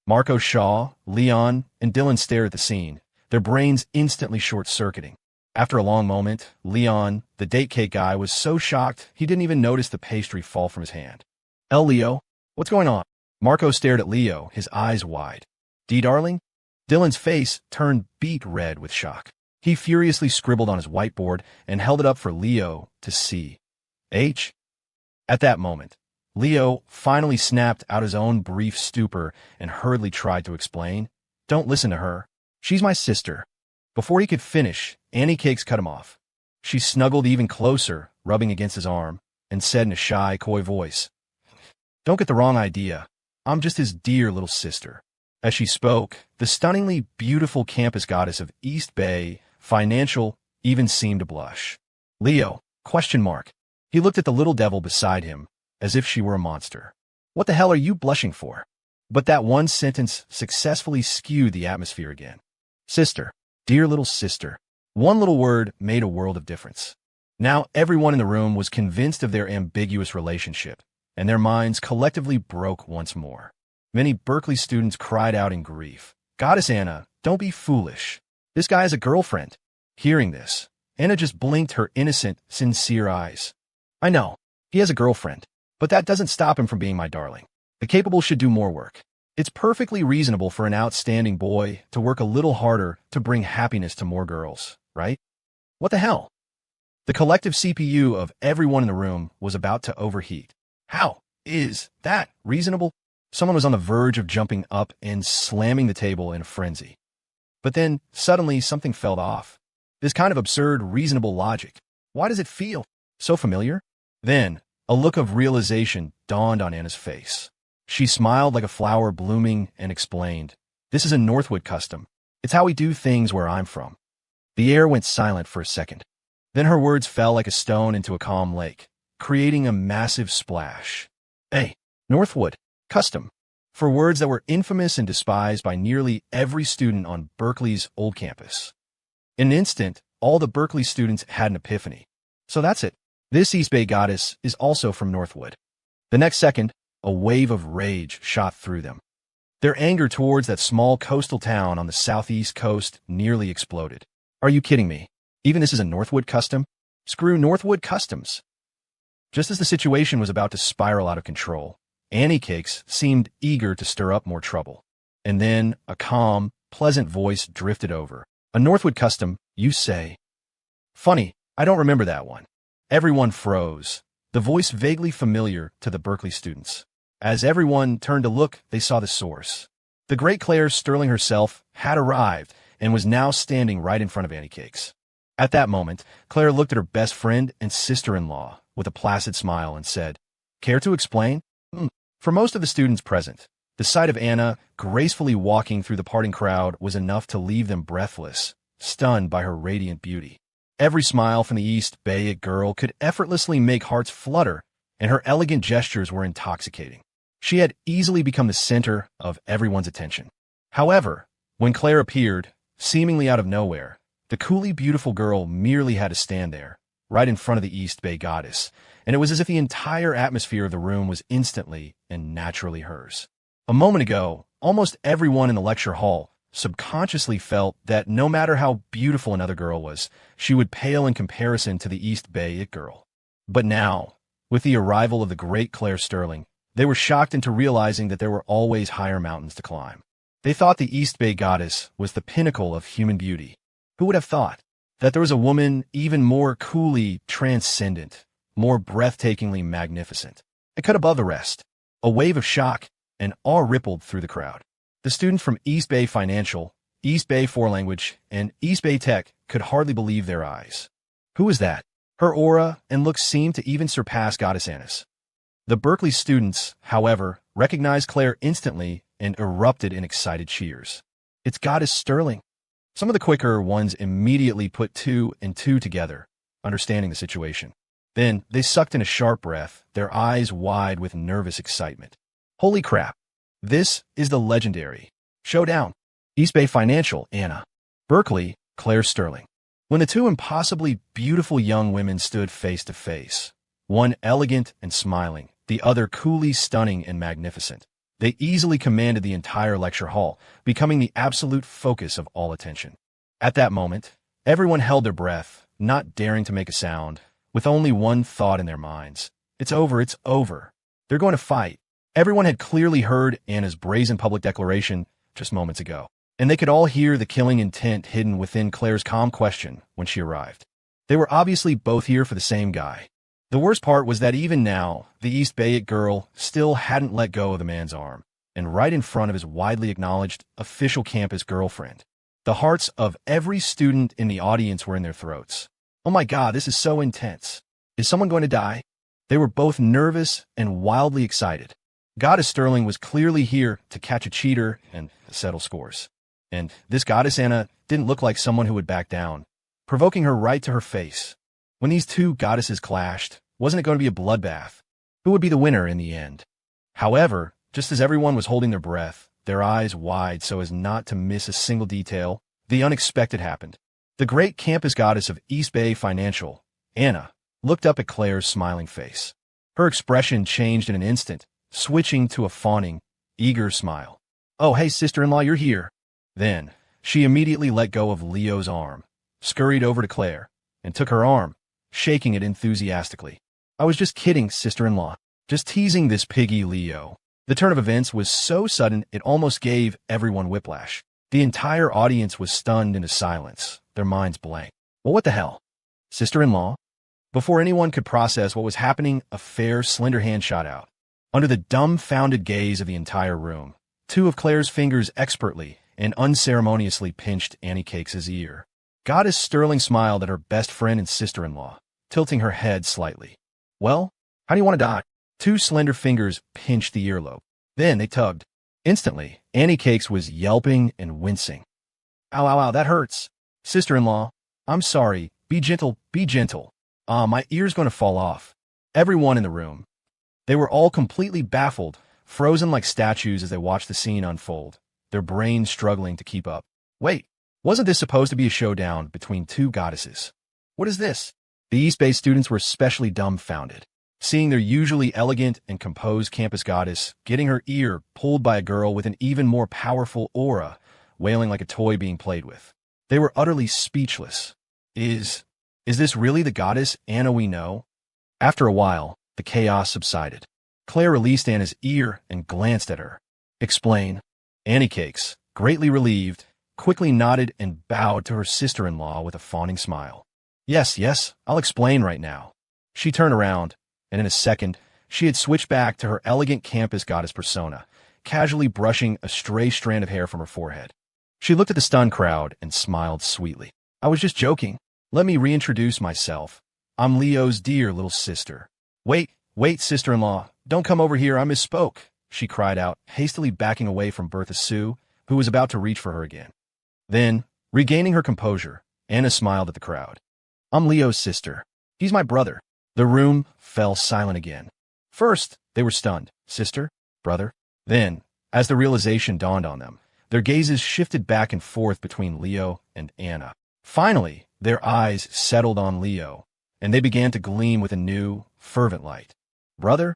Marco Shaw, Leon, and Dylan stared at the scene, their brains instantly short-circuiting. After a long moment, Leon, the date cake guy, was so shocked he didn't even notice the pastry fall from his hand. Leo, what's going on? Marco stared at Leo, his eyes wide. D, darling? Dylan's face turned beet red with shock. He furiously scribbled on his whiteboard and held it up for Leo to see. H? At that moment, Leo finally snapped out his own brief stupor and hurriedly tried to explain. Don't listen to her. She's my sister. Before he could finish, Annie Cakes cut him off. She snuggled even closer, rubbing against his arm, and said in a shy, coy voice, Don't get the wrong idea. I'm just his dear little sister. As she spoke, the stunningly beautiful campus goddess of East Bay Financial even seemed to blush. Leo, ? He looked at the little devil beside him, as if she were a monster. What the hell are you blushing for? But that one sentence successfully skewed the atmosphere again. Sister, dear little sister. One little word made a world of difference. Now everyone in the room was convinced of their ambiguous relationship, and their minds collectively broke once more. Many Berkeley students cried out in grief. Goddess Anna, don't be foolish. This guy has a girlfriend. Hearing this, Anna just blinked her innocent, sincere eyes. I know, he has a girlfriend, but that doesn't stop him from being my darling. The capable should do more work. It's perfectly reasonable for an outstanding boy to work a little harder to bring happiness to more girls, right? What the hell? The collective CPU of everyone in the room was about to overheat. How is that reasonable? Someone was on the verge of jumping up and slamming the table in a frenzy. But then, suddenly, something fell off. This kind of absurd, reasonable logic. Why does it feel so familiar? Then, a look of realization dawned on Anna's face. She smiled like a flower blooming and explained, This is a Northwood custom. It's how we do things where I'm from. The air went silent for a second. Then her words fell like a stone into a calm lake, creating a massive splash. Hey, Northwood, custom. For words that were infamous and despised by nearly every student on Berkeley's old campus. In an instant, all the Berkeley students had an epiphany. So that's it. This East Bay goddess is also from Northwood. The next second, a wave of rage shot through them. Their anger towards that small coastal town on the southeast coast nearly exploded. Are you kidding me? Even this is a Northwood custom? Screw Northwood customs. Just as the situation was about to spiral out of control, Annie Cakes seemed eager to stir up more trouble. And then a calm, pleasant voice drifted over. A Northwood custom, you say? Funny, I don't remember that one. Everyone froze, the voice vaguely familiar to the Berkeley students. As everyone turned to look, they saw the source. The great Claire Sterling herself had arrived and was now standing right in front of Annie Cakes. At that moment, Claire looked at her best friend and sister-in-law with a placid smile and said, Care to explain? For most of the students present, the sight of Anna gracefully walking through the parting crowd was enough to leave them breathless, stunned by her radiant beauty. Every smile from the East Bay girl could effortlessly make hearts flutter, and her elegant gestures were intoxicating. She had easily become the center of everyone's attention. However, when Claire appeared, seemingly out of nowhere, the coolly beautiful girl merely had to stand there, right in front of the East Bay goddess, and it was as if the entire atmosphere of the room was instantly and naturally hers. A moment ago, almost everyone in the lecture hall subconsciously felt that no matter how beautiful another girl was, she would pale in comparison to the East Bay it girl. But now, with the arrival of the great Claire Sterling, they were shocked into realizing that there were always higher mountains to climb. They thought the East Bay goddess was the pinnacle of human beauty. Who would have thought that there was a woman even more coolly transcendent, more breathtakingly magnificent, and cut above the rest? A wave of shock and awe rippled through the crowd. The students from East Bay Financial, East Bay Language, and East Bay Tech could hardly believe their eyes. Who was that? Her aura and looks seemed to even surpass Goddess Anna's. The Berkeley students, however, recognized Claire instantly and erupted in excited cheers. It's Goddess Sterling. Some of the quicker ones immediately put two and two together, understanding the situation. Then they sucked in a sharp breath, their eyes wide with nervous excitement. Holy crap. This is the legendary showdown. East Bay Financial, Anna. Berkeley, Claire Sterling. When the two impossibly beautiful young women stood face to face, one elegant and smiling, the other coolly stunning and magnificent, they easily commanded the entire lecture hall, becoming the absolute focus of all attention. At that moment, everyone held their breath, not daring to make a sound, with only one thought in their minds. It's over, it's over. They're going to fight. Everyone had clearly heard Anna's brazen public declaration just moments ago, and they could all hear the killing intent hidden within Claire's calm question when she arrived. They were obviously both here for the same guy. The worst part was that even now, the East Bay girl still hadn't let go of the man's arm, and right in front of his widely acknowledged official campus girlfriend. The hearts of every student in the audience were in their throats. Oh my God, this is so intense. Is someone going to die? They were both nervous and wildly excited. Goddess Sterling was clearly here to catch a cheater and settle scores. And this Goddess Anna didn't look like someone who would back down, provoking her right to her face. When these two goddesses clashed, wasn't it going to be a bloodbath? Who would be the winner in the end? However, just as everyone was holding their breath, their eyes wide so as not to miss a single detail, the unexpected happened. The great campus goddess of East Bay Financial, Anna, looked up at Claire's smiling face. Her expression changed in an instant, switching to a fawning, eager smile. Oh, hey, sister-in-law, you're here. Then, she immediately let go of Leo's arm, scurried over to Claire, and took her arm, shaking it enthusiastically. I was just kidding, sister-in-law. Just teasing this piggy Leo. The turn of events was so sudden it almost gave everyone whiplash. The entire audience was stunned into silence, their minds blank. Well, what the hell? Sister-in-law? Before anyone could process what was happening, a fair, slender hand shot out. Under the dumbfounded gaze of the entire room, two of Claire's fingers expertly and unceremoniously pinched Annie Cakes' ear. Goddess Sterling smiled at her best friend and sister-in-law, tilting her head slightly. Well, how do you want to die? Two slender fingers pinched the earlobe. Then they tugged. Instantly, Annie Cakes was yelping and wincing. Ow, ow, ow, that hurts. Sister-in-law, I'm sorry. Be gentle, be gentle. My ear's going to fall off. Everyone in the room. They were all completely baffled, frozen like statues as they watched the scene unfold, their brains struggling to keep up. Wait, wasn't this supposed to be a showdown between two goddesses? What is this? The East Bay students were especially dumbfounded, seeing their usually elegant and composed campus goddess getting her ear pulled by a girl with an even more powerful aura, wailing like a toy being played with. They were utterly speechless. Is this really the goddess Anna we know? After a while, the chaos subsided. Claire released Anna's ear and glanced at her. Explain. Annie Cakes, greatly relieved, quickly nodded and bowed to her sister-in-law with a fawning smile. Yes, I'll explain right now. She turned around, and in a second, she had switched back to her elegant campus goddess persona, casually brushing a stray strand of hair from her forehead. She looked at the stunned crowd and smiled sweetly. I was just joking. Let me reintroduce myself. I'm Leo's dear little sister. Wait, sister-in-law, don't come over here, I misspoke, she cried out, hastily backing away from Bertha Sue, who was about to reach for her again. Then, regaining her composure, Anna smiled at the crowd. I'm Leo's sister. He's my brother. The room fell silent again. First, they were stunned. Sister? Brother? Then, as the realization dawned on them, their gazes shifted back and forth between Leo and Anna. Finally, their eyes settled on Leo, and they began to gleam with a new, fervent light. Brother?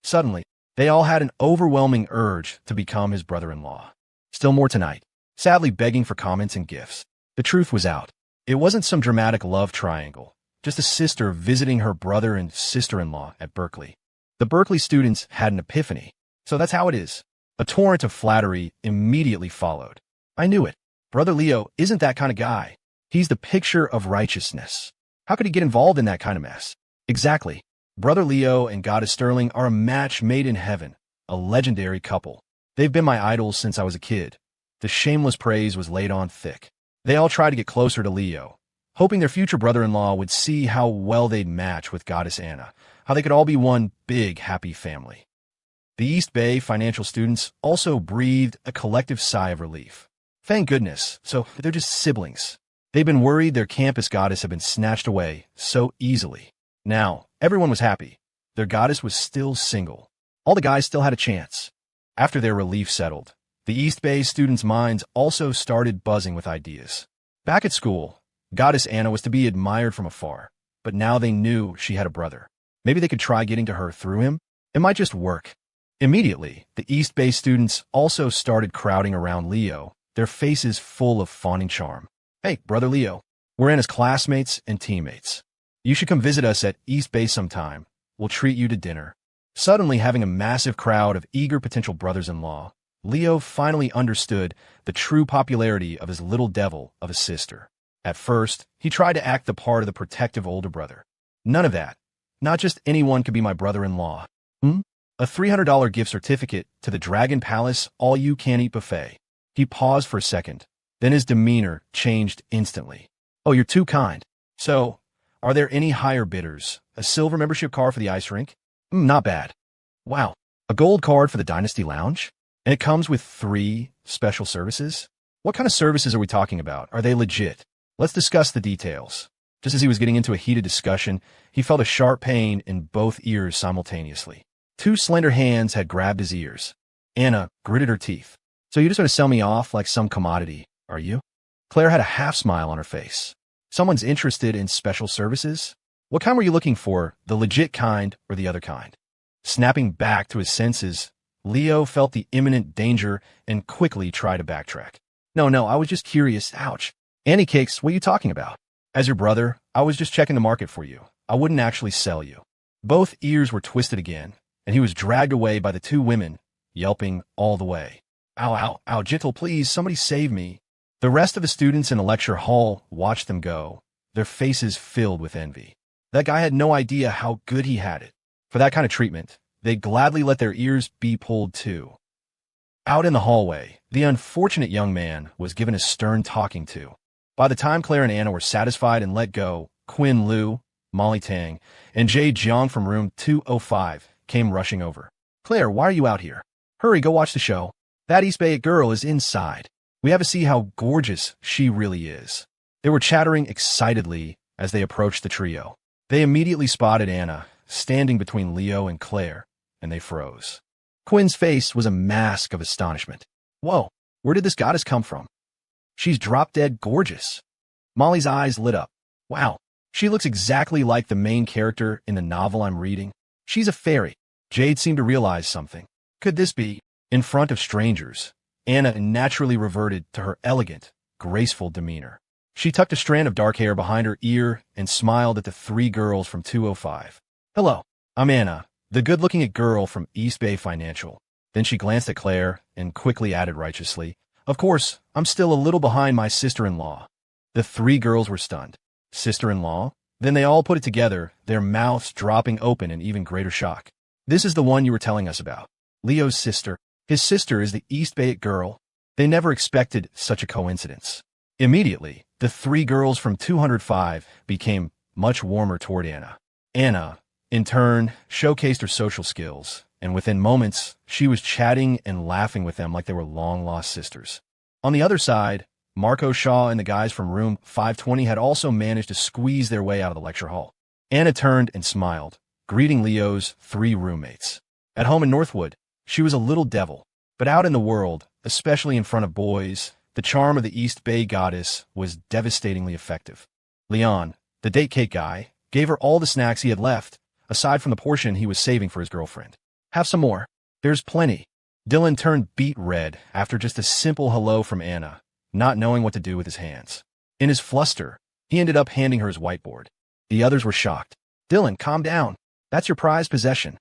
Suddenly, they all had an overwhelming urge to become his brother-in-law. Still more tonight, sadly begging for comments and gifts. The truth was out. It wasn't some dramatic love triangle, just a sister visiting her brother and sister-in-law at Berkeley. The Berkeley students had an epiphany. So that's how it is. A torrent of flattery immediately followed. I knew it. Brother Leo isn't that kind of guy. He's the picture of righteousness. How could he get involved in that kind of mess? Exactly. Brother Leo and Goddess Sterling are a match made in heaven, a legendary couple. They've been my idols since I was a kid. The shameless praise was laid on thick. They all tried to get closer to Leo, hoping their future brother-in-law would see how well they'd match with Goddess Anna, how they could all be one big, happy family. The East Bay financial students also breathed a collective sigh of relief. Thank goodness, so they're just siblings. They've been worried their campus goddess had been snatched away so easily. Now, everyone was happy. Their goddess was still single. All the guys still had a chance. After their relief settled, the East Bay students' minds also started buzzing with ideas. Back at school, Goddess Anna was to be admired from afar, but now they knew she had a brother. Maybe they could try getting to her through him? It might just work. Immediately, the East Bay students also started crowding around Leo, their faces full of fawning charm. Hey, brother Leo, we're Anna's classmates and teammates. You should come visit us at East Bay sometime. We'll treat you to dinner. Suddenly having a massive crowd of eager potential brothers-in-law, Leo finally understood the true popularity of his little devil of a sister. At first, he tried to act the part of the protective older brother. None of that. Not just anyone could be my brother-in-law. A $300 gift certificate to the Dragon Palace all-you-can-eat buffet. He paused for a second. Then his demeanor changed instantly. Oh, you're too kind. So, are there any higher bidders? A silver membership card for the ice rink? Not bad. Wow. A gold card for the Dynasty Lounge? And it comes with 3 special services? What kind of services are we talking about? Are they legit? Let's discuss the details. Just as he was getting into a heated discussion, he felt a sharp pain in both ears simultaneously. 2 slender hands had grabbed his ears. Anna gritted her teeth. So you just want to sell me off like some commodity, are you? Claire had a half smile on her face. Someone's interested in special services? What kind were you looking for, the legit kind or the other kind? Snapping back to his senses, Leo felt the imminent danger and quickly tried to backtrack. No, I was just curious. Ouch. Annie cakes, what are you talking about? As your brother, I was just checking the market for you. I wouldn't actually sell you. Both ears were twisted again, and he was dragged away by the 2 women, yelping all the way. Ow, gentle, please, somebody save me. The rest of the students in the lecture hall watched them go, their faces filled with envy. That guy had no idea how good he had it. For that kind of treatment, they'd gladly let their ears be pulled too. Out in the hallway, the unfortunate young man was given a stern talking to. By the time Claire and Anna were satisfied and let go, Quinn Liu, Molly Tang, and Jade Jiang from room 205 came rushing over. Claire, why are you out here? Hurry, go watch the show. That East Bay girl is inside. We have to see how gorgeous she really is. They were chattering excitedly as they approached the trio. They immediately spotted Anna, standing between Leo and Claire, and they froze. Quinn's face was a mask of astonishment. Whoa, where did this goddess come from? She's drop-dead gorgeous. Molly's eyes lit up. Wow, she looks exactly like the main character in the novel I'm reading. She's a fairy. Jade seemed to realize something. Could this be? In front of strangers, Anna naturally reverted to her elegant, graceful demeanor. She tucked a strand of dark hair behind her ear and smiled at the 3 girls from 205. Hello, I'm Anna, the good-looking girl from East Bay Financial. Then she glanced at Claire and quickly added righteously, Of course, I'm still a little behind my sister-in-law. The 3 girls were stunned. Sister-in-law? Then they all put it together, their mouths dropping open in even greater shock. This is the one you were telling us about. Leo's sister. His sister is the East Bay girl. They never expected such a coincidence. Immediately, the 3 girls from 205 became much warmer toward Anna. Anna, in turn, showcased her social skills, and within moments, she was chatting and laughing with them like they were long-lost sisters. On the other side, Marco Shaw and the guys from room 520 had also managed to squeeze their way out of the lecture hall. Anna turned and smiled, greeting Leo's 3 roommates. At home in Northwood, she was a little devil, but out in the world, especially in front of boys, the charm of the East Bay goddess was devastatingly effective. Leon, the date cake guy, gave her all the snacks he had left, aside from the portion he was saving for his girlfriend. Have some more. There's plenty. Dylan turned beet red after just a simple hello from Anna, not knowing what to do with his hands. In his fluster, he ended up handing her his whiteboard. The others were shocked. Dylan, calm down. That's your prized possession.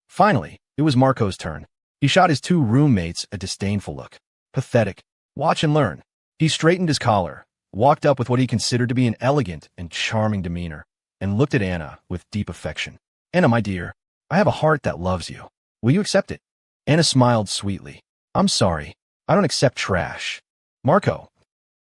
Finally, it was Marco's turn. He shot his 2 roommates a disdainful look. Pathetic. Watch and learn. He straightened his collar, walked up with what he considered to be an elegant and charming demeanor, and looked at Anna with deep affection. Anna, my dear, I have a heart that loves you. Will you accept it? Anna smiled sweetly. I'm sorry. I don't accept trash. Marco.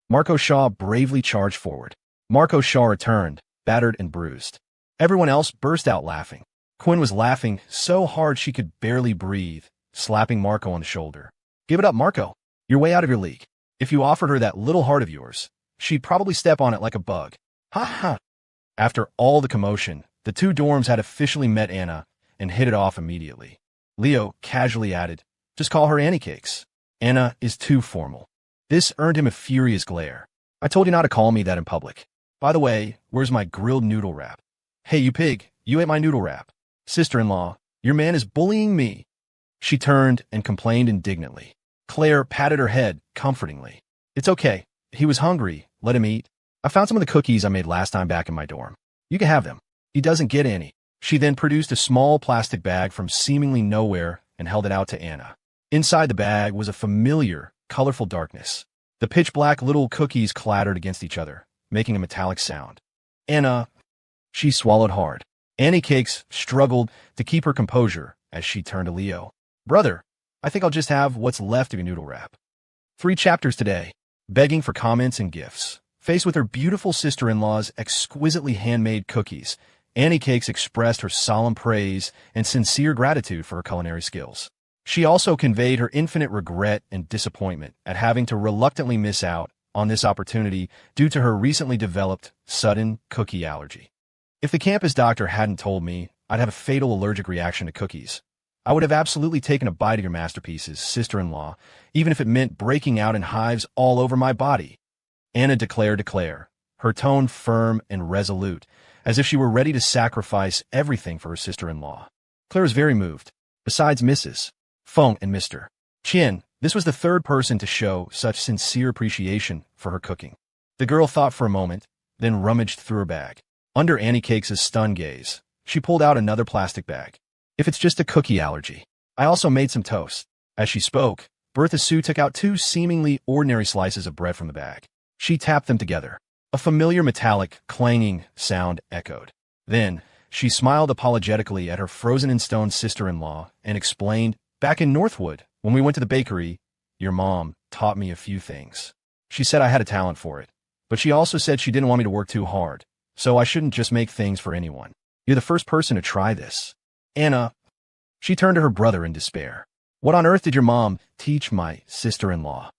Marco Shaw bravely charged forward. Marco Shaw returned, battered and bruised. Everyone else burst out laughing. Quinn was laughing so hard she could barely breathe, slapping Marco on the shoulder. Give it up, Marco. You're way out of your league. If you offered her that little heart of yours, she'd probably step on it like a bug. Ha ha. After all the commotion, the two dorms had officially met Anna and hit it off immediately. Leo casually added, just call her Annie Cakes. Anna is too formal. This earned him a furious glare. I told you not to call me that in public. By the way, where's my grilled noodle wrap? Hey, you pig, you ate my noodle wrap. Sister-in-law, your man is bullying me. She turned and complained indignantly. Claire patted her head comfortingly. It's okay. He was hungry. Let him eat. I found some of the cookies I made last time back in my dorm. You can have them. He doesn't get any. She then produced a small plastic bag from seemingly nowhere and held it out to Anna. Inside the bag was a familiar, colorful darkness. The pitch-black little cookies clattered against each other, making a metallic sound. Anna, she swallowed hard. Annie Cakes struggled to keep her composure as she turned to Leo. Brother, I think I'll just have what's left of your noodle wrap. 3 chapters today, begging for comments and gifts. Faced with her beautiful sister-in-law's exquisitely handmade cookies, Annie Cakes expressed her solemn praise and sincere gratitude for her culinary skills. She also conveyed her infinite regret and disappointment at having to reluctantly miss out on this opportunity due to her recently developed sudden cookie allergy. If the campus doctor hadn't told me I'd have a fatal allergic reaction to cookies, I would have absolutely taken a bite of your masterpieces, sister-in-law, even if it meant breaking out in hives all over my body. Anna declared, her tone firm and resolute, as if she were ready to sacrifice everything for her sister-in-law. Claire was very moved. Besides Mrs. Feng and Mr. Chin, this was the third person to show such sincere appreciation for her cooking. The girl thought for a moment, then rummaged through her bag. Under Annie Cakes' stunned gaze, she pulled out another plastic bag. If it's just a cookie allergy. I also made some toast. As she spoke, Bertha Sue took out 2 seemingly ordinary slices of bread from the bag. She tapped them together. A familiar metallic, clanging sound echoed. Then, she smiled apologetically at her frozen-in-stone sister-in-law and explained, back in Northwood, when we went to the bakery, your mom taught me a few things. She said I had a talent for it, but she also said she didn't want me to work too hard, so I shouldn't just make things for anyone. You're the first person to try this. Anna, she turned to her brother in despair. What on earth did your mom teach my sister-in-law?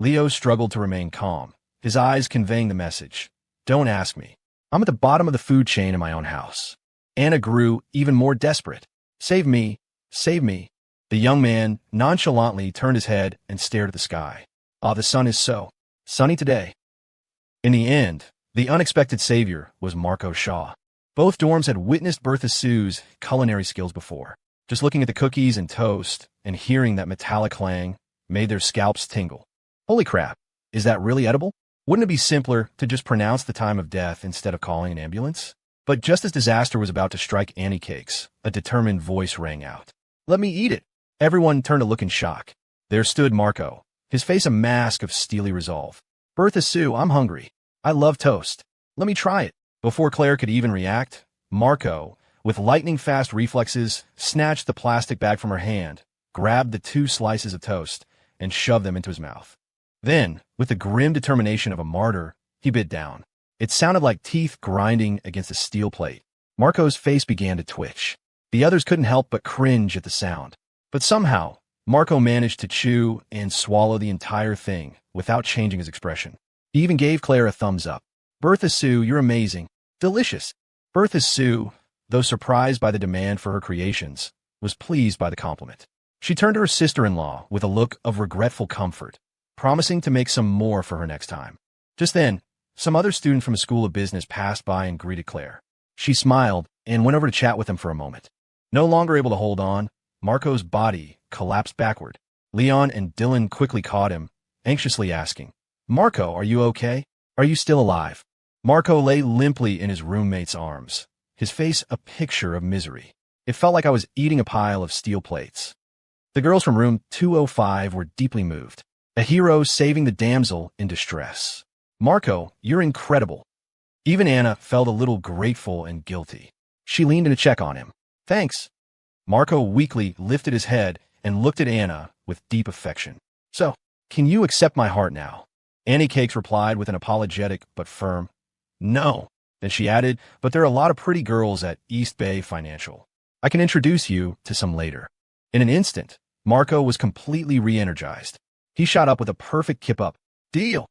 Leo struggled to remain calm, his eyes conveying the message. Don't ask me. I'm at the bottom of the food chain in my own house. Anna grew even more desperate. Save me, save me. The young man nonchalantly turned his head and stared at the sky. Ah, the sun is so sunny today. In the end, the unexpected savior was Marco Shaw. Both dorms had witnessed Bertha Sue's culinary skills before. Just looking at the cookies and toast and hearing that metallic clang made their scalps tingle. Holy crap, is that really edible? Wouldn't it be simpler to just pronounce the time of death instead of calling an ambulance? But just as disaster was about to strike Annie Cakes, a determined voice rang out. Let me eat it. Everyone turned to look in shock. There stood Marco, his face a mask of steely resolve. Bertha Sue, I'm hungry. I love toast. Let me try it. Before Claire could even react, Marco, with lightning-fast reflexes, snatched the plastic bag from her hand, grabbed the 2 slices of toast, and shoved them into his mouth. Then, with the grim determination of a martyr, he bit down. It sounded like teeth grinding against a steel plate. Marco's face began to twitch. The others couldn't help but cringe at the sound. But somehow, Marco managed to chew and swallow the entire thing without changing his expression. He even gave Claire a thumbs up. Bertha Sue, you're amazing. Delicious. Bertha Sue, though surprised by the demand for her creations, was pleased by the compliment. She turned to her sister-in-law with a look of regretful comfort, promising to make some more for her next time. Just then, some other students from a school of business passed by and greeted Claire. She smiled and went over to chat with them for a moment. No longer able to hold on, Marco's body collapsed backward. Leon and Dylan quickly caught him, anxiously asking, Marco, are you okay? Are you still alive? Marco lay limply in his roommate's arms, his face a picture of misery. It felt like I was eating a pile of steel plates. The girls from room 205 were deeply moved. A hero saving the damsel in distress. Marco, you're incredible. Even Anna felt a little grateful and guilty. She leaned in to check on him. Thanks. Marco weakly lifted his head and looked at Anna with deep affection. So, can you accept my heart now? Annie Cakes replied with an apologetic but firm, no. Then she added, but there are a lot of pretty girls at East Bay Financial. I can introduce you to some later. In an instant, Marco was completely re-energized. He shot up with a perfect kip-up. Deal!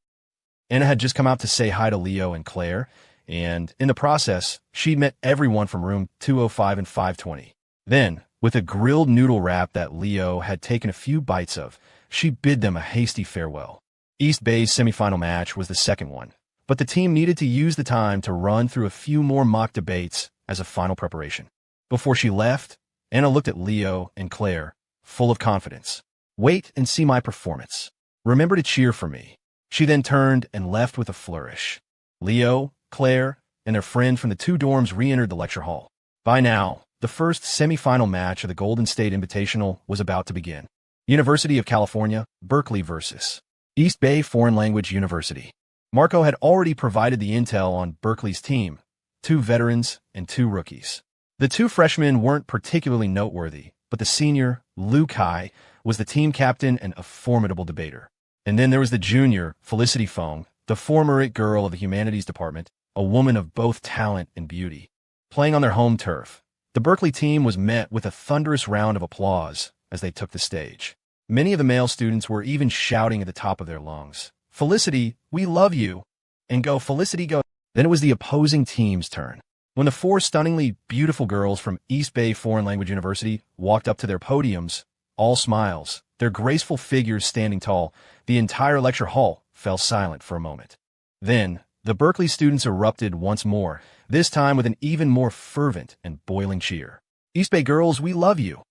Anna had just come out to say hi to Leo and Claire, and in the process, she'd met everyone from room 205 and 520. Then, with a grilled noodle wrap that Leo had taken a few bites of, she bid them a hasty farewell. East Bay's semifinal match was the second one, but the team needed to use the time to run through a few more mock debates as a final preparation. Before she left, Anna looked at Leo and Claire, full of confidence. Wait and see my performance. Remember to cheer for me. She then turned and left with a flourish. Leo, Claire, and their friend from the two dorms re-entered the lecture hall. By now, the first semifinal match of the Golden State Invitational was about to begin. University of California, Berkeley versus East Bay Foreign Language University. Marco had already provided the intel on Berkeley's team, 2 veterans and 2 rookies. The 2 freshmen weren't particularly noteworthy, but the senior, Lu Kai, was the team captain and a formidable debater. And then there was the junior, Felicity Fong, the former it girl of the humanities department, a woman of both talent and beauty. Playing on their home turf, the Berkeley team was met with a thunderous round of applause as they took the stage. Many of the male students were even shouting at the top of their lungs, "Felicity, we love you!" and "Go, Felicity, go!" Then it was the opposing team's turn. When the 4 stunningly beautiful girls from East Bay Foreign Language University walked up to their podiums, all smiles, their graceful figures standing tall, the entire lecture hall fell silent for a moment. Then, the Berkeley students erupted once more, this time with an even more fervent and boiling cheer. "East Bay girls, we love you!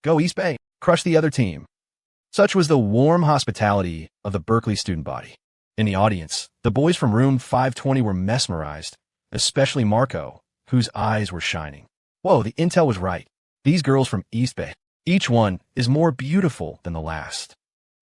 Go East Bay! Crush the other team!" Such was the warm hospitality of the Berkeley student body. In the audience, the boys from room 520 were mesmerized, especially Marco, whose eyes were shining. Whoa, the intel was right. These girls from East Bay, each one is more beautiful than the last.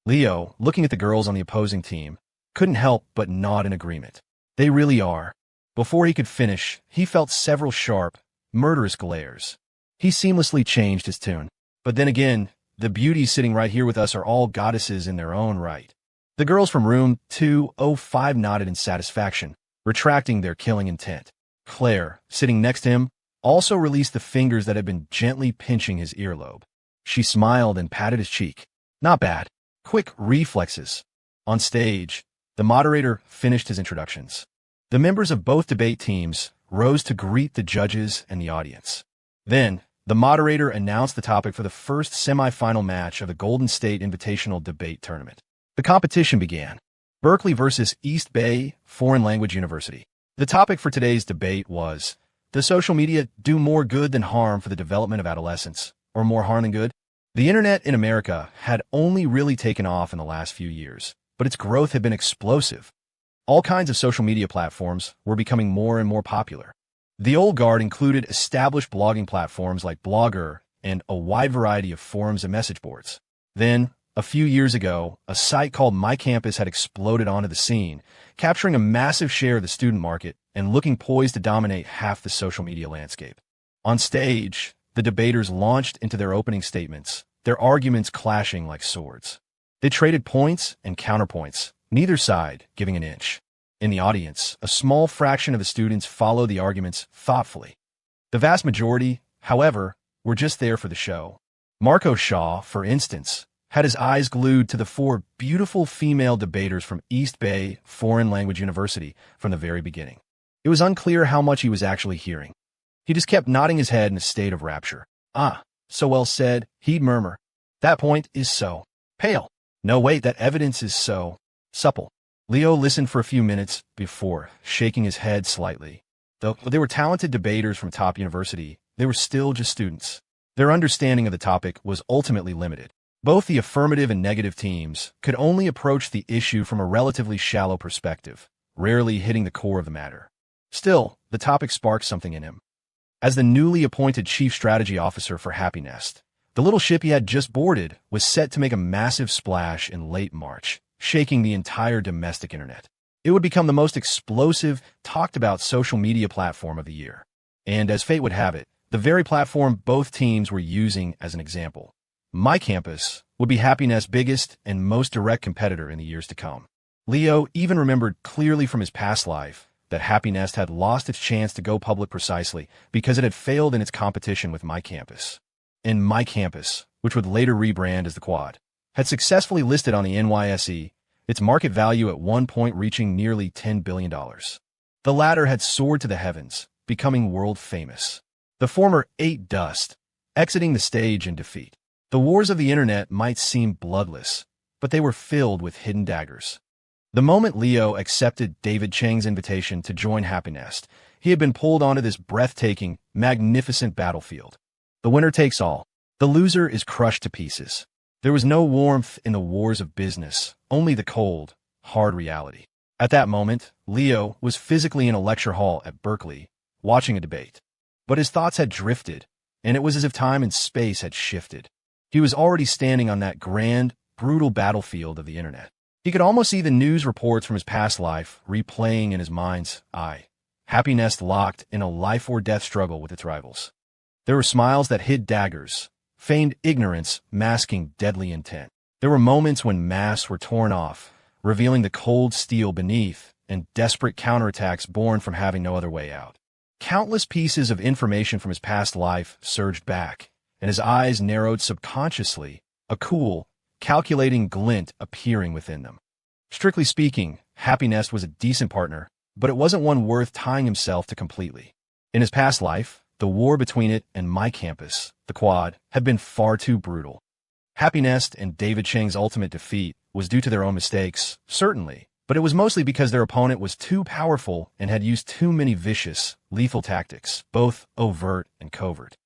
Leo, looking at the girls on the opposing team, couldn't help but nod in agreement. They really are. Before he could finish, he felt several sharp, murderous glares. He seamlessly changed his tune. But then again, the beauties sitting right here with us are all goddesses in their own right. The girls from room 205 nodded in satisfaction, retracting their killing intent. Claire, sitting next to him, also released the fingers that had been gently pinching his earlobe. She smiled and patted his cheek. Not bad. Quick reflexes. On stage, the moderator finished his introductions. The members of both debate teams rose to greet the judges and the audience. Then, the moderator announced the topic for the first semifinal match of the Golden State Invitational Debate Tournament. The competition began. Berkeley versus East Bay Foreign Language University. The topic for today's debate was, does social media do more good than harm for the development of adolescents, or more harm than good? The internet in America had only really taken off in the last few years, but its growth had been explosive. All kinds of social media platforms were becoming more and more popular. The old guard included established blogging platforms like Blogger and a wide variety of forums and message boards. Then, a few years ago, a site called My Campus had exploded onto the scene, capturing a massive share of the student market and looking poised to dominate half the social media landscape. On stage, the debaters launched into their opening statements, their arguments clashing like swords. They traded points and counterpoints, neither side giving an inch. In the audience, a small fraction of the students followed the arguments thoughtfully. The vast majority, however, were just there for the show. Marco Shaw, for instance, had his eyes glued to the 4 beautiful female debaters from East Bay Foreign Language University from the very beginning. It was unclear how much he was actually hearing. He just kept nodding his head in a state of rapture. "Ah, so well said," he'd murmur. "That point is so pale. No, wait, that evidence is so supple." Leo listened for a few minutes before shaking his head slightly. Though they were talented debaters from top university, they were still just students. Their understanding of the topic was ultimately limited. Both the affirmative and negative teams could only approach the issue from a relatively shallow perspective, rarely hitting the core of the matter. Still, the topic sparked something in him. As the newly appointed chief strategy officer for Happy Nest, the little ship he had just boarded was set to make a massive splash in late March, shaking the entire domestic internet. It would become the most explosive, talked-about social media platform of the year. And as fate would have it, the very platform both teams were using as an example. My Campus would be Happy Nest's biggest and most direct competitor in the years to come. Leo even remembered clearly from his past life that Happy Nest had lost its chance to go public precisely because it had failed in its competition with My Campus. And My Campus, which would later rebrand as the Quad, had successfully listed on the NYSE, its market value at one point reaching nearly $10 billion. The latter had soared to the heavens, becoming world famous. The former ate dust, exiting the stage in defeat. The wars of the internet might seem bloodless, but they were filled with hidden daggers. The moment Leo accepted David Chang's invitation to join Happy Nest, he had been pulled onto this breathtaking, magnificent battlefield. The winner takes all. The loser is crushed to pieces. There was no warmth in the wars of business, only the cold, hard reality. At that moment, Leo was physically in a lecture hall at Berkeley, watching a debate. But his thoughts had drifted, and it was as if time and space had shifted. He was already standing on that grand, brutal battlefield of the internet. He could almost see the news reports from his past life replaying in his mind's eye. Happy Nest locked in a life-or-death struggle with its rivals. There were smiles that hid daggers, feigned ignorance masking deadly intent. There were moments when masks were torn off, revealing the cold steel beneath, and desperate counterattacks born from having no other way out. Countless pieces of information from his past life surged back, and his eyes narrowed subconsciously, a cool, calculating glint appearing within them. Strictly speaking, Happy Nest was a decent partner, but it wasn't one worth tying himself to completely. In his past life, the war between it and My Campus, the Quad, had been far too brutal. Happy Nest and David Chang's ultimate defeat was due to their own mistakes, certainly, but it was mostly because their opponent was too powerful and had used too many vicious, lethal tactics, both overt and covert.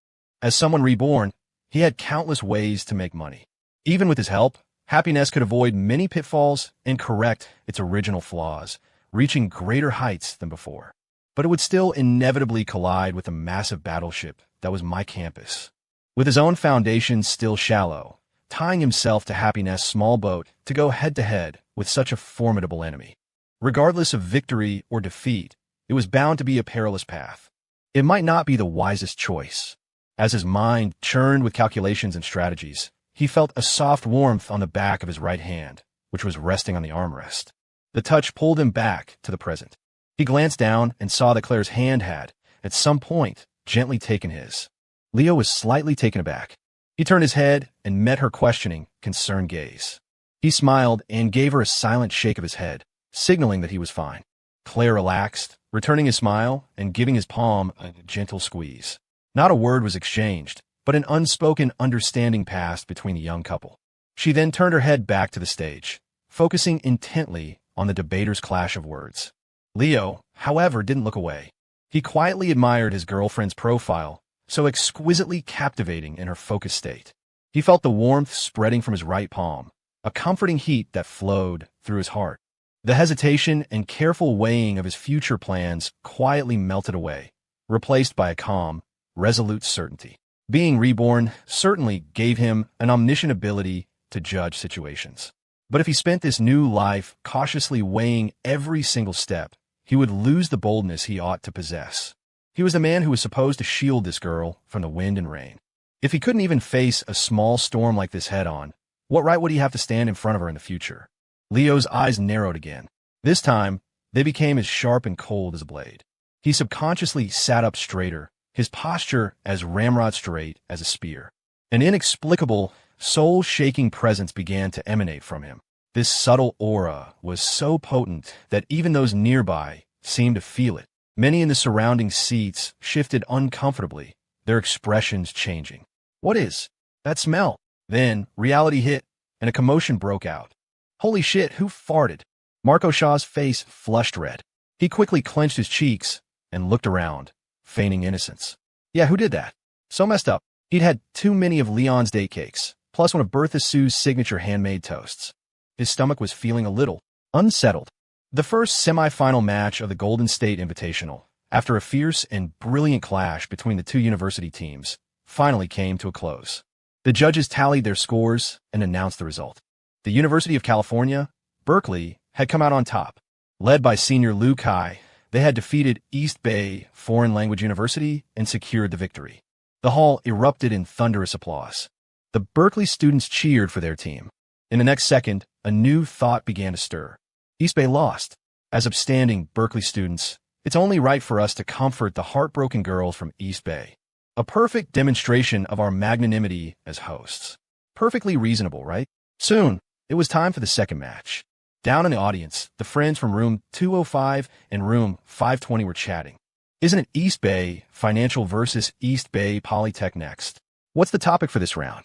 As someone reborn, he had countless ways to make money. Even with his help, Happy Nest could avoid many pitfalls and correct its original flaws, reaching greater heights than before. But it would still inevitably collide with the massive battleship that was My Campus. With his own foundation still shallow, tying himself to Happy Nest's small boat to go head-to-head with such a formidable enemy. Regardless of victory or defeat, it was bound to be a perilous path. It might not be the wisest choice. As his mind churned with calculations and strategies, he felt a soft warmth on the back of his right hand, which was resting on the armrest. The touch pulled him back to the present. He glanced down and saw that Claire's hand had, at some point, gently taken his. Leo was slightly taken aback. He turned his head and met her questioning, concerned gaze. He smiled and gave her a silent shake of his head, signaling that he was fine. Claire relaxed, returning his smile and giving his palm a gentle squeeze. Not a word was exchanged, but an unspoken understanding passed between the young couple. She then turned her head back to the stage, focusing intently on the debaters' clash of words. Leo, however, didn't look away. He quietly admired his girlfriend's profile, so exquisitely captivating in her focused state. He felt the warmth spreading from his right palm, a comforting heat that flowed through his heart. The hesitation and careful weighing of his future plans quietly melted away, replaced by a calm, resolute certainty. Being reborn certainly gave him an omniscient ability to judge situations. But if he spent this new life cautiously weighing every single step, he would lose the boldness he ought to possess. He was the man who was supposed to shield this girl from the wind and rain. If he couldn't even face a small storm like this head-on, what right would he have to stand in front of her in the future? Leo's eyes narrowed again. This time, they became as sharp and cold as a blade. He subconsciously sat up straighter, his posture as ramrod straight as a spear. An inexplicable, soul-shaking presence began to emanate from him. This subtle aura was so potent that even those nearby seemed to feel it. Many in the surrounding seats shifted uncomfortably, their expressions changing. What is that smell? Then reality hit, and a commotion broke out. Holy shit, who farted? Marco Shaw's face flushed red. He quickly clenched his cheeks and looked around, feigning innocence. Yeah, who did that? So messed up. He'd had too many of Leon's date cakes, plus one of Bertha Sue's signature handmade toasts. His stomach was feeling a little unsettled. The first semi-final match of the Golden State Invitational, after a fierce and brilliant clash between the two university teams, finally came to a close. The judges tallied their scores and announced the result. The University of California, Berkeley, had come out on top. Led by senior Liu Kai, they had defeated East Bay Foreign Language University and secured the victory. The hall erupted in thunderous applause. The Berkeley students cheered for their team. In the next second, a new thought began to stir. East Bay lost. As upstanding Berkeley students, It's only right for us to comfort the heartbroken girls from East Bay. A perfect demonstration of our magnanimity as hosts. Perfectly reasonable, right? Soon, it was time for the second match. Down in the audience, the friends from room 205 and room 520 were chatting. Isn't it East Bay Financial versus East Bay Polytech next? What's the topic for this round?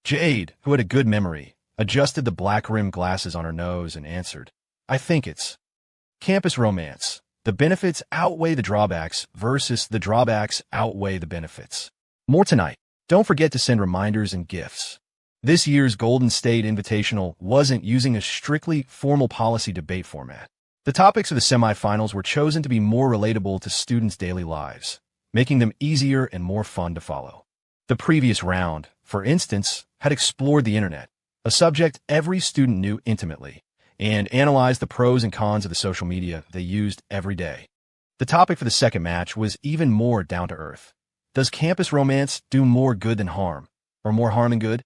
Jade, who had a good memory, adjusted the black-rimmed glasses on her nose and answered, I think it's campus romance. The benefits outweigh the drawbacks versus the drawbacks outweigh the benefits. More tonight. Don't forget to send reminders and gifts. This year's Golden State Invitational wasn't using a strictly formal policy debate format. The topics of the semifinals were chosen to be more relatable to students' daily lives, making them easier and more fun to follow. The previous round, for instance, had explored the internet, a subject every student knew intimately, and analyzed the pros and cons of the social media they used every day. The topic for the second match was even more down-to-earth. Does campus romance do more good than harm, or more harm than good?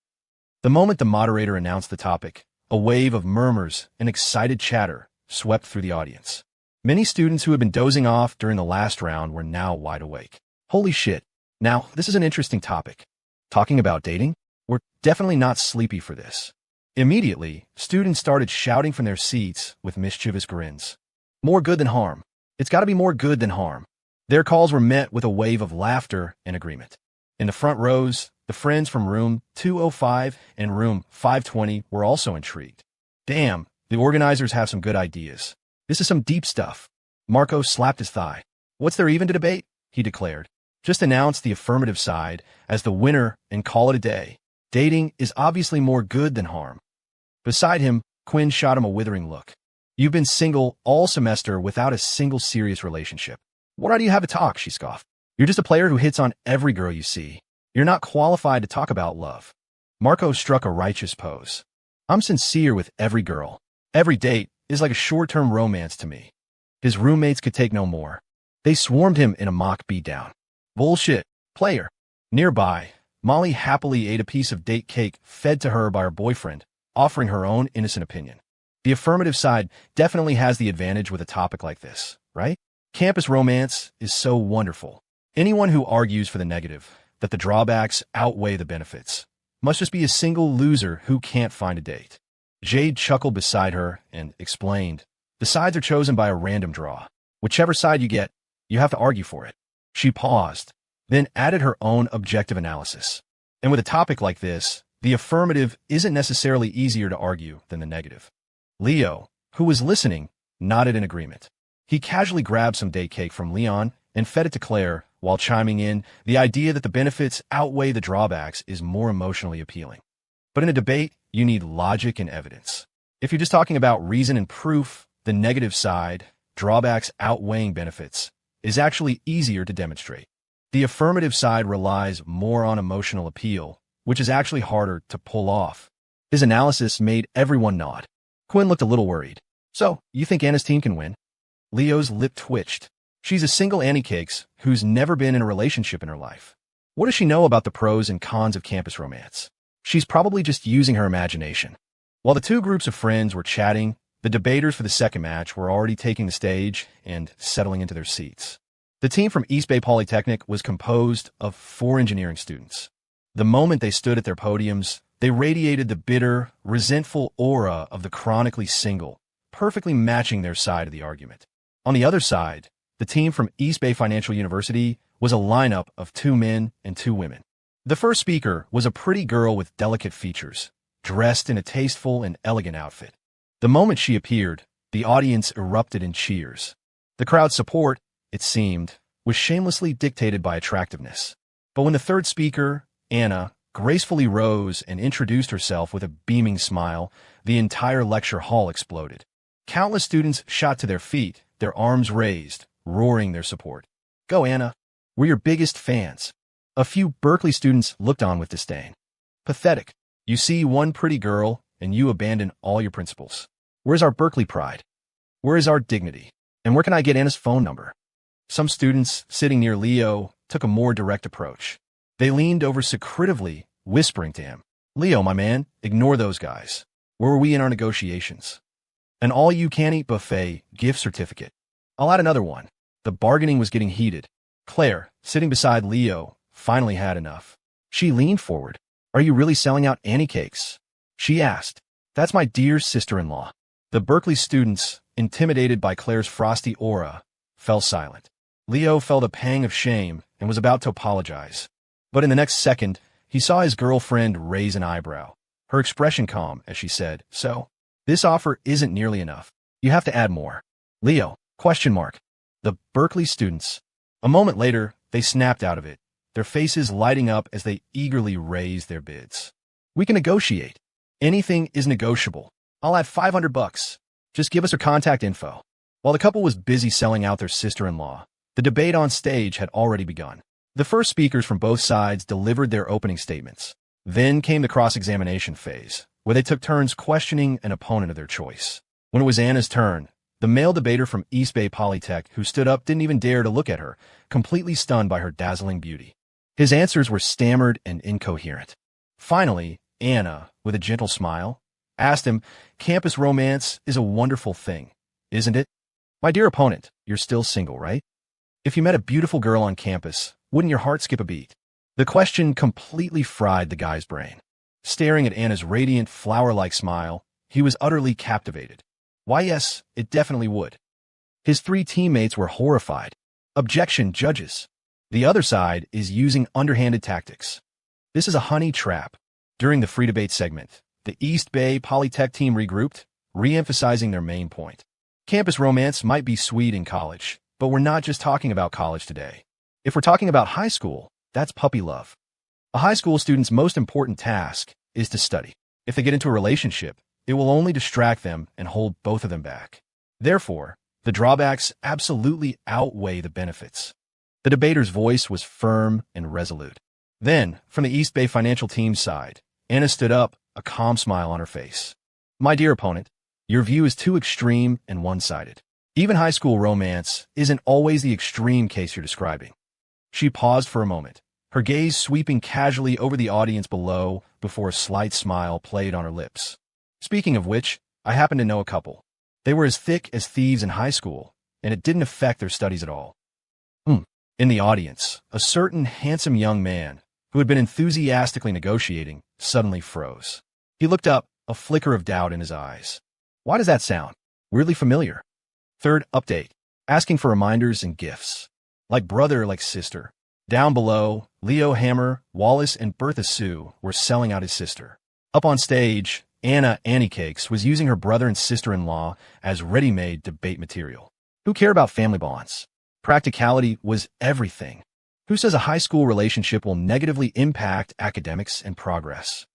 The moment the moderator announced the topic, a wave of murmurs and excited chatter swept through the audience. Many students who had been dozing off during the last round were now wide awake. Holy shit. Now, this is an interesting topic. Talking about dating? We're definitely not sleepy for this. Immediately, students started shouting from their seats with mischievous grins. More good than harm. It's got to be more good than harm. Their calls were met with a wave of laughter and agreement. In the front rows, the friends from room 205 and room 520 were also intrigued. Damn, the organizers have some good ideas. This is some deep stuff. Marco slapped his thigh. What's there even to debate? He declared. Just announce the affirmative side as the winner and call it a day. Dating is obviously more good than harm. Beside him, Quinn shot him a withering look. You've been single all semester without a single serious relationship. What right do you have to talk, she scoffed. You're just a player who hits on every girl you see. You're not qualified to talk about love. Marco struck a righteous pose. I'm sincere with every girl. Every date is like a short-term romance to me. His roommates could take no more. They swarmed him in a mock beatdown. Bullshit, player. Nearby, Molly happily ate a piece of date cake fed to her by her boyfriend, offering her own innocent opinion. The affirmative side definitely has the advantage with a topic like this, right? Campus romance is so wonderful. Anyone who argues for the negative, that the drawbacks outweigh the benefits, must just be a single loser who can't find a date. Jade chuckled beside her and explained, the sides are chosen by a random draw. Whichever side you get, you have to argue for it. She paused, then added her own objective analysis. And with a topic like this, the affirmative isn't necessarily easier to argue than the negative. Leo, who was listening, nodded in agreement. He casually grabbed some date cake from Leon and fed it to Claire, while chiming in, the idea that the benefits outweigh the drawbacks is more emotionally appealing. But in a debate, you need logic and evidence. If you're just talking about reason and proof, the negative side, drawbacks outweighing benefits, is actually easier to demonstrate. The affirmative side relies more on emotional appeal, which is actually harder to pull off. His analysis made everyone nod. Quinn looked a little worried. So, you think Anna's team can win? Leo's lip twitched. She's a single Annie Cakes who's never been in a relationship in her life. What does she know about the pros and cons of campus romance? She's probably just using her imagination. While the two groups of friends were chatting, the debaters for the second match were already taking the stage and settling into their seats. The team from East Bay Polytechnic was composed of 4 engineering students. The moment they stood at their podiums, they radiated the bitter, resentful aura of the chronically single, perfectly matching their side of the argument. On the other side, the team from East Bay Financial University was a lineup of 2 men and 2 women. The first speaker was a pretty girl with delicate features, dressed in a tasteful and elegant outfit. The moment she appeared, the audience erupted in cheers. The crowd's support, it seemed, was shamelessly dictated by attractiveness. But when the third speaker, Anna, gracefully rose and introduced herself with a beaming smile, the entire lecture hall exploded. Countless students shot to their feet, their arms raised, roaring their support. Go, Anna. We're your biggest fans. A few Berkeley students looked on with disdain. Pathetic. You see one pretty girl, and you abandon all your principles. Where's our Berkeley pride? Where is our dignity? And where can I get Anna's phone number? Some students, sitting near Leo, took a more direct approach. They leaned over secretively, whispering to him, Leo, my man, ignore those guys. Where were we in our negotiations? An all-you-can-eat buffet gift certificate. I'll add another one. The bargaining was getting heated. Claire, sitting beside Leo, finally had enough. She leaned forward. "Are you really selling out Annie cakes?" she asked. "That's my dear sister-in-law." The Berkeley students, intimidated by Claire's frosty aura, fell silent. Leo felt a pang of shame and was about to apologize. But in the next second, he saw his girlfriend raise an eyebrow. Her expression calm as she said, "So, this offer isn't nearly enough. You have to add more." "Leo, question mark." The Berkeley students. A moment later, they snapped out of it, their faces lighting up as they eagerly raised their bids. "We can negotiate. Anything is negotiable. I'll add $500. Just give us her contact info." While the couple was busy selling out their sister-in-law, the debate on stage had already begun. The first speakers from both sides delivered their opening statements. Then came the cross-examination phase, where they took turns questioning an opponent of their choice. When it was Anna's turn, the male debater from East Bay Polytech who stood up didn't even dare to look at her, completely stunned by her dazzling beauty. His answers were stammered and incoherent. Finally, Anna, with a gentle smile, asked him, "Campus romance is a wonderful thing, isn't it? My dear opponent, you're still single, right? If you met a beautiful girl on campus, wouldn't your heart skip a beat?" The question completely fried the guy's brain. Staring at Anna's radiant, flower-like smile, he was utterly captivated. Why, yes, it definitely would. His three teammates were horrified. Objection, judges. The other side is using underhanded tactics. This is a honey trap. During the free debate segment, the East Bay Polytech team regrouped, re-emphasizing their main point. Campus romance might be sweet in college, but we're not just talking about college today. If we're talking about high school, that's puppy love. A high school student's most important task is to study. If they get into a relationship, it will only distract them and hold both of them back. Therefore, the drawbacks absolutely outweigh the benefits. The debater's voice was firm and resolute. Then, from the East Bay financial team's side, Anna stood up, a calm smile on her face. "My dear opponent, your view is too extreme and one-sided. Even high school romance isn't always the extreme case you're describing." She paused for a moment, her gaze sweeping casually over the audience below before a slight smile played on her lips. "Speaking of which, I happen to know a couple. They were as thick as thieves in high school, and it didn't affect their studies at all." In the audience, a certain handsome young man, who had been enthusiastically negotiating, suddenly froze. He looked up, a flicker of doubt in his eyes. "Why does that sound weirdly familiar?" Third update, asking for reminders and gifts. Like brother, like sister. Down below, Leo Hammer, Wallace, and Bertha Sue were selling out his sister. Up on stage, Annie Cakes was using her brother and sister-in-law as ready-made debate material. Who care about family bonds? Practicality was everything. Who says a high school relationship will negatively impact academics and progress?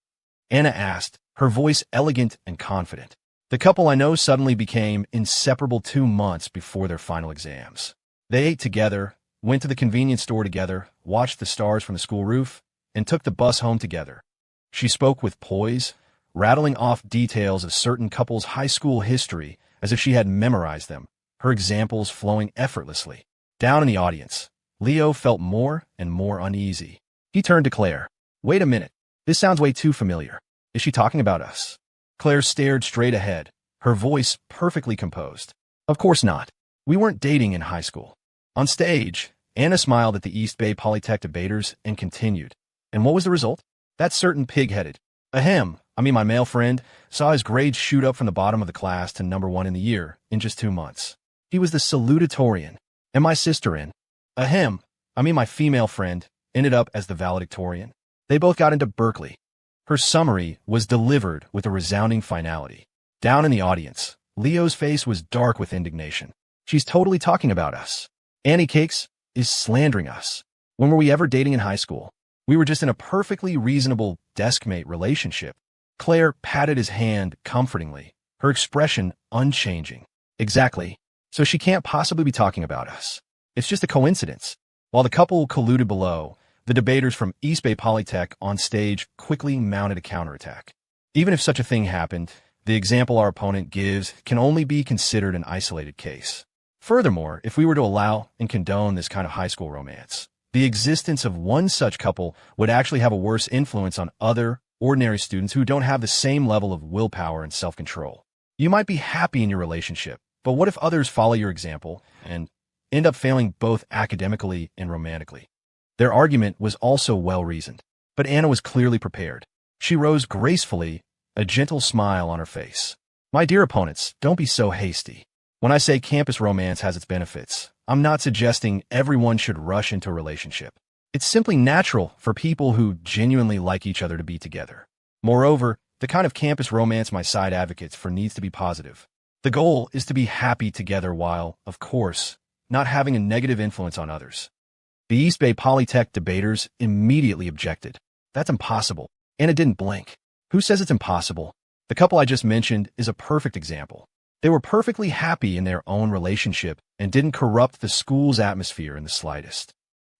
Anna asked, her voice elegant and confident. The couple I know suddenly became inseparable 2 months before their final exams. They ate together, went to the convenience store together, watched the stars from the school roof, and took the bus home together. She spoke with poise, rattling off details of certain couples' high school history as if she had memorized them, her examples flowing effortlessly. Down in the audience, Leo felt more and more uneasy. He turned to Claire. "Wait a minute. This sounds way too familiar. Is she talking about us?" Claire stared straight ahead, her voice perfectly composed. "Of course not. We weren't dating in high school." On stage, Anna smiled at the East Bay Polytech debaters and continued. "And what was the result? That certain pig-headed, my male friend, saw his grades shoot up from the bottom of the class to number 1 in the year in just 2 months. He was the salutatorian, and my my female friend, ended up as the valedictorian. They both got into Berkeley." Her summary was delivered with a resounding finality. Down in the audience, Leo's face was dark with indignation. "She's totally talking about us. Annie Cakes is slandering us. When were we ever dating in high school? We were just in a perfectly reasonable desk-mate relationship." Claire patted his hand comfortingly, her expression unchanging. "Exactly. So she can't possibly be talking about us. It's just a coincidence." While the couple colluded below, the debaters from East Bay Polytech on stage quickly mounted a counterattack. Even if such a thing happened, the example our opponent gives can only be considered an isolated case. Furthermore, if we were to allow and condone this kind of high school romance, the existence of one such couple would actually have a worse influence on other, ordinary students who don't have the same level of willpower and self-control. You might be happy in your relationship, but what if others follow your example and end up failing both academically and romantically. Their argument was also well-reasoned, but Anna was clearly prepared. She rose gracefully, a gentle smile on her face. My dear opponents, don't be so hasty. When I say campus romance has its benefits, I'm not suggesting everyone should rush into a relationship. It's simply natural for people who genuinely like each other to be together. Moreover, the kind of campus romance my side advocates for needs to be positive. The goal is to be happy together while, of course, not having a negative influence on others. The East Bay Polytech debaters immediately objected. That's impossible. Anna didn't blink. Who says it's impossible? The couple I just mentioned is a perfect example. They were perfectly happy in their own relationship and didn't corrupt the school's atmosphere in the slightest.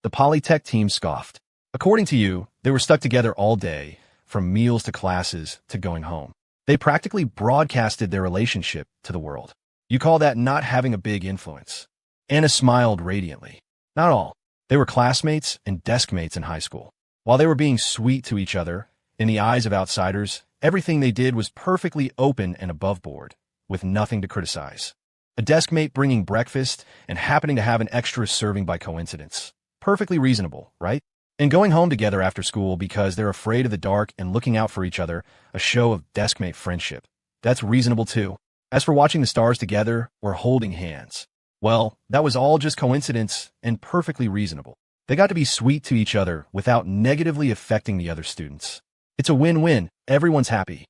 The Polytech team scoffed. According to you, they were stuck together all day, from meals to classes to going home. They practically broadcasted their relationship to the world. You call that not having a big influence? Anna smiled radiantly. Not all. They were classmates and desk mates in high school. While they were being sweet to each other, in the eyes of outsiders, everything they did was perfectly open and above board, with nothing to criticize. A desk mate bringing breakfast and happening to have an extra serving by coincidence. Perfectly reasonable, right? And going home together after school because they're afraid of the dark and looking out for each other, a show of deskmate friendship. That's reasonable too. As for watching the stars together or holding hands, well, that was all just coincidence and perfectly reasonable. They got to be sweet to each other without negatively affecting the other students. It's a win-win. Everyone's happy.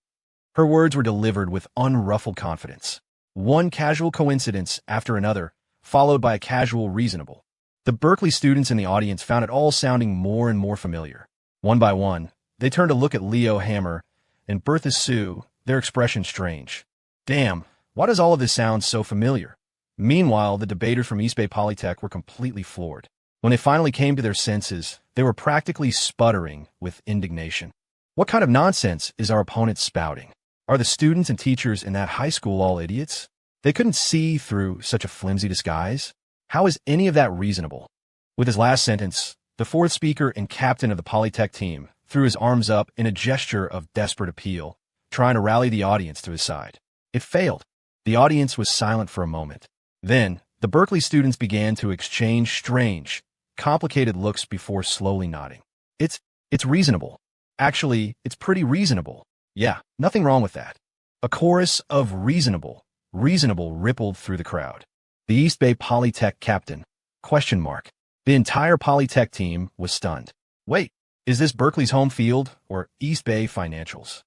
Her words were delivered with unruffled confidence. One casual coincidence after another, followed by a casual reasonable. The Berkeley students in the audience found it all sounding more and more familiar. One by one, they turned to look at Leo Hammer and Bertha Sue, their expression strange. Damn, why does all of this sound so familiar? Meanwhile, the debaters from East Bay Polytech were completely floored. When they finally came to their senses, they were practically sputtering with indignation. What kind of nonsense is our opponent spouting? Are the students and teachers in that high school all idiots? They couldn't see through such a flimsy disguise? How is any of that reasonable? With his last sentence, the fourth speaker and captain of the Polytech team threw his arms up in a gesture of desperate appeal, trying to rally the audience to his side. It failed. The audience was silent for a moment. Then, the Berkeley students began to exchange strange, complicated looks before slowly nodding. It's reasonable. Actually, it's pretty reasonable. Yeah, nothing wrong with that. A chorus of reasonable rippled through the crowd. The East Bay Polytech captain, ? The entire Polytech team was stunned. Wait, is this Berkeley's home field or East Bay Financials?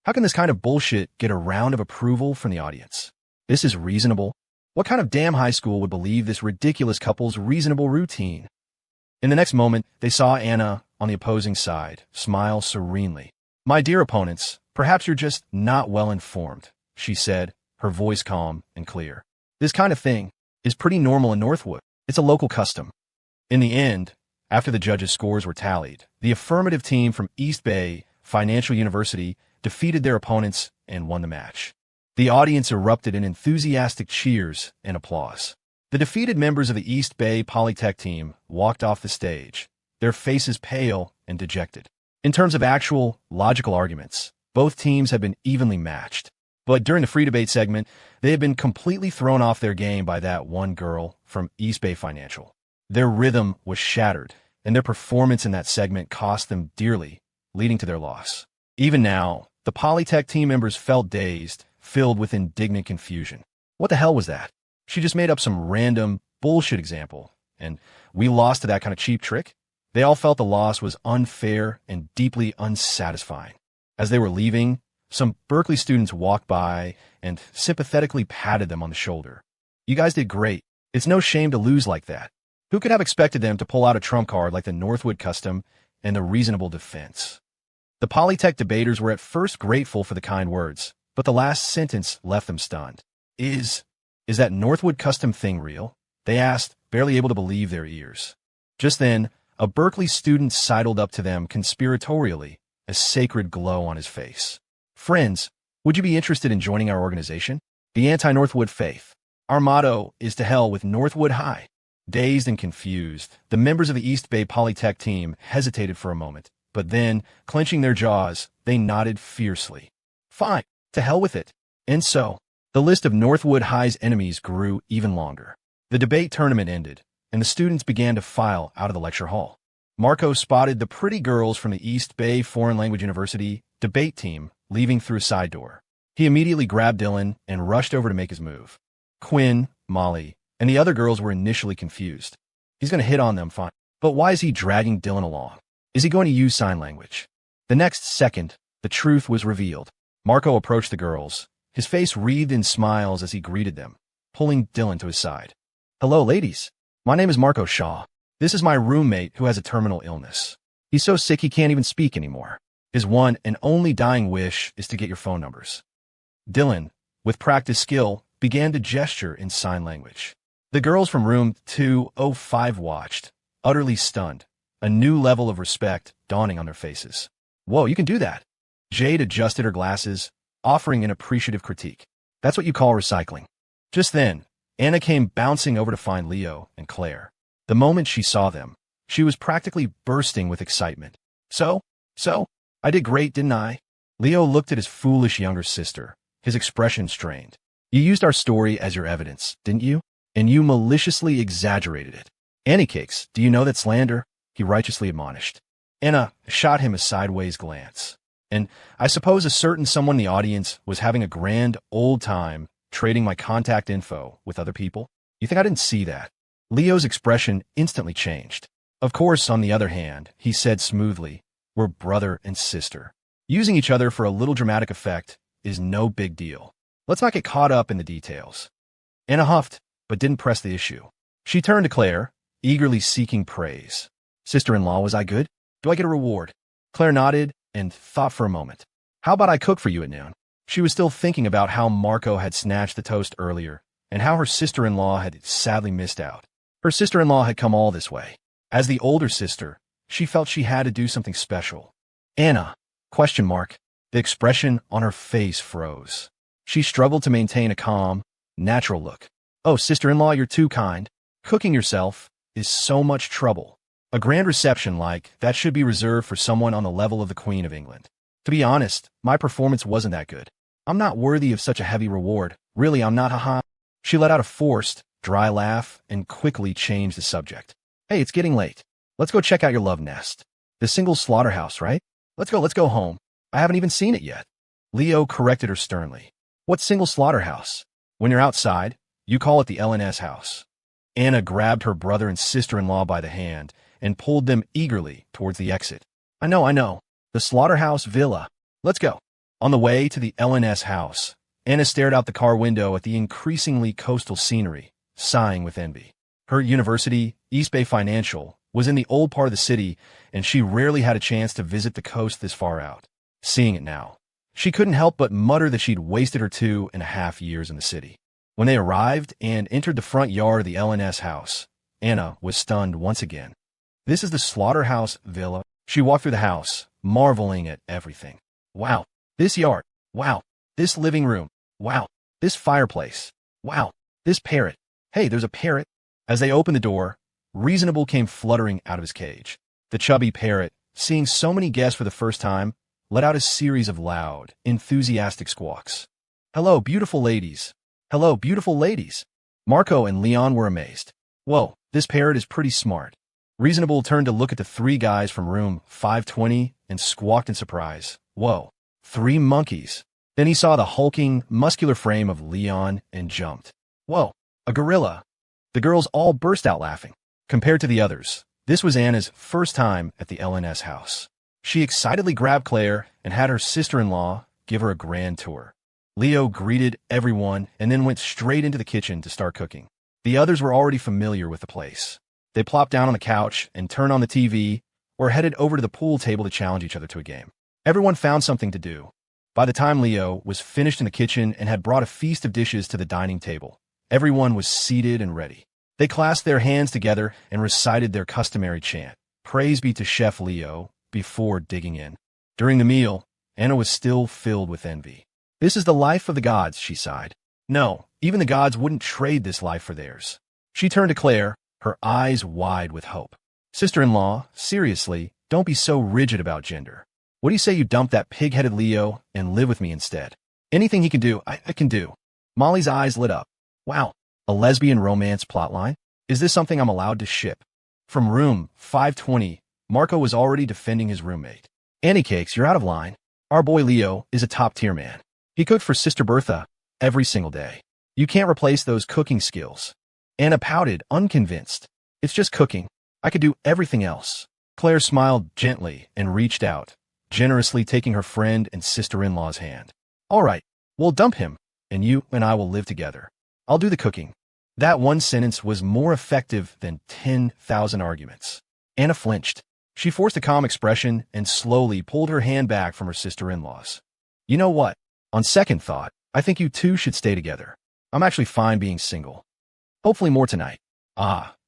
How can this kind of bullshit get a round of approval from the audience? This is reasonable? What kind of damn high school would believe this ridiculous couple's reasonable routine? In the next moment, they saw Anna on the opposing side smile serenely. My dear opponents, perhaps you're just not well informed, she said, her voice calm and clear. This kind of thing is pretty normal in Northwood. It's a local custom. In the end, after the judges' scores were tallied, the affirmative team from East Bay Financial University defeated their opponents and won the match. The audience erupted in enthusiastic cheers and applause. The defeated members of the East Bay Polytech team walked off the stage, their faces pale and dejected. In terms of actual, logical arguments, both teams had been evenly matched. But during the free debate segment, they had been completely thrown off their game by that one girl from East Bay Financial. Their rhythm was shattered, and their performance in that segment cost them dearly, leading to their loss. Even now, the Polytech team members felt dazed, filled with indignant confusion. What the hell was that? She just made up some random bullshit example, and we lost to that kind of cheap trick? They all felt the loss was unfair and deeply unsatisfying. As they were leaving, some Berkeley students walked by and sympathetically patted them on the shoulder. You guys did great. It's no shame to lose like that. Who could have expected them to pull out a trump card like the Northwood custom and the reasonable defense? The Polytech debaters were at first grateful for the kind words, but the last sentence left them stunned. Is that Northwood custom thing real? They asked, barely able to believe their ears. Just then, a Berkeley student sidled up to them conspiratorially, a sacred glow on his face. Friends, would you be interested in joining our organization? The Anti-Northwood Faith. Our motto is to hell with Northwood High. Dazed and confused, the members of the East Bay Polytech team hesitated for a moment, but then, clenching their jaws, they nodded fiercely. Fine, to hell with it. And so, the list of Northwood High's enemies grew even longer. The debate tournament ended, and the students began to file out of the lecture hall. Marco spotted the pretty girls from the East Bay Foreign Language University debate team leaving through a side door. He immediately grabbed Dylan and rushed over to make his move. Quinn, Molly, and the other girls were initially confused. He's going to hit on them, fine. But why is he dragging Dylan along? Is he going to use sign language? The next second, the truth was revealed. Marco approached the girls, his face wreathed in smiles as he greeted them, pulling Dylan to his side. Hello, ladies. My name is Marco Shaw. This is my roommate who has a terminal illness. He's so sick he can't even speak anymore. His one and only dying wish is to get your phone numbers. Dylan, with practiced skill, began to gesture in sign language. The girls from room 205 watched, utterly stunned, a new level of respect dawning on their faces. Whoa, you can do that. Jade adjusted her glasses, offering an appreciative critique. That's what you call recycling. Just then, Anna came bouncing over to find Leo and Claire. The moment she saw them, she was practically bursting with excitement. So, I did great, didn't I? Leo looked at his foolish younger sister, his expression strained. You used our story as your evidence, didn't you? And you maliciously exaggerated it. Annie cakes, do you know that's slander? He righteously admonished. Anna shot him a sideways glance. And I suppose a certain someone in the audience was having a grand old time trading my contact info with other people. You think I didn't see that? Leo's expression instantly changed. Of course, on the other hand, he said smoothly, we're brother and sister. Using each other for a little dramatic effect is no big deal. Let's not get caught up in the details. Anna huffed, but didn't press the issue. She turned to Claire, eagerly seeking praise. Sister-in-law, was I good? Do I get a reward? Claire nodded and thought for a moment. How about I cook for you at noon? She was still thinking about how Marco had snatched the toast earlier and how her sister-in-law had sadly missed out. Her sister-in-law had come all this way. As the older sister, she felt she had to do something special. Anna? ? The expression on her face froze. She struggled to maintain a calm, natural look. Oh, sister-in-law, you're too kind. Cooking yourself is so much trouble. A grand reception like that should be reserved for someone on the level of the Queen of England. To be honest, my performance wasn't that good. I'm not worthy of such a heavy reward. Really, I'm not, haha. She let out a forced, dry laugh and quickly changed the subject. Hey, it's getting late. Let's go check out your love nest. The single slaughterhouse, right? Let's go home. I haven't even seen it yet. Leo corrected her sternly. What single slaughterhouse? When you're outside, you call it the LNS house. Anna grabbed her brother and sister-in-law by the hand and pulled them eagerly towards the exit. I know. The slaughterhouse villa. Let's go. On the way to the LNS house, Anna stared out the car window at the increasingly coastal scenery, sighing with envy. Her university, East Bay Financial, was in the old part of the city, and she rarely had a chance to visit the coast this far out. Seeing it now, she couldn't help but mutter that she'd wasted her 2.5 years in the city. When they arrived and entered the front yard of the LNS house, Anna was stunned once again. This is the slaughterhouse villa. She walked through the house, marveling at everything. Wow, this yard. Wow, this living room. Wow, this fireplace. Wow, this parrot. Hey, there's a parrot. As they opened the door, Reasonable came fluttering out of his cage. The chubby parrot, seeing so many guests for the first time, let out a series of loud, enthusiastic squawks. Hello, beautiful ladies. Hello, beautiful ladies. Marco and Leon were amazed. Whoa, this parrot is pretty smart. Reasonable turned to look at the 3 guys from room 520 and squawked in surprise. Whoa, 3 monkeys. Then he saw the hulking, muscular frame of Leon and jumped. Whoa, a gorilla. The girls all burst out laughing. Compared to the others, this was Anna's first time at the LNS house. She excitedly grabbed Claire and had her sister-in-law give her a grand tour. Leo greeted everyone and then went straight into the kitchen to start cooking. The others were already familiar with the place. They plopped down on the couch and turned on the TV or headed over to the pool table to challenge each other to a game. Everyone found something to do. By the time Leo was finished in the kitchen and had brought a feast of dishes to the dining table, everyone was seated and ready. They clasped their hands together and recited their customary chant, "Praise be to Chef Leo," before digging in. During the meal, Anna was still filled with envy. This is the life of the gods, she sighed. No, even the gods wouldn't trade this life for theirs. She turned to Claire, her eyes wide with hope. Sister-in-law, seriously, don't be so rigid about gender. What do you say you dump that pig-headed Leo and live with me instead? Anything he can do, I can do. Molly's eyes lit up. Wow, A lesbian romance plotline? Is this something I'm allowed to ship? From room 520, Marco was already defending his roommate. Annie Cakes, you're out of line. Our boy Leo is a top-tier man. He cooked for Sister Bertha every single day. You can't replace those cooking skills. Anna pouted, unconvinced. It's just cooking. I could do everything else. Claire smiled gently and reached out, generously taking her friend and sister-in-law's hand. All right, we'll dump him, and you and I will live together. I'll do the cooking. That one sentence was more effective than 10,000 arguments. Anna flinched. She forced a calm expression and slowly pulled her hand back from her sister-in-law's. You know what? On second thought, I think you two should stay together. I'm actually fine being single. Hopefully more tonight.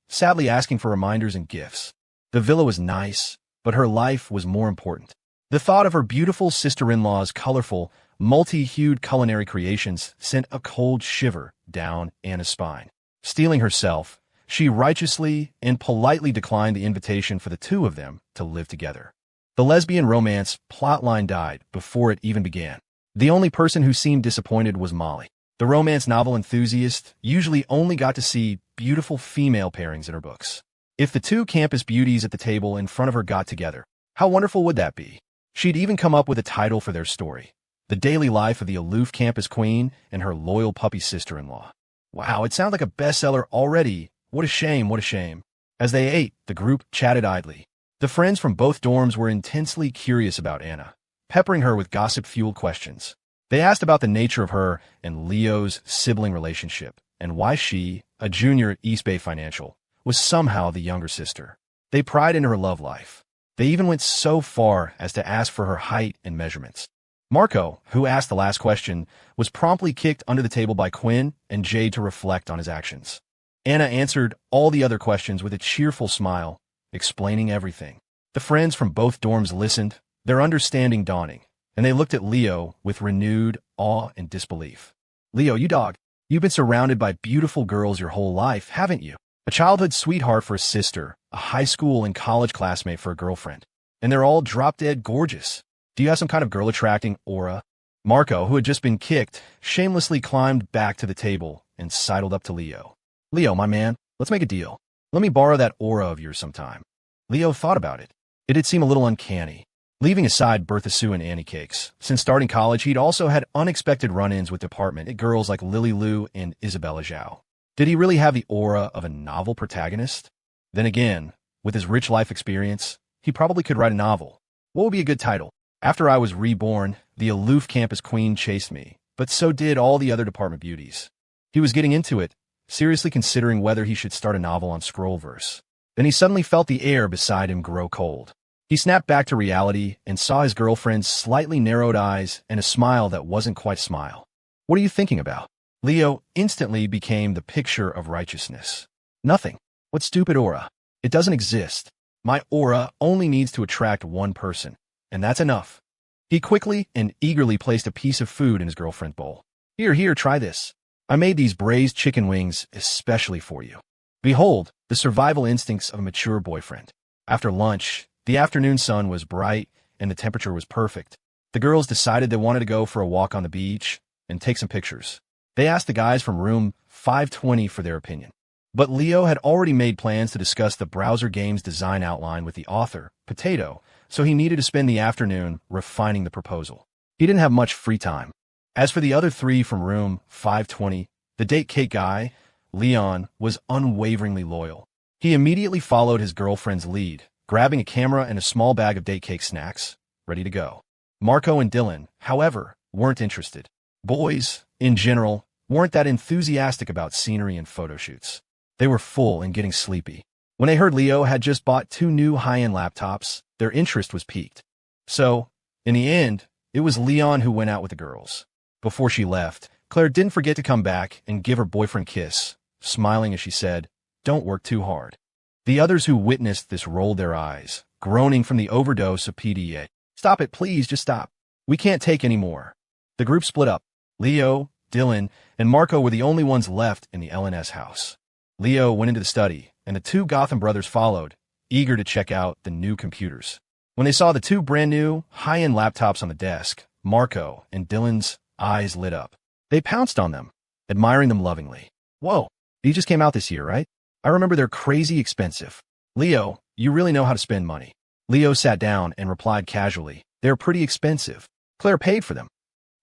Sadly asking for reminders and gifts. The villa was nice, but her life was more important. The thought of her beautiful sister-in-law's colorful, multi-hued culinary creations sent a cold shiver down Anna's spine. Steeling herself, she righteously and politely declined the invitation for the two of them to live together. The lesbian romance plotline died before it even began. The only person who seemed disappointed was Molly. The romance novel enthusiast usually only got to see beautiful female pairings in her books. If the two campus beauties at the table in front of her got together, how wonderful would that be? She'd even come up with a title for their story: The Daily Life of the Aloof Campus Queen and Her Loyal Puppy Sister-in-Law. Wow, it sounds like a bestseller already. What a shame, what a shame. As they ate, the group chatted idly. The friends from both dorms were intensely curious about Anna, peppering her with gossip-fueled questions. They asked about the nature of her and Leo's sibling relationship, and why she, a junior at East Bay Financial, was somehow the younger sister. They pried into her love life. They even went so far as to ask for her height and measurements. Marco, who asked the last question, was promptly kicked under the table by Quinn and Jade to reflect on his actions. Anna answered all the other questions with a cheerful smile, explaining everything. The friends from both dorms listened, their understanding dawning, and they looked at Leo with renewed awe and disbelief. Leo, you dog. You've been surrounded by beautiful girls your whole life, haven't you? A childhood sweetheart for a sister, a high school and college classmate for a girlfriend. And they're all drop-dead gorgeous. Do you have some kind of girl-attracting aura? Marco, who had just been kicked, shamelessly climbed back to the table and sidled up to Leo. Leo, my man, let's make a deal. Let me borrow that aura of yours sometime. Leo thought about it. It did seem a little uncanny. Leaving aside Bertha Sue and Annie Cakes, since starting college, he'd also had unexpected run-ins with department girls like Lily Lou and Isabella Zhao. Did he really have the aura of a novel protagonist? Then again, with his rich life experience, he probably could write a novel. What would be a good title? After I was reborn, the aloof campus queen chased me, but so did all the other department beauties. He was getting into it, seriously considering whether he should start a novel on Scrollverse. Then he suddenly felt the air beside him grow cold. He snapped back to reality and saw his girlfriend's slightly narrowed eyes and a smile that wasn't quite a smile. What are you thinking about? Leo instantly became the picture of righteousness. Nothing. What stupid aura? It doesn't exist. My aura only needs to attract one person, and that's enough. He quickly and eagerly placed a piece of food in his girlfriend's bowl. Here, try this. I made these braised chicken wings especially for you. Behold, the survival instincts of a mature boyfriend. After lunch, the afternoon sun was bright and the temperature was perfect. The girls decided they wanted to go for a walk on the beach and take some pictures. They asked the guys from room 520 for their opinion. But Leo had already made plans to discuss the browser game's design outline with the author, Potato, so he needed to spend the afternoon refining the proposal. He didn't have much free time. As for the other three from room 520, the date cake guy, Leon, was unwaveringly loyal. He immediately followed his girlfriend's lead, grabbing a camera and a small bag of date cake snacks, ready to go. Marco and Dylan, however, weren't interested. Boys, in general, weren't that enthusiastic about scenery and photo shoots. They were full and getting sleepy. When they heard Leo had just bought 2 new high-end laptops, their interest was piqued. So, in the end, it was Leon who went out with the girls. Before she left, Claire didn't forget to come back and give her boyfriend a kiss, smiling as she said, "Don't work too hard." The others who witnessed this rolled their eyes, groaning from the overdose of PDA. "Stop it, please, just stop. We can't take any more." The group split up. Leo, Dylan, and Marco were the only ones left in the LNS house. Leo went into the study, and the 2 Gotham brothers followed, eager to check out the new computers. When they saw the 2 brand-new, high-end laptops on the desk, Marco and Dylan's eyes lit up. They pounced on them, admiring them lovingly. "Whoa, These just came out this year, right? I remember they're crazy expensive. Leo, you really know how to spend money. Leo sat down and replied casually, they're pretty expensive. Claire paid for them.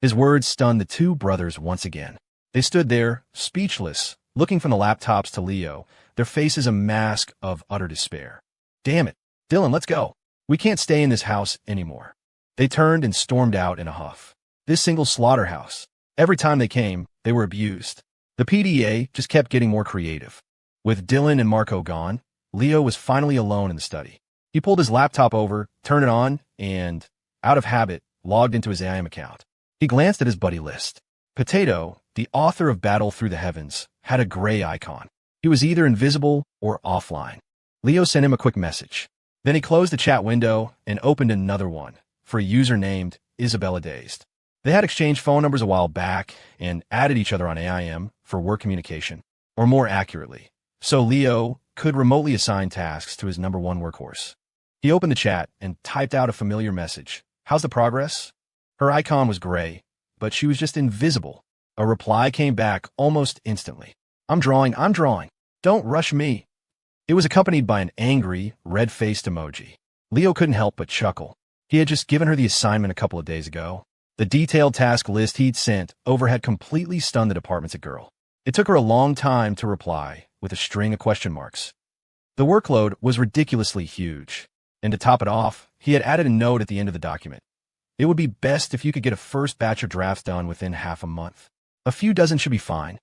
His words stunned the two brothers once again. They stood there, speechless, looking from the laptops to Leo, their faces a mask of utter despair. Damn it. Dylan, let's go. We can't stay in this house anymore. They turned and stormed out in a huff. This single slaughterhouse. Every time they came, they were abused. The PDA just kept getting more creative. With Dylan and Marco gone, Leo was finally alone in the study. He pulled his laptop over, turned it on, and, out of habit, logged into his IM account. He glanced at his buddy list. Potato, the author of Battle Through the Heavens, had a gray icon. He was either invisible or offline. Leo sent him a quick message. Then he closed the chat window and opened another one for a user named Isabella Dazed. They had exchanged phone numbers a while back and added each other on AIM for work communication, or more accurately, so Leo could remotely assign tasks to his number one workhorse. He opened the chat and typed out a familiar message. How's the progress? Her icon was gray, but she was just invisible. A reply came back almost instantly. I'm drawing. Don't rush me. It was accompanied by an angry, red-faced emoji. Leo couldn't help but chuckle. He had just given her the assignment a couple of days ago. The detailed task list he'd sent over had completely stunned the department's girl. It took her a long time to reply, with a string of question marks. The workload was ridiculously huge, and to top it off, he had added a note at the end of the document. It would be best if you could get a first batch of drafts done within half a month. A few dozen should be fine.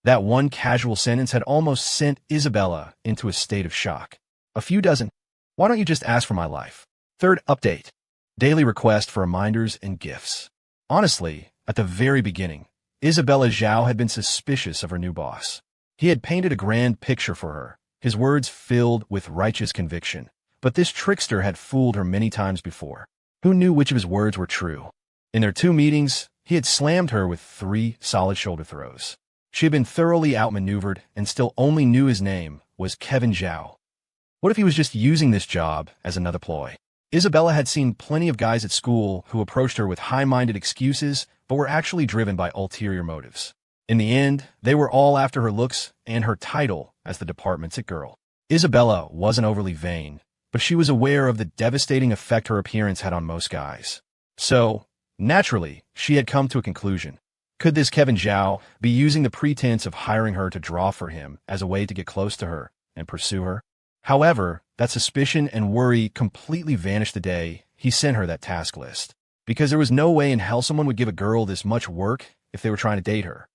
That one casual sentence had almost sent Isabella into a state of shock. A few dozen? Why don't you just ask for my life? Third update. Daily request for reminders and gifts. Honestly, at the very beginning, Isabella Zhao had been suspicious of her new boss. He had painted a grand picture for her, his words filled with righteous conviction. But this trickster had fooled her many times before. Who knew which of his words were true? In their 2 meetings, he had slammed her with 3 solid shoulder throws. She had been thoroughly outmaneuvered and still only knew his name was Kevin Zhao. What if he was just using this job as another ploy? Isabella had seen plenty of guys at school who approached her with high-minded excuses but were actually driven by ulterior motives. In the end, they were all after her looks and her title as the department's it girl. Isabella wasn't overly vain, but she was aware of the devastating effect her appearance had on most guys. So, naturally, she had come to a conclusion. Could this Kevin Zhao be using the pretense of hiring her to draw for him as a way to get close to her and pursue her? However, that suspicion and worry completely vanished the day he sent her that task list, because there was no way in hell someone would give a girl this much work if they were trying to date her.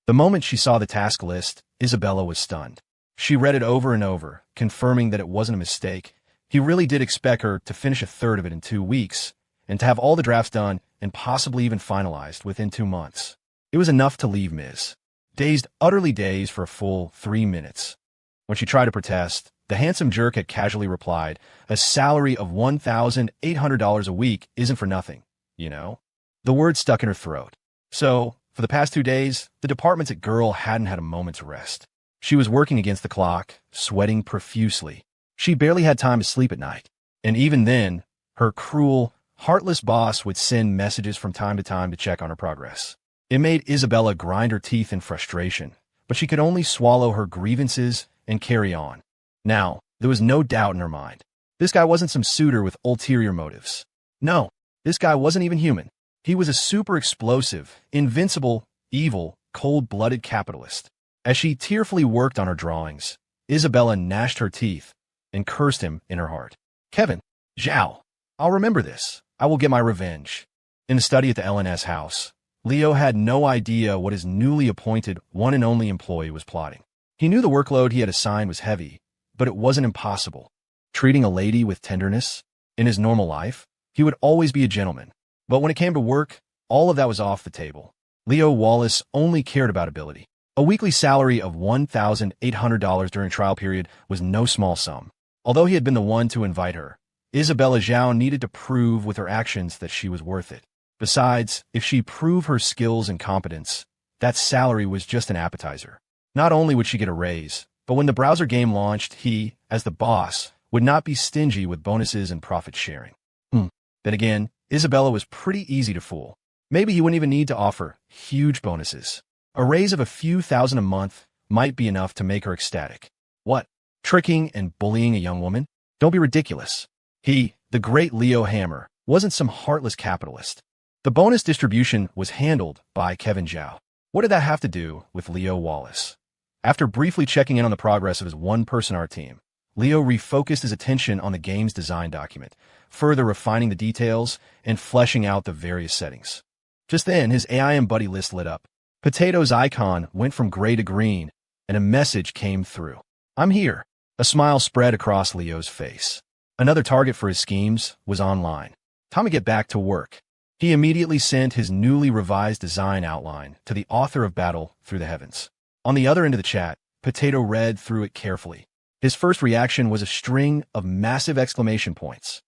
The moment she saw the task list, Isabella was stunned. She read it over and over, confirming that it wasn't a mistake. He really did expect her to finish a third of it in 2 weeks, and to have all the drafts done and possibly even finalized within 2 months. It was enough to leave Ms. Dazed, utterly dazed for a full 3 minutes. When she tried to protest, the handsome jerk had casually replied, a salary of $1,800 a week isn't for nothing, you know? The words stuck in her throat. So, for the past 2 days, the department's girl hadn't had a moment to rest. She was working against the clock, sweating profusely. She barely had time to sleep at night. And even then, her cruel, heartless boss would send messages from time to time to check on her progress. It made Isabella grind her teeth in frustration, but she could only swallow her grievances and carry on. Now, there was no doubt in her mind. This guy wasn't some suitor with ulterior motives. No, this guy wasn't even human. He was a super explosive, invincible, evil, cold-blooded capitalist. As she tearfully worked on her drawings, Isabella gnashed her teeth and cursed him in her heart. Kevin, Zhao, I'll remember this. I will get my revenge. In the study at the LNS house, Leo had no idea what his newly appointed one and only employee was plotting. He knew the workload he had assigned was heavy, but it wasn't impossible. Treating a lady with tenderness, in his normal life, he would always be a gentleman. But when it came to work, all of that was off the table. Leo Wallace only cared about ability. A weekly salary of $1,800 during trial period was no small sum. Although he had been the one to invite her, Isabella Zhao needed to prove with her actions that she was worth it. Besides, if she proved her skills and competence, that salary was just an appetizer. Not only would she get a raise, but when the browser game launched, he, as the boss, would not be stingy with bonuses and profit sharing. Then again, Isabella was pretty easy to fool. Maybe he wouldn't even need to offer huge bonuses. A raise of a few thousand a month might be enough to make her ecstatic. What? Tricking and bullying a young woman? Don't be ridiculous. He, the great Leo Hammer, wasn't some heartless capitalist. The bonus distribution was handled by Kevin Zhao. What did that have to do with Leo Wallace? After briefly checking in on the progress of his one-person art team, Leo refocused his attention on the game's design document, further refining the details and fleshing out the various settings. Just then, his AIM buddy list lit up. Potato's icon went from gray to green, and a message came through. I'm here. A smile spread across Leo's face. Another target for his schemes was online. Time to get back to work. He immediately sent his newly revised design outline to the author of Battle Through the Heavens. On the other end of the chat, Potato read through it carefully. His first reaction was a string of massive exclamation points.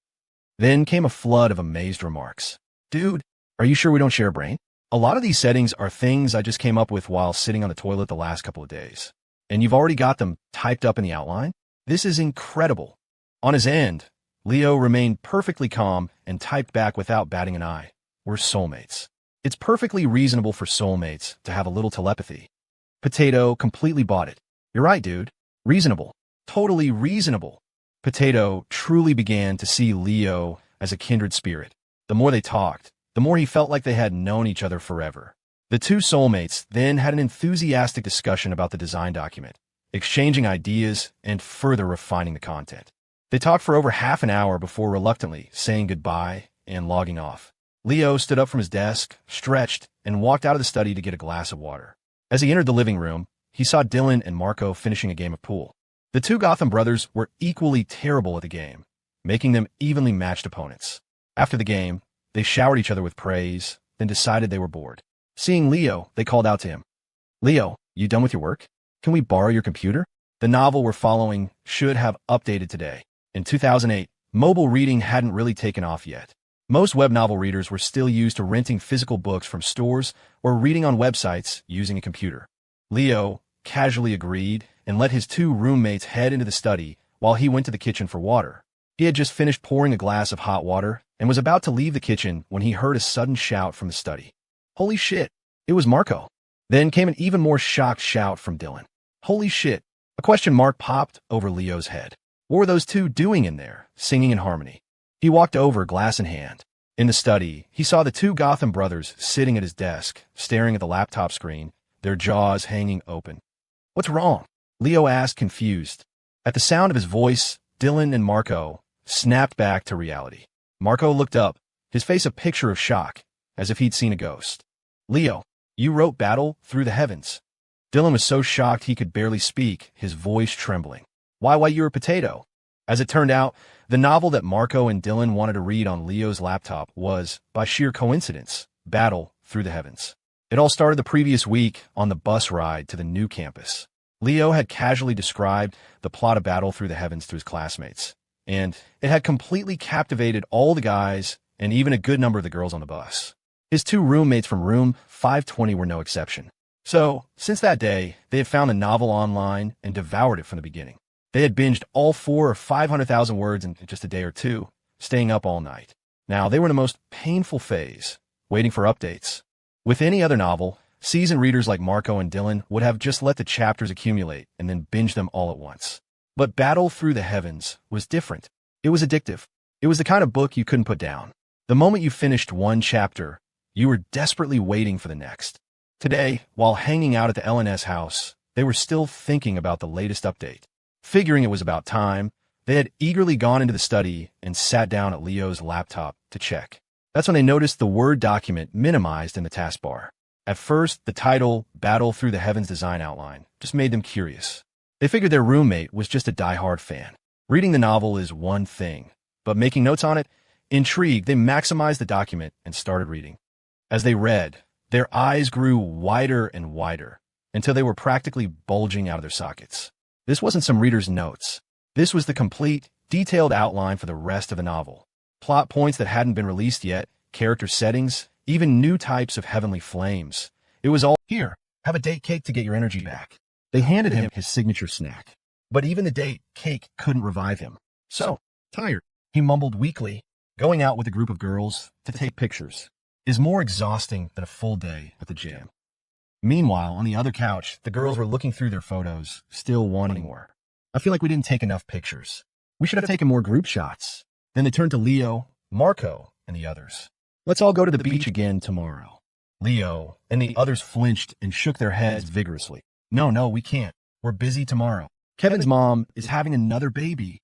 Then came a flood of amazed remarks. Dude, are you sure we don't share a brain? A lot of these settings are things I just came up with while sitting on the toilet the last couple of days. And you've already got them typed up in the outline? This is incredible. On his end, Leo remained perfectly calm and typed back without batting an eye. We're soulmates. It's perfectly reasonable for soulmates to have a little telepathy. Potato completely bought it. You're right, dude. Reasonable. Totally reasonable. Potato truly began to see Leo as a kindred spirit. The more they talked, the more he felt like they had known each other forever. The two soulmates then had an enthusiastic discussion about the design document, exchanging ideas and further refining the content. They talked for over half an hour before reluctantly saying goodbye and logging off. Leo stood up from his desk, stretched, and walked out of the study to get a glass of water. As he entered the living room, he saw Dylan and Marco finishing a game of pool. The two Gotham brothers were equally terrible at the game, making them evenly matched opponents. After the game, they showered each other with praise, then decided they were bored. Seeing Leo, they called out to him. Leo, you done with your work? Can we borrow your computer? The novel we're following should have updated today. In 2008, mobile reading hadn't really taken off yet. Most web novel readers were still used to renting physical books from stores or reading on websites using a computer. Leo casually agreed and let his two roommates head into the study while he went to the kitchen for water. He had just finished pouring a glass of hot water and was about to leave the kitchen when he heard a sudden shout from the study. Holy shit, it was Marco. Then came an even more shocked shout from Dylan. Holy shit, a question mark popped over Leo's head. What were those two doing in there, singing in harmony? He walked over, glass in hand. In the study, he saw the two Gotham brothers sitting at his desk, staring at the laptop screen, their jaws hanging open. What's wrong? Leo asked, confused. At the sound of his voice, Dylan and Marco snapped back to reality. Marco looked up, his face a picture of shock, as if he'd seen a ghost. Leo, you wrote Battle Through the Heavens. Dylan was so shocked he could barely speak, his voice trembling. Why you're a potato? As it turned out, the novel that Marco and Dylan wanted to read on Leo's laptop was, by sheer coincidence, Battle Through the Heavens. It all started the previous week on the bus ride to the new campus. Leo had casually described the plot of Battle Through the Heavens to his classmates, and it had completely captivated all the guys and even a good number of the girls on the bus. His two roommates from room 520 were no exception. So, since that day, they had found the novel online and devoured it from the beginning. They had binged all 400,000 or 500,000 words in just a day or two, staying up all night. Now, they were in the most painful phase, waiting for updates. With any other novel, seasoned readers like Marco and Dylan would have just let the chapters accumulate and then binge them all at once. But Battle Through the Heavens was different. It was addictive. It was the kind of book you couldn't put down. The moment you finished one chapter, you were desperately waiting for the next. Today, while hanging out at the LNS house, they were still thinking about the latest update. Figuring it was about time, they had eagerly gone into the study and sat down at Leo's laptop to check. That's when they noticed the Word document minimized in the taskbar. At first, the title, Battle Through the Heavens design outline, just made them curious. They figured their roommate was just a die-hard fan. Reading the novel is one thing, but making notes on it? Intrigued, they maximized the document and started reading. As they read, their eyes grew wider and wider until they were practically bulging out of their sockets. This wasn't some reader's notes. This was the complete, detailed outline for the rest of the novel. Plot points that hadn't been released yet, character settings, even new types of heavenly flames. It was all, here, have a date cake to get your energy back. They handed him his signature snack. But even the date cake couldn't revive him. So, tired, he mumbled weakly, going out with a group of girls to take pictures is more exhausting than a full day at the gym. Meanwhile, on the other couch, the girls were looking through their photos, still wanting more. I feel like we didn't take enough pictures. We should have taken more group shots. Then they turned to Leo, Marco, and the others. Let's all go to the beach again tomorrow. Leo and the others flinched and shook their heads vigorously. No, we can't. We're busy tomorrow. Kevin's mom is having another baby.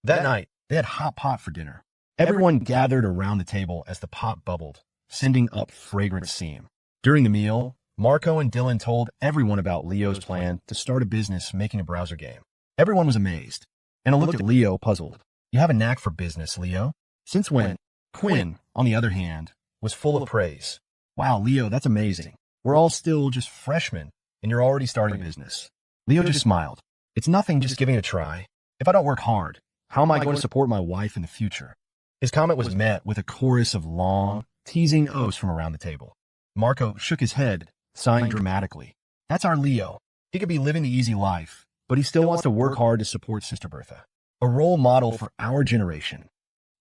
That night, they had hot pot for dinner. Everyone gathered around the table as the pot bubbled, sending up fragrant steam. During the meal, Marco and Dylan told everyone about Leo's plan to start a business making a browser game. Everyone was amazed. Anna looked at Leo, puzzled. You have a knack for business, Leo. Since when? Quinn, on the other hand, was full of praise. Wow, Leo, that's amazing. We're all still just freshmen, and you're already starting a business. Leo just smiled. It's nothing, just giving it a try. If I don't work hard, how am I going to support my wife in the future? His comment was met with a chorus of long, teasing oaths from around the table. Marco shook his head, sighing dramatically. That's our Leo. He could be living the easy life, but he still wants to work hard to support Sister Bertha. A role model for our generation.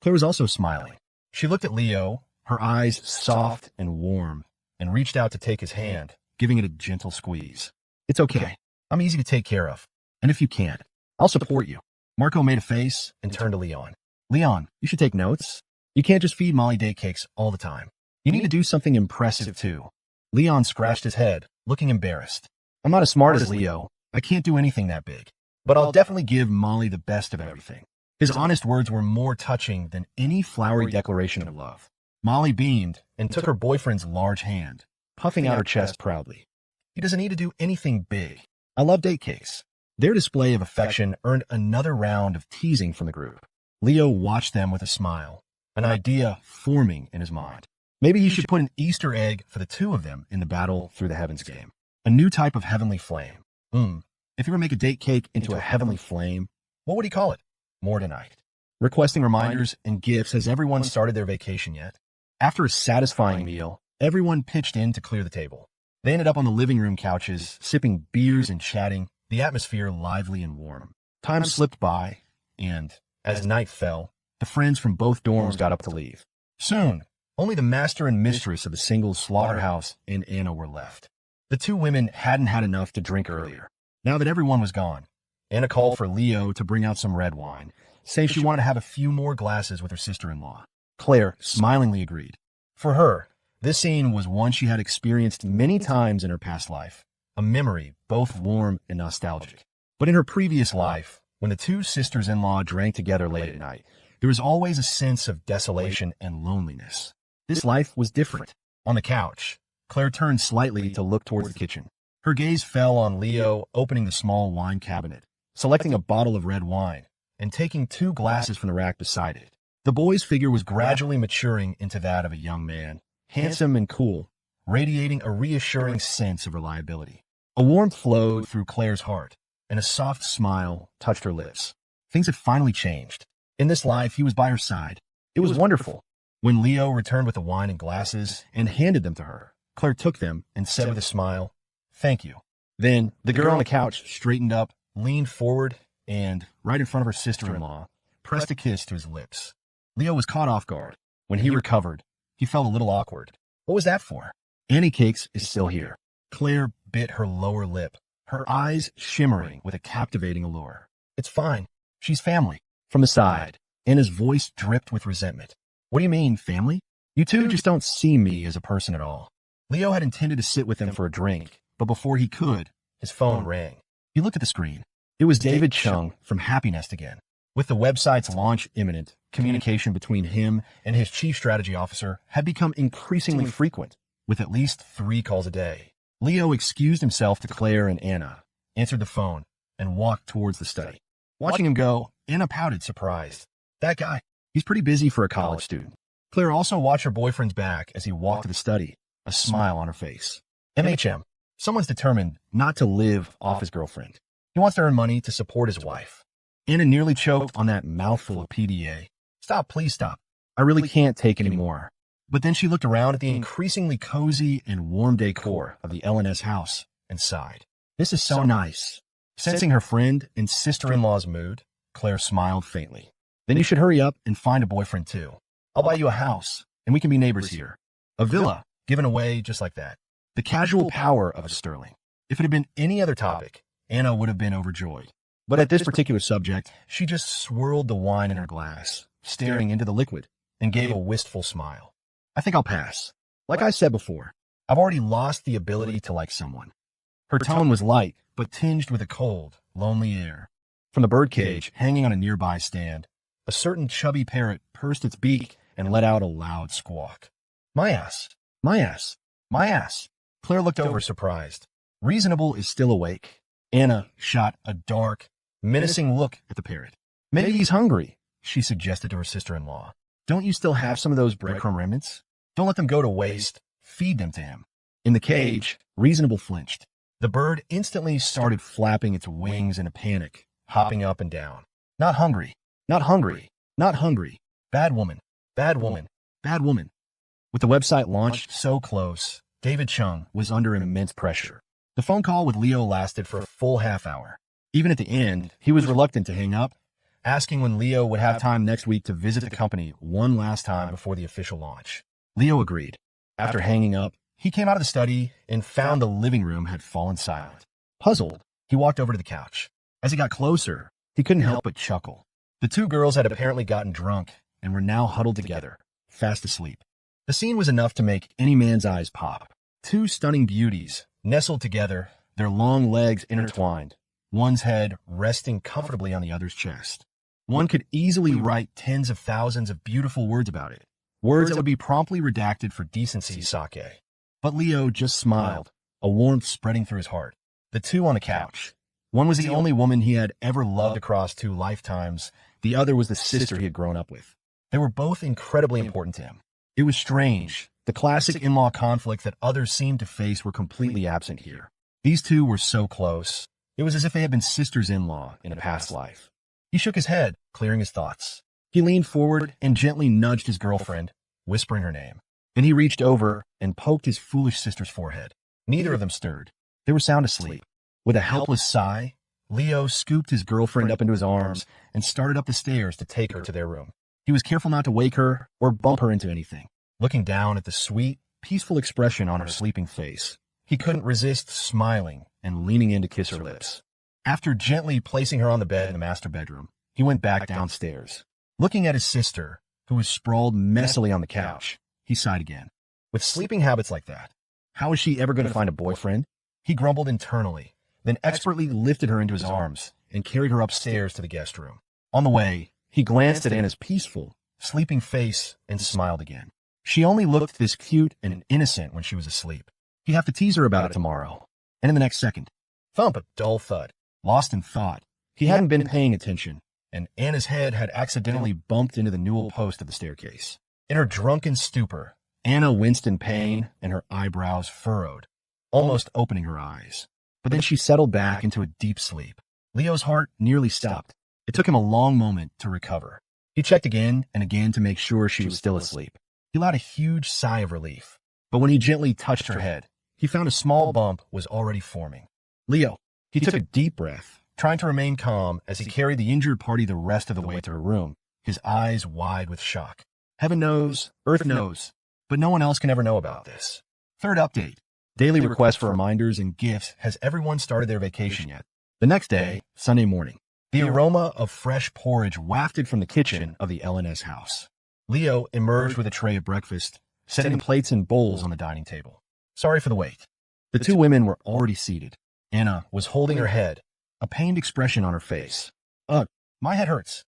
Claire was also smiling. She looked at Leo, her eyes soft and warm, and reached out to take his hand, giving it a gentle squeeze. It's okay. I'm easy to take care of. And if you can't, I'll support you. Marco made a face and turned to Leon. Leon, you should take notes. You can't just feed Molly date cakes all the time. You need to do something impressive too. Leon scratched his head, looking embarrassed. I'm not as smart as Leo. I can't do anything that big. But I'll definitely give Molly the best of everything. His honest words were more touching than any flowery declaration of love. Molly beamed and took her boyfriend's large hand, puffing out her chest proudly. He doesn't need to do anything big. I love date cakes. Their display of affection earned another round of teasing from the group. Leo watched them with a smile, an idea forming in his mind. Maybe he should put an Easter egg for the two of them in the Battle Through the Heavens game. A new type of heavenly flame. If he were to make a date cake into a heavenly flame, what would he call it? More tonight. Requesting reminders and gifts. Has everyone started their vacation yet? After a satisfying meal, everyone pitched in to clear the table. They ended up on the living room couches, sipping beers and chatting, the atmosphere lively and warm. Time slipped by, and as night fell, the friends from both dorms got up to leave. Soon, only the master and mistress of the singles slaughterhouse and Anna were left. The two women hadn't had enough to drink earlier. Now that everyone was gone, Anna called for Leo to bring out some red wine, saying she wanted to have a few more glasses with her sister-in-law. Claire smilingly agreed. For her, this scene was one she had experienced many times in her past life, a memory both warm and nostalgic. But in her previous life, when the two sisters-in-law drank together late at night, there was always a sense of desolation and loneliness. This life was different. On the couch, Claire turned slightly to look towards the kitchen. Her gaze fell on Leo opening the small wine cabinet, selecting a bottle of red wine, and taking 2 glasses from the rack beside it. The boy's figure was gradually maturing into that of a young man, handsome and cool, radiating a reassuring sense of reliability. A warmth flowed through Claire's heart, and a soft smile touched her lips. Things had finally changed. In this life, he was by her side. It was wonderful. When Leo returned with the wine and glasses and handed them to her, Claire took them and said with a smile, "Thank you." Then the girl on the couch straightened up, leaned forward, and, right in front of her sister-in-law, pressed a kiss to his lips. Leo was caught off guard. When he recovered, he felt a little awkward. What was that for? Annie Cakes is still here. Claire bit her lower lip, her eyes shimmering with a captivating allure. It's fine. She's family. From the side, Anna's voice dripped with resentment. What do you mean, family? You two just don't see me as a person at all. Leo had intended to sit with them for a drink, but before he could, his phone rang. He looked at the screen. It was David Chung from Happy Nest again. With the website's launch imminent, communication between him and his chief strategy officer had become increasingly frequent, with at least 3 calls a day. Leo excused himself to Claire and Anna, answered the phone, and walked towards the study. Watching him go, Anna pouted, surprised. That guy, he's pretty busy for a college student. Claire also watched her boyfriend's back as he walked to the study, a smile on her face. MHM, someone's determined not to live off his girlfriend. He wants to earn money to support his wife. Anna nearly choked on that mouthful of PDA. Stop, please stop. I really can't take any more. But then she looked around at the increasingly cozy and warm decor of the LNS house and sighed. This is so nice. Sensing her friend and sister-in-law's mood, Claire smiled faintly. Then you should hurry up and find a boyfriend too. I'll buy you a house, and we can be neighbors here. A villa, given away just like that. The casual power of a Sterling. If it had been any other topic, Anna would have been overjoyed. But at this particular subject, she just swirled the wine in her glass, staring into the liquid, and gave a wistful smile. I think I'll pass. Like I said before, I've already lost the ability to like someone. Her tone was light, but tinged with a cold, lonely air. From the birdcage hanging on a nearby stand, a certain chubby parrot pursed its beak and let out a loud squawk. My ass, my ass, my ass. Claire looked over surprised. Reasonable is still awake. Anna shot a dark, menacing look at the parrot. Maybe he's hungry, she suggested to her sister-in-law. Don't you still have some of those breadcrumb remnants? Don't let them go to waste. Feed them to him. In the cage, Reasonable flinched. The bird instantly started flapping its wings in a panic, hopping up and down. Not hungry, not hungry, not hungry. Bad woman, bad woman, bad woman. With the website launched so close, David Chung was under immense pressure. The phone call with Leo lasted for a full half hour. Even at the end, he was reluctant to hang up, asking when Leo would have time next week to visit the company one last time before the official launch. Leo agreed. After hanging up, he came out of the study and found the living room had fallen silent. Puzzled, he walked over to the couch. As he got closer, he couldn't help but chuckle. The two girls had apparently gotten drunk and were now huddled together, fast asleep. The scene was enough to make any man's eyes pop. Two stunning beauties, nestled together, their long legs intertwined, one's head resting comfortably on the other's chest. One could easily write tens of thousands of beautiful words about it, words that would be promptly redacted for decency sake. But Leo just smiled, a warmth spreading through his heart. The two on the couch. One was the only woman he had ever loved across 2 lifetimes. The other was the sister he had grown up with. They were both incredibly important to him. It was strange. The classic in-law conflicts that others seemed to face were completely absent here. These two were so close. It was as if they had been sisters-in-law in a past life. He shook his head, clearing his thoughts. He leaned forward and gently nudged his girlfriend, whispering her name. Then he reached over and poked his foolish sister's forehead. Neither of them stirred. They were sound asleep. With a helpless sigh, Leo scooped his girlfriend up into his arms and started up the stairs to take her to their room. He was careful not to wake her or bump her into anything. Looking down at the sweet, peaceful expression on her sleeping face, he couldn't resist smiling and leaning in to kiss her lips. After gently placing her on the bed in the master bedroom, he went back downstairs. Looking at his sister, who was sprawled messily on the couch, he sighed again. With sleeping habits like that, how is she ever going to find a boyfriend? He grumbled internally, then expertly lifted her into his arms and carried her upstairs to the guest room. On the way, he glanced at Anna's peaceful, sleeping face and smiled again. She only looked this cute and innocent when she was asleep. He'd have to tease her about it tomorrow. And in the next second, thump, a dull thud. Lost in thought, he hadn't been paying attention, and Anna's head had accidentally bumped into the newel post of the staircase. In her drunken stupor, Anna winced in pain and her eyebrows furrowed, almost opening her eyes. But then she settled back into a deep sleep. Leo's heart nearly stopped. It took him a long moment to recover. He checked again and again to make sure she was still asleep. He let out a huge sigh of relief. But when he gently touched her head, he found a small bump was already forming. Leo, he took a deep breath, trying to remain calm as he carried the injured party the rest of the way to her room, his eyes wide with shock. Heaven knows, earth knows, but no one else can ever know about this. Third update. Daily request for reminders and gifts. Has everyone started their vacation yet? The next day, Sunday morning, the aroma of fresh porridge wafted from the kitchen of the LNS house. Leo emerged with a tray of breakfast, setting plates and bowls on the dining table. Sorry for the wait. The two women were already seated. Anna was holding her head, a pained expression on her face. Ugh, my head hurts.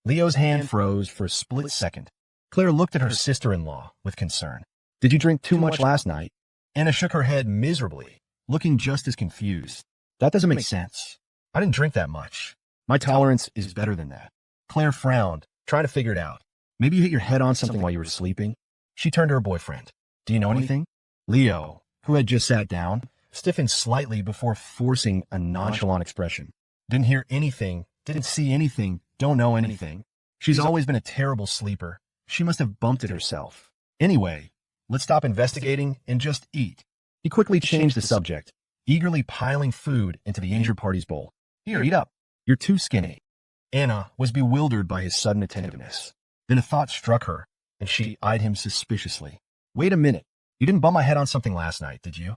Leo's hand froze for a split second. Claire looked at her sister-in-law with concern. Did you drink too much last night? Anna shook her head miserably, looking just as confused. That doesn't make sense. I didn't drink that much. My tolerance is better than that. Claire frowned, trying to figure it out. Maybe you hit your head on something while you were sleeping? She turned to her boyfriend. Do you know anything? Leo, who had just sat down, stiffened slightly before forcing a nonchalant expression. Didn't hear anything, didn't see anything, don't know anything. She's always been a terrible sleeper. She must have bumped it herself. Anyway, let's stop investigating and just eat. He quickly changed the subject, eagerly piling food into the injured party's bowl. Here, eat up. You're too skinny. Anna was bewildered by his sudden attentiveness. Then a thought struck her, and she eyed him suspiciously. Wait a minute. You didn't bump my head on something last night, did you?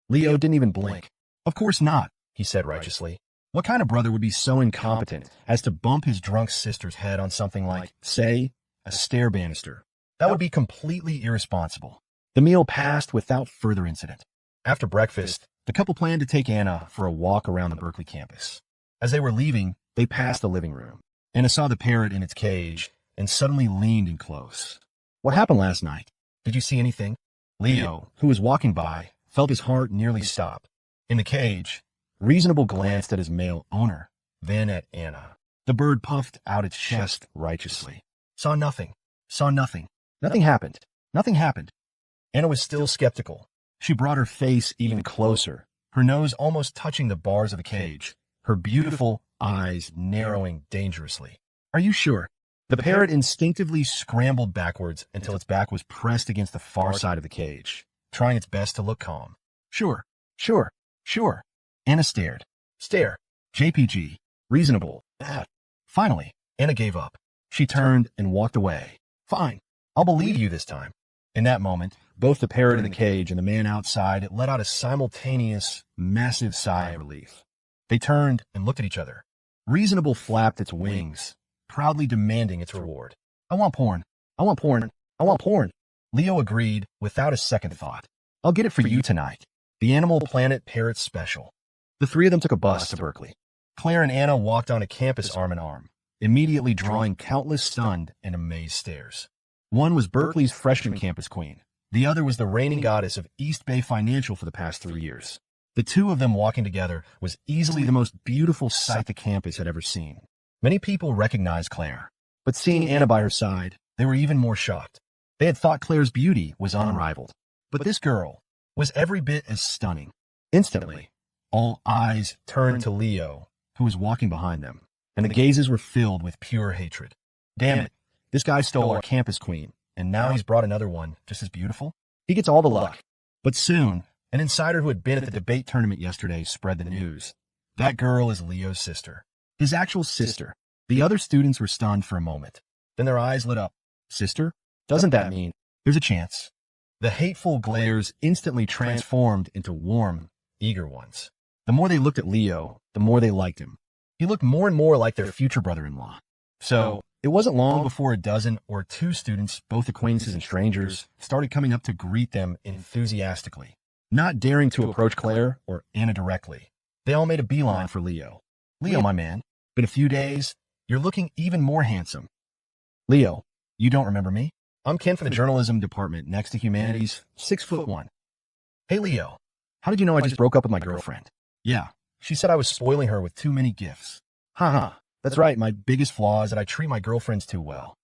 Leo didn't even blink. Of course not, he said righteously. What kind of brother would be so incompetent as to bump his drunk sister's head on something like, say, a stair banister? That would be completely irresponsible. The meal passed without further incident. After breakfast, the couple planned to take Anna for a walk around the Berkeley campus. As they were leaving, they passed the living room. Anna saw the parrot in its cage and suddenly leaned in close. What happened last night? Did you see anything? Leo, who was walking by, felt his heart nearly stop. In the cage, Reasonable glanced at his male owner, then at Anna. The bird puffed out its chest righteously. Saw nothing. Saw nothing. Nothing happened. Nothing happened. Anna was still skeptical. She brought her face even closer, her nose almost touching the bars of the cage, her beautiful eyes narrowing dangerously. Are you sure? The parrot instinctively scrambled backwards until its back was pressed against the far side of the cage, trying its best to look calm. Sure. Sure. Sure. Anna stared. Stare. JPG. Reasonable. Finally, Anna gave up. She turned and walked away. Fine. I'll believe you this time. In that moment, both the parrot in the cage and the man outside let out a simultaneous, massive sigh of relief. They turned and looked at each other. Reasonable flapped its wings, proudly demanding its reward. I want porn. I want porn. I want porn. Leo agreed without a second thought. I'll get it for you tonight. The Animal Planet Parrot Special. The three of them took a bus to Berkeley. Claire and Anna walked onto campus arm in arm, immediately drawing countless stunned and amazed stares. One was Berkeley's freshman campus queen. The other was the reigning goddess of East Bay Financial for the past 3 years. The two of them walking together was easily the most beautiful sight the campus had ever seen. Many people recognized Claire, but seeing Anna by her side, they were even more shocked. They had thought Claire's beauty was unrivaled, but this girl was every bit as stunning. Instantly, all eyes turned to Leo, who was walking behind them, and the gazes were filled with pure hatred. Damn it, this guy stole our campus queen, and now he's brought another one just as beautiful? He gets all the luck. But soon, an insider who had been at the debate tournament yesterday spread the news. That girl is Leo's sister. His actual sister. The other students were stunned for a moment. Then their eyes lit up. Sister? Doesn't that mean there's a chance? The hateful glares instantly transformed into warm, eager ones. The more they looked at Leo, the more they liked him. He looked more and more like their future brother-in-law. So, it wasn't long before a dozen or two students, both acquaintances and strangers, started coming up to greet them enthusiastically, not daring to approach Claire or Anna directly. They all made a beeline for Leo. Leo, my man, been a few days. You're looking even more handsome. Leo, you don't remember me? I'm Ken from the journalism department next to humanities, 6'1". Hey, Leo, how did you know I just broke up with my girlfriend? Yeah, she said I was spoiling her with too many gifts. Haha, that's right, my biggest flaw is that I treat my girlfriends too well.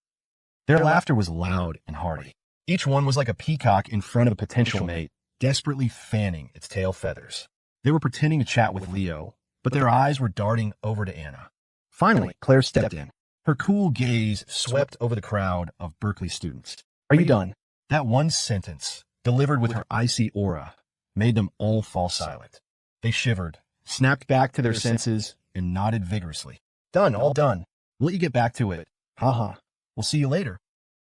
Their laughter was loud and hearty. Each one was like a peacock in front of a potential mate, desperately fanning its tail feathers. They were pretending to chat with Leo, but their eyes were darting over to Anna. Finally, Claire stepped in. Her cool gaze swept over the crowd of Berkeley students. Are you done? That one sentence, delivered with her icy aura, made them all fall silent. They shivered, snapped back to their senses, and nodded vigorously. Done, all done. We'll let you get back to it. Haha. We'll see you later.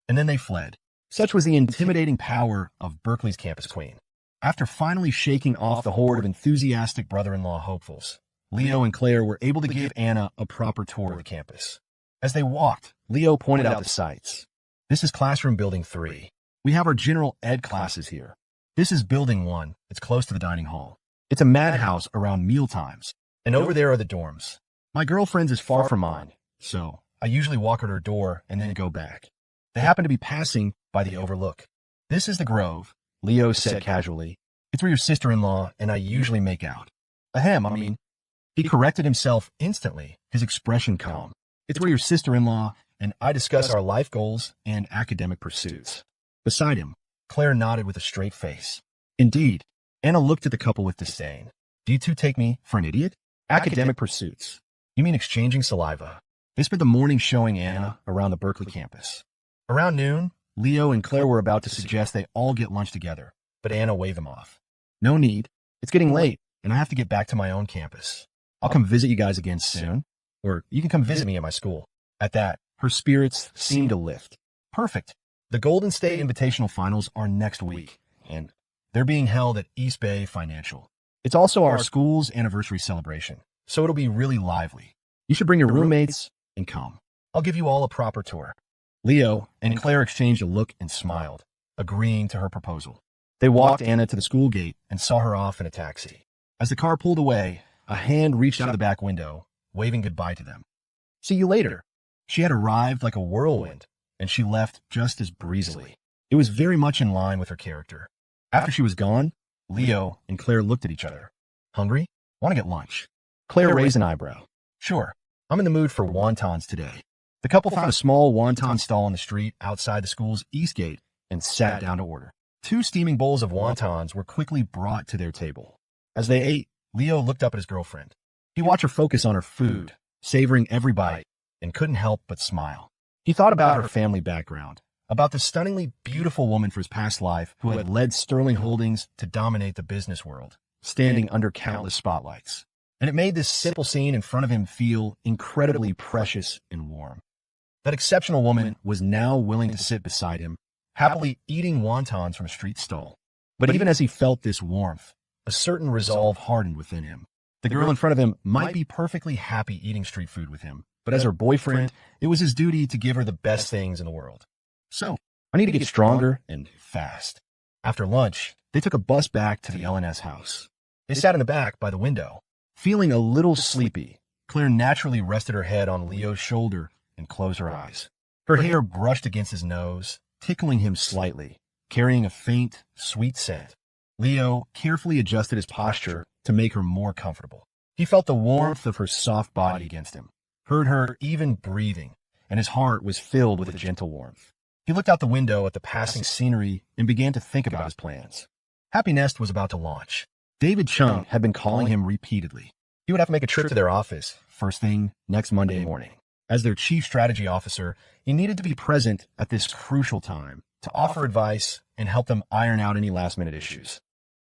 And then they fled. Such was the intimidating power of Berkeley's campus queen. After finally shaking off the horde of enthusiastic brother-in-law hopefuls, Leo and Claire were able to give Anna a proper tour of the campus. As they walked, Leo pointed out the sights. This is classroom building 3. We have our general ed classes here. This is building 1. It's close to the dining hall. It's a madhouse around meal times. And over there are the dorms. My girlfriend's is far from mine, so I usually walk at her door and then go back. They happen to be passing by the overlook. This is the Grove, Leo said casually. It's where your sister-in-law and I usually make out. Ahem. He corrected himself instantly, his expression calm. It's where your sister-in-law and I discuss our life goals and academic pursuits. Beside him, Claire nodded with a straight face. Indeed. Anna looked at the couple with disdain. Do you two take me for an idiot? Academic pursuits. You mean exchanging saliva? They spent the morning showing Anna around the Berkeley campus. Around noon, Leo and Claire were about to suggest they all get lunch together, but Anna waved them off. No need. It's getting late, and I have to get back to my own campus. I'll come visit you guys again soon, or you can come visit me at my school. At that, her spirits seemed to lift. Perfect. The Golden State Invitational Finals are next week, and They're being held at East Bay Financial. It's also our school's anniversary celebration, so it'll be really lively. You should bring your roommates and come. I'll give you all a proper tour. Leo and Claire exchanged a look and smiled, agreeing to her proposal. They walked Anna to the school gate and saw her off in a taxi. As the car pulled away, a hand reached out of the back window, waving goodbye to them. See you later. She had arrived like a whirlwind, and she left just as breezily. It was very much in line with her character. After she was gone, Leo and Claire looked at each other. Hungry? Want to get lunch? Claire raised an eyebrow. Sure, I'm in the mood for wontons today. The couple found a small wonton stall on the street outside the school's east gate and sat down to order. 2 steaming bowls of wontons were quickly brought to their table. As they ate, Leo looked up at his girlfriend. He watched her focus on her food, savoring every bite, and couldn't help but smile. He thought about her family background, about the stunningly beautiful woman from his past life who had led Sterling Holdings to dominate the business world, standing under countless spotlights. And it made this simple scene in front of him feel incredibly precious and warm. That exceptional woman was now willing to sit beside him, happily eating wontons from a street stall. But even as he felt this warmth, a certain resolve hardened within him. The girl in front of him might be perfectly happy eating street food with him, but as her boyfriend, it was his duty to give her the best things in the world. So, I need to get stronger and fast. After lunch, they took a bus back to the LNS house. They sat in the back by the window. Feeling a little sleepy, Claire naturally rested her head on Leo's shoulder and closed her eyes. Her hair brushed against his nose, tickling him slightly, carrying a faint, sweet scent. Leo carefully adjusted his posture to make her more comfortable. He felt the warmth of her soft body against him, heard her even breathing, and his heart was filled with a gentle warmth. He looked out the window at the passing scenery and began to think about his plans. Happy Nest was about to launch. David Chung had been calling him repeatedly. He would have to make a trip to their office first thing next Monday morning. As their chief strategy officer, he needed to be present at this crucial time to offer advice and help them iron out any last-minute issues.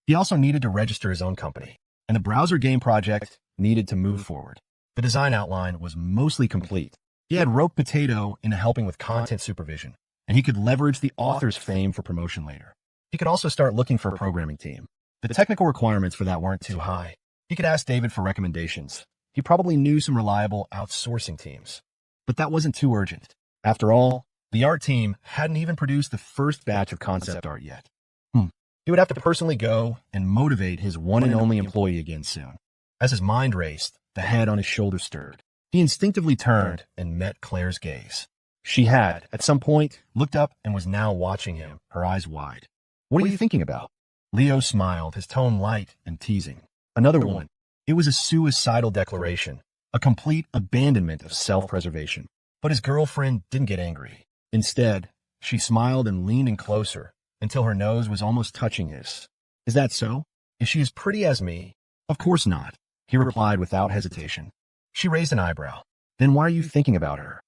He also needed to register his own company, and the browser game project needed to move forward. The design outline was mostly complete. He had roped Potato into helping with content supervision, and he could leverage the author's fame for promotion later. He could also start looking for a programming team. The technical requirements for that weren't too high. He could ask David for recommendations. He probably knew some reliable outsourcing teams. But that wasn't too urgent. After all, the art team hadn't even produced the first batch of concept art yet. He would have to personally go and motivate his one and only employee again soon. As his mind raced, the head on his shoulder stirred. He instinctively turned and met Claire's gaze. She had, at some point, looked up and was now watching him, her eyes wide. What are you thinking about? Leo smiled, his tone light and teasing. Another woman. It was a suicidal declaration, a complete abandonment of self-preservation. But his girlfriend didn't get angry. Instead, she smiled and leaned in closer until her nose was almost touching his. Is that so? Is she as pretty as me? Of course not, he replied without hesitation. She raised an eyebrow. Then why are you thinking about her?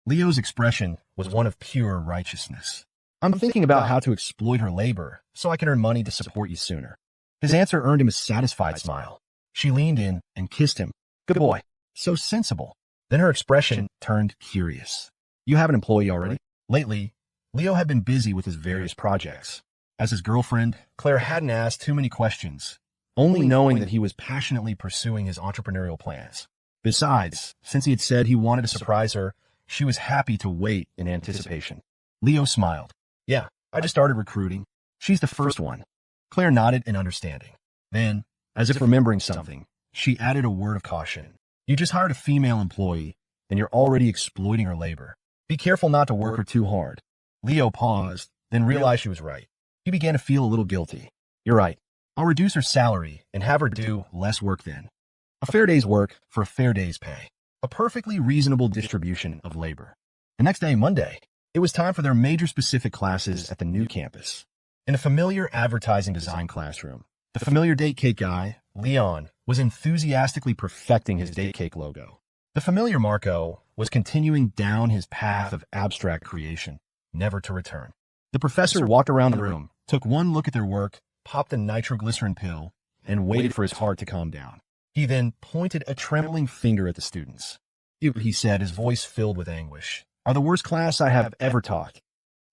Leo's expression was one of pure righteousness. I'm thinking about how to exploit her labor so I can earn money to support you sooner. His answer earned him a satisfied smile. She leaned in and kissed him. Good boy. So sensible. Then her expression turned curious. You have an employee already? Lately, Leo had been busy with his various projects. As his girlfriend, Claire hadn't asked too many questions, only knowing that he was passionately pursuing his entrepreneurial plans. Besides, since he had said he wanted to surprise her, she was happy to wait in anticipation. Leo smiled. Yeah, I just started recruiting. She's the first one. Claire nodded in understanding. Then, as if remembering something, she added a word of caution. You just hired a female employee, and you're already exploiting her labor. Be careful not to work her too hard. Leo paused, then realized she was right. He began to feel a little guilty. You're right. I'll reduce her salary and have her do less work then. A fair day's work for a fair day's pay. A perfectly reasonable distribution of labor. The next day, Monday, it was time for their major specific classes at the new campus. In a familiar advertising design classroom, the familiar date cake guy, Leon, was enthusiastically perfecting his date cake logo. The familiar Marco was continuing down his path of abstract creation, never to return. The professor walked around the room, took one look at their work, popped a nitroglycerin pill, and waited for his heart to calm down. He then pointed a trembling finger at the students. You, he said, his voice filled with anguish, are the worst class I have ever taught.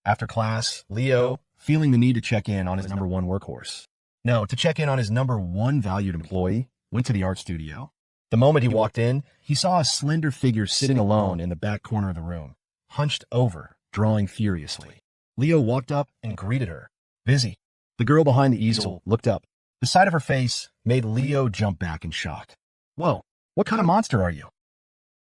After class, Leo, feeling the need to check in on his number one workhorse, No, to check in on his number one valued employee, went to the art studio. The moment he walked in, he saw a slender figure sitting alone in the back corner of the room, hunched over, drawing furiously. Leo walked up and greeted her. Busy. The girl behind the easel looked up. The sight of her face made Leo jump back in shock. Whoa, what kind of monster are you?